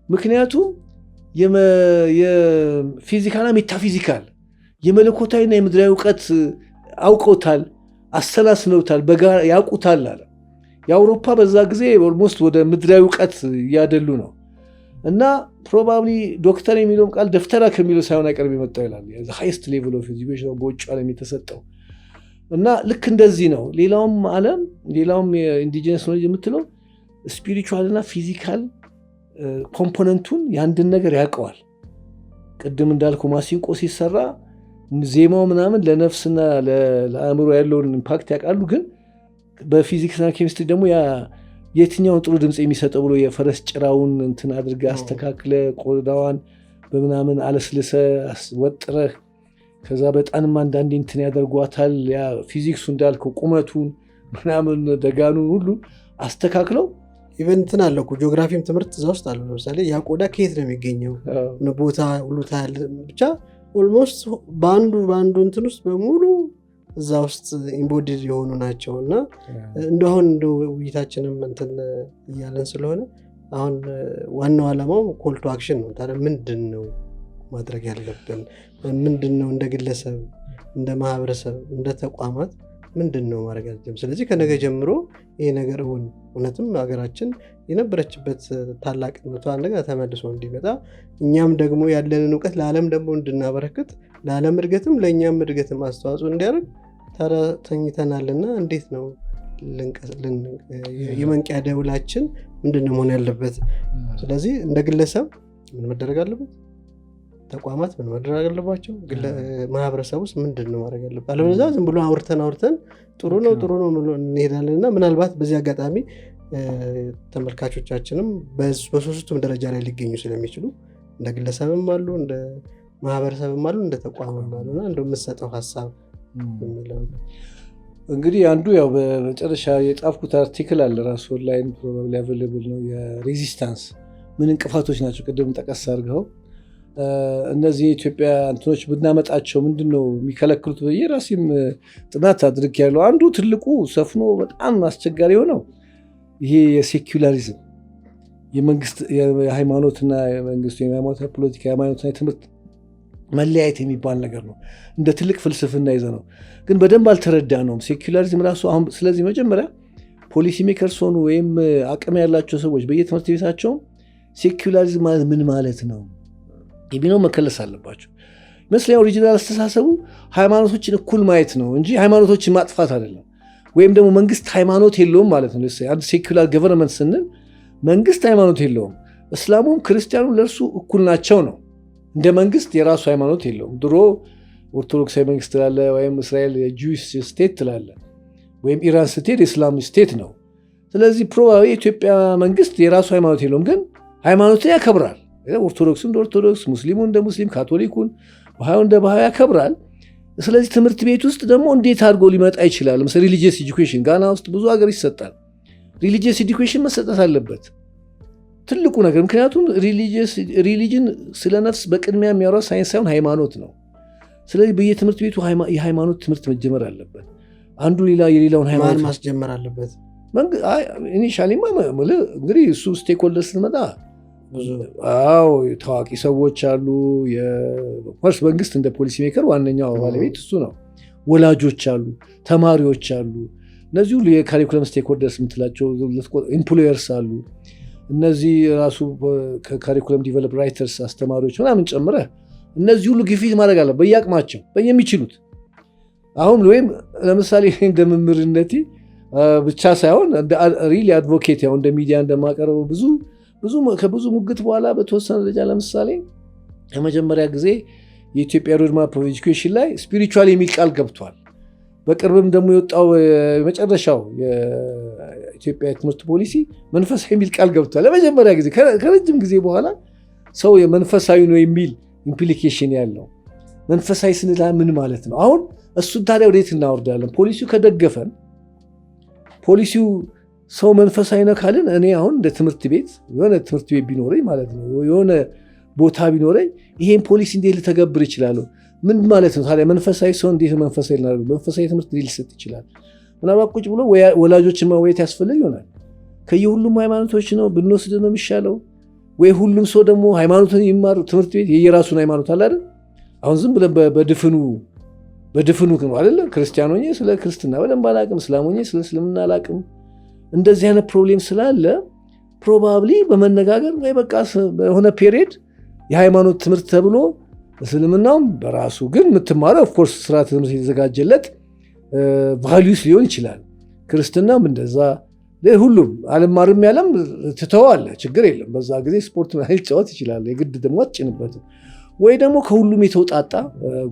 ምክንያቱም የፊዚካልና ሜታፊዚካል የመለኮታዊና የምድራዊ እውቀት አውቀውታል፣ አሰላስለውታል፣ በጋራ ያውቁታል አለ። የአውሮፓ በዛ ጊዜ ኦልሞስት ወደ ምድራዊ እውቀት እያደሉ ነው እና ፕሮባብሊ ዶክተር የሚለውም ቃል ደፍተራ ከሚለው ሳይሆን አይቀርም የመጣው ይላል። ሃይስት ሌቭል ኦፍ ኤጁኬሽን በውጭ ዓለም የተሰጠው እና ልክ እንደዚህ ነው። ሌላውም ዓለም ሌላውም የኢንዲጂነስ ኖሌጅ የምትለው ስፒሪቹዋል እና ፊዚካል ኮምፖነንቱን የአንድን ነገር ያውቀዋል። ቅድም እንዳልኩ ማሲንቆ ሲሰራ ዜማው ምናምን ለነፍስና ለአእምሮ ያለውን ኢምፓክት ያውቃሉ። ግን በፊዚክስና ኬሚስትሪ ደግሞ የትኛውን ጥሩ ድምፅ የሚሰጠው ብሎ የፈረስ ጭራውን እንትን አድርገህ አስተካክለ ቆዳዋን በምናምን አለስልሰ ወጥረህ ከዛ በጣንም አንዳንዴ እንትን ያደርጓታል። ያ ፊዚክሱ እንዳልከው ቁመቱን ምናምን ደጋኑን ሁሉ አስተካክለው
ኢቨን እንትን አለ እኮ ጂኦግራፊም ትምህርት እዛ ውስጥ አለ። ለምሳሌ ያ ቆዳ ከየት ነው የሚገኘው ቦታ ሁሉ ታያለ። ብቻ ኦልሞስት በአንዱ እንትን ውስጥ በሙሉ እዛ ውስጥ ኢምቦዲድ የሆኑ ናቸው። እና እንደሁን እንደ ውይይታችንም እንትን እያለን ስለሆነ አሁን ዋናው ዓላማው ኮል ቱ አክሽን ነው። ታዲያ ምንድን ነው ማድረግ ያለብን? ምንድን ነው እንደ ግለሰብ፣ እንደ ማህበረሰብ፣ እንደ ተቋማት ምንድን ነው ማድረግ ያለብን? ስለዚህ ከነገ ጀምሮ ይሄ ነገር እውነትም ሀገራችን የነበረችበት ታላቅነቷ እንደገና ተመልሶ እንዲመጣ እኛም ደግሞ ያለንን እውቀት ለዓለም ደግሞ እንድናበረክት ለዓለም እድገትም ለእኛም እድገትም አስተዋጽኦ እንዲያደርግ ተኝተናልና እንዴት ነው የመንቂያ ደውላችን ምንድን ነው መሆን ያለበት? ስለዚህ እንደ ግለሰብ ምን መደረግ አለበት? ተቋማት ምን መደረግ አለባቸው? ማህበረሰብ ውስጥ ምንድን ነው ማድረግ አለበት? አለበለዚያ ዝም ብሎ አውርተን ጥሩ ነው እንሄዳለን እና ምናልባት በዚህ አጋጣሚ ተመልካቾቻችንም በሶስቱም ደረጃ ላይ ሊገኙ ስለሚችሉ እንደ ግለሰብም አሉ፣ እንደ ማህበረሰብም አሉ፣ እንደ ተቋምም አሉና እንደው የምትሰጠው ሀሳብ የሚለው
እንግዲህ አንዱ ያው በመጨረሻ የጻፍኩት አርቲክል አለ ራሱ ኦንላይን ፕሮባብሊ አቬይላብል ነው። የሬዚስታንስ ምን እንቅፋቶች ናቸው ቅድም ጠቀስ አድርገው እነዚህ የኢትዮጵያ እንትኖች ብናመጣቸው ምንድን ነው የሚከለክሉት ብዬ ራሴም ጥናት አድርጌያለሁ። አንዱ ትልቁ ሰፍኖ በጣም አስቸጋሪ የሆነው ይሄ የሴኩላሪዝም የመንግስት የሃይማኖትና የመንግስት የሃይማኖት ፖለቲካ የሃይማኖትና የትምህርት መለያየት የሚባል ነገር ነው። እንደ ትልቅ ፍልስፍና ይዘ ነው ግን በደንብ አልተረዳ ነውም ሴኩላሪዝም ራሱ አሁን። ስለዚህ መጀመሪያ ፖሊሲ ሜከርስ ሆኑ ወይም አቅም ያላቸው ሰዎች በየትምህርት ቤታቸው ሴኩላሪዝም ማለት ምን ማለት ነው የሚለው መከለስ አለባቸው ይመስለኛል። ኦሪጂናል አስተሳሰቡ ሃይማኖቶችን እኩል ማየት ነው እንጂ ሃይማኖቶችን ማጥፋት አይደለም። ወይም ደግሞ መንግስት ሃይማኖት የለውም ማለት ነው። አንድ ሴኩላር ገቨርንመንት ስንል መንግስት ሃይማኖት የለውም፣ እስላሙም ክርስቲያኑ ለእርሱ እኩል ናቸው ነው። እንደ መንግስት የራሱ ሃይማኖት የለውም። ድሮ ኦርቶዶክሳዊ መንግስት ትላለ፣ ወይም እስራኤል የጁዊስ ስቴት ትላለ፣ ወይም ኢራን ስትሄድ የእስላም ስቴት ነው። ስለዚህ ፕሮባብሊ የኢትዮጵያ መንግስት የራሱ ሃይማኖት የለውም፣ ግን ሃይማኖትን ያከብራል። ኦርቶዶክሱ እንደ ኦርቶዶክስ፣ ሙስሊሙ እንደ ሙስሊም፣ ካቶሊኩን ባህዩ እንደ ባህዩ ያከብራል። ስለዚህ ትምህርት ቤት ውስጥ ደግሞ እንዴት አድርጎ ሊመጣ ይችላል? ለምሳሌ ሪሊጂየስ ኤጁኬሽን ጋና ውስጥ ብዙ ሀገር ይሰጣል። ሪሊጂየስ ኤጁኬሽን መሰጠት አለበት ትልቁ ነገር። ምክንያቱም ሪሊጅን ስለ ነፍስ በቅድሚያ የሚያወራው ሳይንስ ሳይሆን ሃይማኖት ነው። ስለዚህ በየትምህርት ቤቱ የሃይማኖት ትምህርት መጀመር አለበት። አንዱ የሌላውን ሃይማኖት
ማስጀመር አለበት።
ኢኒሻሊማ እንግዲህ እሱ ስቴክሆልደር ስትመጣ ታዋቂ ሰዎች አሉ። መንግስት እንደ ፖሊሲ ሜከር ዋነኛው ባለቤት እሱ ነው። ወላጆች አሉ፣ ተማሪዎች አሉ። እነዚህ ሁሉ የካሪኩለም ስቴክሆልደርስ የምትላቸው ኢምፕሎየርስ አሉ። እነዚህ ራሱ ከካሪኩለም ዲቨሎፕ ራይተርስ አስተማሪዎች ምናምን ጨምረህ እነዚህ ሁሉ ግፊት ማድረግ አለ በየአቅማቸው በየሚችሉት። አሁን ወይም ለምሳሌ እንደ መምህርነቴ ብቻ ሳይሆን ሪሊ አድቮኬት ያው እንደ ሚዲያ እንደማቀርበው ከብዙ ሙግት በኋላ በተወሰነ ደረጃ ለምሳሌ የመጀመሪያ ጊዜ የኢትዮጵያ ሮድማፕ ኦፍ ኤጁኬሽን ላይ ስፒሪቹዋል የሚል ቃል ገብቷል። በቅርብም ደግሞ የወጣው የመጨረሻው የኢትዮጵያ የትምህርት ፖሊሲ መንፈሳዊ የሚል ቃል ገብቷል። ለመጀመሪያ ጊዜ ከረጅም ጊዜ በኋላ ሰው የመንፈሳዊ ነው የሚል ኢምፕሊኬሽን ያለው መንፈሳዊ ስንል ምን ማለት ነው? አሁን እሱን ታዲያ ወዴት እናወርዳለን? ፖሊሲው ከደገፈን ፖሊሲው ሰው መንፈሳዊ ነው ካልን እኔ አሁን እንደ ትምህርት ቤት የሆነ ትምህርት ቤት ቢኖረኝ ማለት ነው የሆነ ቦታ ቢኖረኝ ይሄን ፖሊሲ እንዴት ልተገብር ይችላለሁ? ምን ማለት ነው ታዲያ? መንፈሳዊ ሰው እንዴት መንፈሳዊ ልናደርግ? መንፈሳዊ ትምህርት ሊሰጥ ይችላል። ምናልባት ቁጭ ብሎ ወላጆችን መወያየት ያስፈልግ ይሆናል። ከየሁሉም ሃይማኖቶች ነው ብንወስድ ነው የሚሻለው ወይ ሁሉም ሰው ደግሞ ሃይማኖትን ይማር? ትምህርት ቤት የየራሱን ሃይማኖት አለ አይደል? አሁን ዝም ብለን በድፍኑ ነው አይደለ? ክርስቲያን ሆኜ ስለ ክርስትና በደንብ አላቅም፣ እስላም ሆኜ ስለ እስልምና አላቅም። እንደዚህ አይነት ፕሮብሌም ስላለ ፕሮባብሊ በመነጋገር ወይ በቃ በሆነ ፔሪየድ የሃይማኖት ትምህርት ተብሎ እስልምናውም በራሱ ግን የምትማረው ኦፍኮርስ ስርዓተ ትምህርት የተዘጋጀለት ቫሊዩስ ሊሆን ይችላል። ክርስትናም እንደዛ ሁሉም አልማርም ያለም ትተዋለ፣ ችግር የለም። በዛ ጊዜ ስፖርት ሊጫወት ይችላል። የግድ ደግሞ አትጭንበትም። ወይ ደግሞ ከሁሉም የተውጣጣ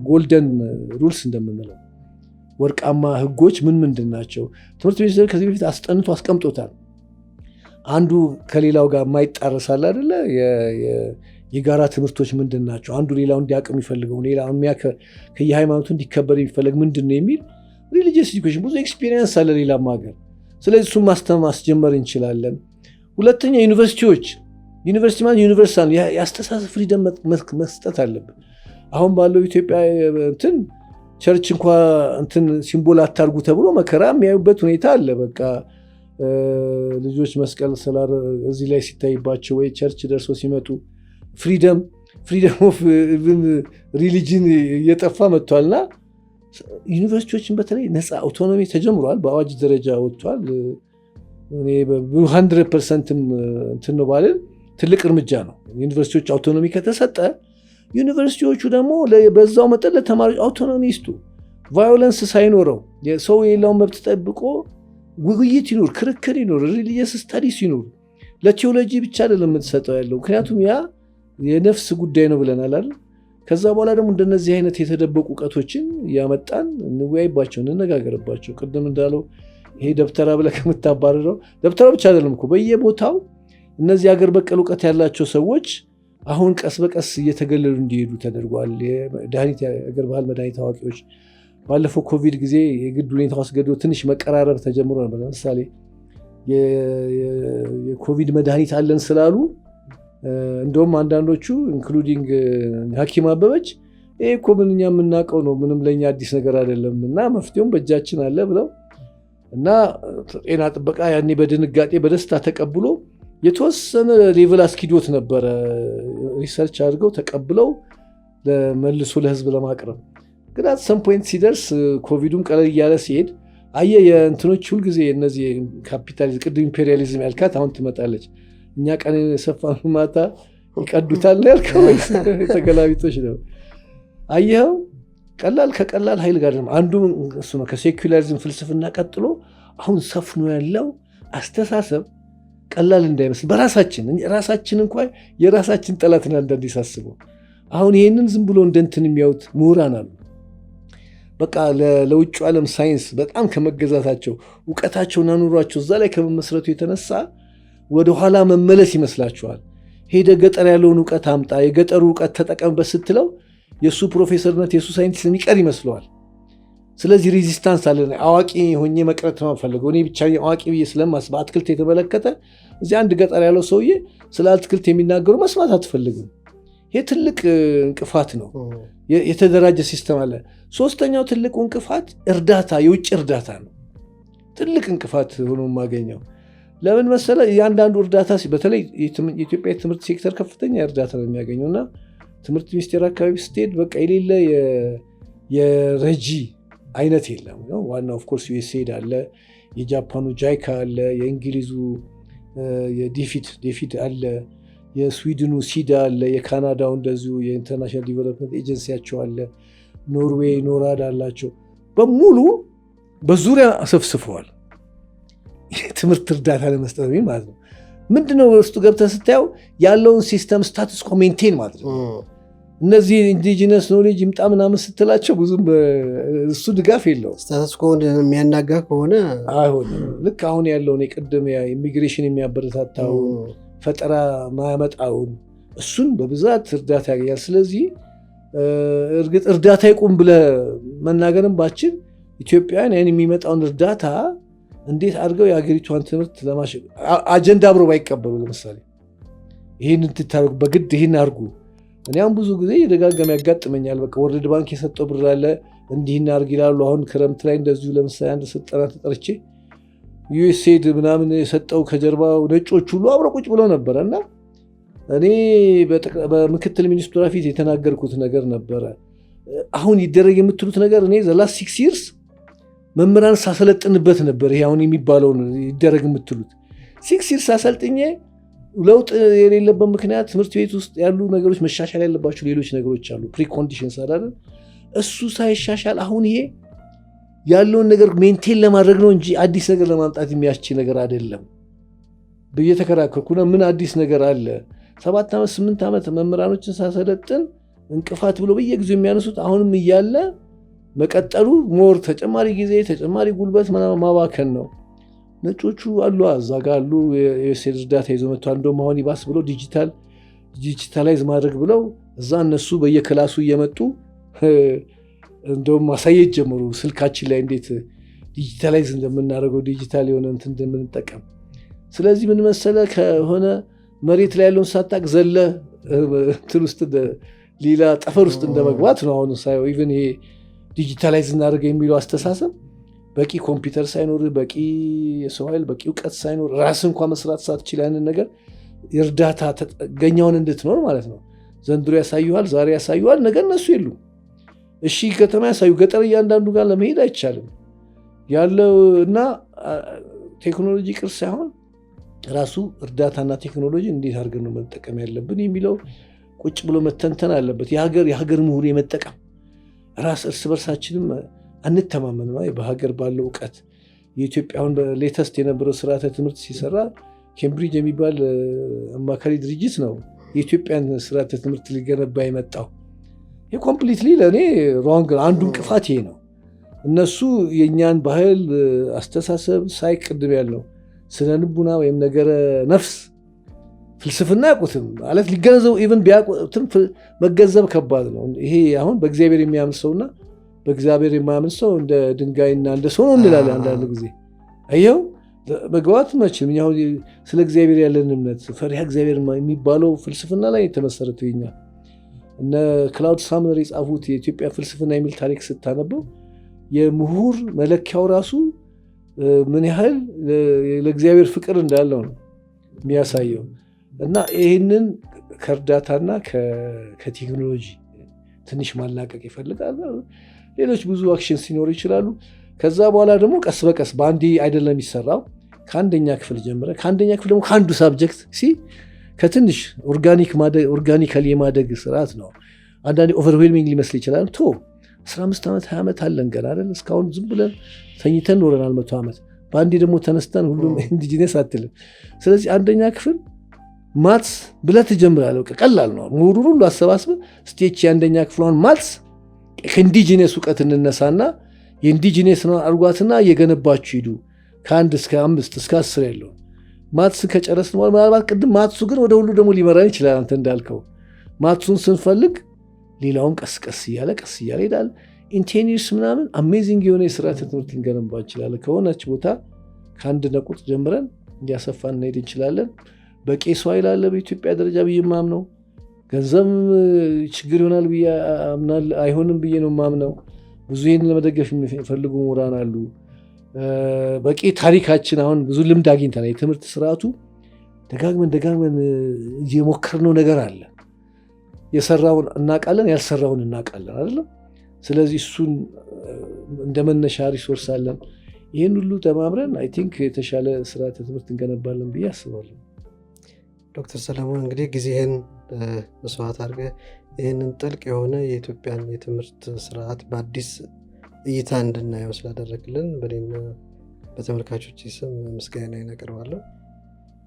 ጎልደን ሩልስ እንደምንለው ወርቃማ ህጎች ምንድን ናቸው? ትምህርት ሚኒስቴር ከዚህ በፊት አስጠንቶ አስቀምጦታል። አንዱ ከሌላው ጋር የማይጣረሳል አይደለ? የጋራ ትምህርቶች ምንድን ናቸው? አንዱ ሌላው እንዲያውቅ የሚፈልገው ከየሃይማኖቱ እንዲከበር የሚፈለግ ምንድን ነው የሚል ሪሊጂየስ ኤጁኬሽን ብዙ ኤክስፒሪየንስ አለ ሌላም ሀገር። ስለዚህ እሱም ማስጀመር እንችላለን። ሁለተኛ ዩኒቨርሲቲ ማለት ዩኒቨርሳል የአስተሳሰብ ፍሪደም መስጠት አለብን። አሁን ባለው ኢትዮጵያ እንትን ቸርች እንኳ እንትን ሲምቦል አታርጉ ተብሎ መከራ የሚያዩበት ሁኔታ አለ። በቃ ልጆች መስቀል እዚህ ላይ ሲታይባቸው ወይ ቸርች ደርሶ ሲመጡ ፍሪደም ኦፍ ሪሊጅን እየጠፋ መጥቷልና ዩኒቨርሲቲዎችን በተለይ ነፃ አውቶኖሚ ተጀምሯል። በአዋጅ ደረጃ ወጥቷል። 100% እንትን ነው ባልን ትልቅ እርምጃ ነው። ዩኒቨርሲቲዎች አውቶኖሚ ከተሰጠ ዩኒቨርሲቲዎቹ ደግሞ በዛው መጠን ለተማሪዎች አውቶኖሚ ይስጡ። ቫዮለንስ ሳይኖረው ሰው የሌላውን መብት ጠብቆ ውይይት ይኑር፣ ክርክር ይኑር፣ ሪሊጂየስ ስታዲስ ይኑር። ለቴዎሎጂ ብቻ አይደለም የምትሰጠው ያለው፣ ምክንያቱም ያ የነፍስ ጉዳይ ነው ብለናል አይደል? ከዛ በኋላ ደግሞ እንደነዚህ አይነት የተደበቁ እውቀቶችን እያመጣን እንወያይባቸው፣ እንነጋገርባቸው። ቅድም እንዳለው ይሄ ደብተራ ብለህ ከምታባረረው ደብተራ ብቻ አይደለም እኮ በየቦታው እነዚህ ሀገር በቀል እውቀት ያላቸው ሰዎች አሁን ቀስ በቀስ እየተገለሉ እንዲሄዱ ተደርጓል። የሀገር ባህል መድኃኒት አዋቂዎች ባለፈው ኮቪድ ጊዜ የግድ ሁኔታ አስገድዶ ትንሽ መቀራረብ ተጀምሮ ነበር። ለምሳሌ የኮቪድ መድኃኒት አለን ስላሉ እንደውም አንዳንዶቹ ኢንክሉዲንግ ሐኪም አበበች ይሄ እኮ ምንኛ የምናውቀው ነው፣ ምንም ለኛ አዲስ ነገር አይደለም እና መፍትሄውም በእጃችን አለ ብለው እና ጤና ጥበቃ ያኔ በድንጋጤ በደስታ ተቀብሎ የተወሰነ ሌቭል አስኪዶት ነበረ። ሪሰርች አድርገው ተቀብለው መልሶ ለህዝብ ለማቅረብ ግን አት ሰም ፖይንት ሲደርስ ኮቪዱም ቀለል እያለ ሲሄድ አየ የእንትኖች ሁልጊዜ እነዚህ ካፒታሊዝም ቅድም ኢምፔሪያሊዝም ያልካት አሁን ትመጣለች። እኛ ቀን የሰፋ ማታ ይቀዱታል ያልከው ተገላቢጦች ነው። አየኸው ቀላል ከቀላል ኃይል ጋር ነው። አንዱ እሱ ነው። ከሴኩላሪዝም ፍልስፍና ቀጥሎ አሁን ሰፍኖ ያለው አስተሳሰብ ቀላል እንዳይመስል ራሳችን እንኳን የራሳችን ጠላትን አንዳንዴ ሳስበው አሁን ይሄንን ዝም ብሎ እንደንትን የሚያዩት ምሁራን አሉ። በቃ ለውጭ ዓለም ሳይንስ በጣም ከመገዛታቸው እውቀታቸውና ኑሯቸው እዛ ላይ ከመመስረቱ የተነሳ ወደኋላ መመለስ ይመስላችኋል። ሄደ ገጠር ያለውን እውቀት አምጣ፣ የገጠሩ እውቀት ተጠቀምበት ስትለው የእሱ ፕሮፌሰርነት የእሱ ሳይንቲስት የሚቀር ይመስለዋል። ስለዚህ ሬዚስታንስ አለ። አዋቂ ሆኜ መቅረት ነው የምፈልገው እኔ ብቻ አዋቂ ብዬ ስለማስብ አትክልት የተመለከተ እዚህ አንድ ገጠር ያለው ሰውዬ ስለ አትክልት የሚናገሩ መስማት አትፈልግም። ይህ ትልቅ እንቅፋት ነው። የተደራጀ ሲስተም አለ። ሶስተኛው ትልቁ እንቅፋት እርዳታ፣ የውጭ እርዳታ ነው። ትልቅ እንቅፋት ሆኖ የማገኘው ለምን መሰለ? እያንዳንዱ እርዳታ በተለይ የኢትዮጵያ የትምህርት ሴክተር ከፍተኛ እርዳታ ነው የሚያገኘው እና ትምህርት ሚኒስቴር አካባቢ ስትሄድ በቃ የሌለ የረጂ አይነት የለም። ዋናው ኦፍኮርስ ዩኤስኤድ አለ፣ የጃፓኑ ጃይካ አለ፣ የእንግሊዙ የዴፊድ አለ፣ የስዊድኑ ሲዳ አለ፣ የካናዳው እንደዚሁ የኢንተርናሽናል ዲቨሎፕመንት ኤጀንሲያቸው አለ፣ ኖርዌይ ኖራድ አላቸው። በሙሉ በዙሪያ አሰፍስፈዋል የትምህርት እርዳታ ለመስጠት ማለት ነው። ምንድነው ውስጡ ገብተህ ስታየው ያለውን ሲስተም ስታትስ ኮ ሜንቴን ማድረግ። እነዚህ ኢንዲጂነስ ኖሌጅ ይምጣ ምናምን ስትላቸው ብዙም እሱ ድጋፍ የለው።
ስታትስ ኮ የሚያናጋ ከሆነ
አይሆንም። ልክ አሁን ያለውን የቅድም ኢሚግሬሽን የሚያበረታታውን ፈጠራ ማያመጣውን እሱን በብዛት እርዳታ ያገኛል። ስለዚህ እርግጥ እርዳታ ይቁም ብለህ መናገርም ባችል ኢትዮጵያውያን ያን የሚመጣውን እርዳታ እንዴት አድርገው የሀገሪቷን ትምህርት አጀንዳ አብሮ ባይቀበሉ፣ ለምሳሌ ይህን እንድታደርጉ በግድ ይህን አድርጉ። እኔም ብዙ ጊዜ የደጋገመ ያጋጥመኛል። በቃ ወርልድ ባንክ የሰጠው ብር አለ እንዲህን አድርግ ይላሉ። አሁን ክረምት ላይ እንደዚሁ ለምሳሌ አንድ ስልጠና ተጠርቼ ዩኤስኤድ ምናምን የሰጠው ከጀርባው ነጮች ሁሉ አብረው ቁጭ ብለው ነበረ እና እኔ በምክትል ሚኒስትሯ ፊት የተናገርኩት ነገር ነበረ። አሁን ይደረግ የምትሉት ነገር እኔ ዘ ላስት 6 years መምህራን ሳሰለጥንበት ነበር። ይሄ አሁን የሚባለውን ይደረግ የምትሉት 6 years ሳሰልጥኜ ለውጥ የሌለበት ምክንያት ትምህርት ቤት ውስጥ ያሉ ነገሮች መሻሻል ያለባቸው ሌሎች ነገሮች አሉ፣ ፕሪኮንዲሽንስ አይደል? እሱ ሳይሻሻል አሁን ይሄ ያለውን ነገር ሜንቴን ለማድረግ ነው እንጂ አዲስ ነገር ለማምጣት የሚያስችል ነገር አይደለም ብዬ ተከራከርኩና ምን አዲስ ነገር አለ? 7 ዓመት 8 ዓመት መምህራኖችን ሳሰለጥን እንቅፋት ብሎ በየጊዜው የሚያነሱት አሁንም እያለ መቀጠሉ ሞር ተጨማሪ ጊዜ ተጨማሪ ጉልበት ማባከን ነው። ነጮቹ አሉ እዛ ጋር አሉ፣ የዩኤስኤድ እርዳታ ይዞ መጥቷል። እንደውም አሁን ይባስ ብለው ዲጂታላይዝ ማድረግ ብለው እዛ እነሱ በየክላሱ እየመጡ እንደውም ማሳየት ጀመሩ፣ ስልካችን ላይ እንዴት ዲጂታላይዝ እንደምናደርገው ዲጂታል የሆነ እንትን እንደምንጠቀም። ስለዚህ ምን መሰለ ከሆነ መሬት ላይ ያለውን ሳታቅ ዘለ እንትን ውስጥ ሌላ ጠፈር ውስጥ እንደመግባት ነው። አሁን ሳየው ኢቨን ይሄ ዲጂታላይዝ እናደርገ የሚለው አስተሳሰብ በቂ ኮምፒውተር ሳይኖር በቂ የሰው ኃይል በቂ እውቀት ሳይኖር ራስ እንኳ መስራት ሳትችል ያንን ነገር የእርዳታ ተጠገኛውን እንድትኖር ማለት ነው። ዘንድሮ ያሳዩሃል፣ ዛሬ ያሳዩሃል፣ ነገ እነሱ የሉም። እሺ ከተማ ያሳዩ፣ ገጠር እያንዳንዱ ጋር ለመሄድ አይቻልም ያለው እና ቴክኖሎጂ ቅርስ ሳይሆን ራሱ እርዳታና ቴክኖሎጂ እንዴት አድርገን ነው መጠቀም ያለብን የሚለው ቁጭ ብሎ መተንተን አለበት። የሀገር ምሁር የመጠቀም ራስ እርስ በርሳችንም አንተማመንም። በሀገር ባለው እውቀት የኢትዮጵያውን ሌተስት የነበረው ስርዓተ ትምህርት ሲሰራ ኬምብሪጅ የሚባል አማካሪ ድርጅት ነው የኢትዮጵያን ስርዓተ ትምህርት ሊገነባ የመጣው። ኮምፕሊትሊ ለእኔ ሮንግ አንዱ እንቅፋት ይሄ ነው። እነሱ የእኛን ባህል፣ አስተሳሰብ ቅድም ያለው ስነ ልቡና ወይም ነገረ ነፍስ ፍልስፍና ያውቁትም ማለት ሊገነዘቡ ኢቨን ቢያውቁትም መገንዘብ ከባድ ነው። ይሄ አሁን በእግዚአብሔር የሚያምን ሰውና በእግዚአብሔር የማያምን ሰው እንደ ድንጋይና እንደ ሰው ነው እንላለን አንዳንድ ጊዜ። አየው መግባት መችም ስለ እግዚአብሔር ያለን እምነት ፈሪሃ እግዚአብሔር የሚባለው ፍልስፍና ላይ የተመሰረተው ይኛ እነ ክላውድ ሳምነር የጻፉት የኢትዮጵያ ፍልስፍና የሚል ታሪክ ስታነበው የምሁር መለኪያው ራሱ ምን ያህል ለእግዚአብሔር ፍቅር እንዳለው ነው የሚያሳየው። እና ይህንን ከእርዳታና ከቴክኖሎጂ ትንሽ ማላቀቅ ይፈልጋል። ሌሎች ብዙ አክሽን ሲኖሩ ይችላሉ። ከዛ በኋላ ደግሞ ቀስ በቀስ በአንዴ አይደለም የሚሰራው። ከአንደኛ ክፍል ጀምረ ከአንደኛ ክፍል ደግሞ ከአንዱ ሳብጀክት ከትንሽ ኦርጋኒካሊ የማደግ ስርዓት ነው። አንዳንዴ ኦቨርዌልሚንግ ሊመስል ይችላል። 15 ዓመት 20 ዓመት አለን ገና አይደል? እስካሁን ዝም ብለን ተኝተን ኖረናል 100 ዓመት። በአንዴ ደግሞ ተነስተን ሁሉም ኢንዲጂነስ አትልም። ስለዚህ አንደኛ ክፍል ማትስ ብለህ ትጀምራለህ። ቀላል ነው። ምሁሩን ሁሉ አሰባስበህ ስቴች የአንደኛ ክፍሏን ማትስ ከኢንዲጂነስ እውቀት እንነሳና የኢንዲጂነስ ነው አርጓትና እየገነባችሁ ሂዱ። ከ1 እስከ 5 እስከ 10 ያለው ማትስን ከጨረስን በኋላ ምናልባት ቅድም ማትሱ ግን ወደ ሁሉ ደግሞ ሊመራን ይችላል። አንተ እንዳልከው ማትሱን ስንፈልግ ሌላውን ቀስ እያለ ይሄዳል። ኢንቴኒርስ ምናምን አሜዚንግ የሆነ የስርዓተ ትምህርት ልንገነባ እንችላለን። ከሆነች ቦታ ከአንድ ነቁጥ ጀምረን እንዲያሰፋን እንሄድ እንችላለን። በቂ ሰው ኃይል አለ በኢትዮጵያ ደረጃ ብዬ ማምነው። ገንዘብ ችግር ይሆናል ብዬ አይሆንም ብዬ ነው ማምነው። ብዙ ይህን ለመደገፍ የሚፈልጉ ምሁራን አሉ። በቂ ታሪካችን አሁን ብዙ ልምድ አግኝተናል። የትምህርት ስርዓቱ ደጋግመን የሞከርነው ነገር አለ። የሰራውን እናውቃለን፣ ያልሰራውን እናውቃለን አይደለም። ስለዚህ እሱን እንደ መነሻ ሪሶርስ አለን። ይህን ሁሉ ተማምረን አይ ቲንክ የተሻለ ስርዓተ ትምህርት እንገነባለን ብዬ አስባለሁ።
ዶክተር ሰለሞን እንግዲህ ጊዜህን መስዋዕት አድርገህ ይህንን ጥልቅ የሆነ የኢትዮጵያን የትምህርት ስርዓት በአዲስ እይታ እንድናየው ስላደረግልን በእኔና በተመልካቾች ስም ምስጋናዬን አቀርባለሁ።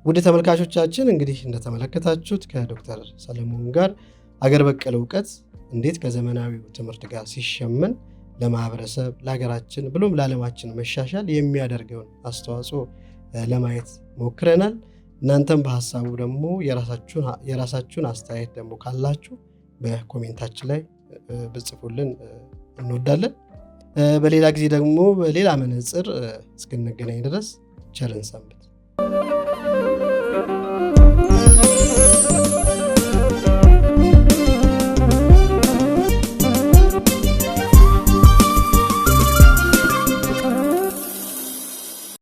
ውድ ተመልካቾቻችን እንግዲህ እንደተመለከታችሁት ከዶክተር ሰለሞን ጋር አገር በቀል እውቀት እንዴት ከዘመናዊው ትምህርት ጋር ሲሸመን ለማህበረሰብ፣ ለሀገራችን ብሎም ለዓለማችን መሻሻል የሚያደርገውን አስተዋጽኦ ለማየት ሞክረናል። እናንተም በሀሳቡ ደግሞ የራሳችሁን አስተያየት ደግሞ ካላችሁ በኮሜንታችን ላይ ብጽፉልን እንወዳለን። በሌላ ጊዜ ደግሞ በሌላ መነጽር እስክንገናኝ ድረስ ቸርን ሰንብት።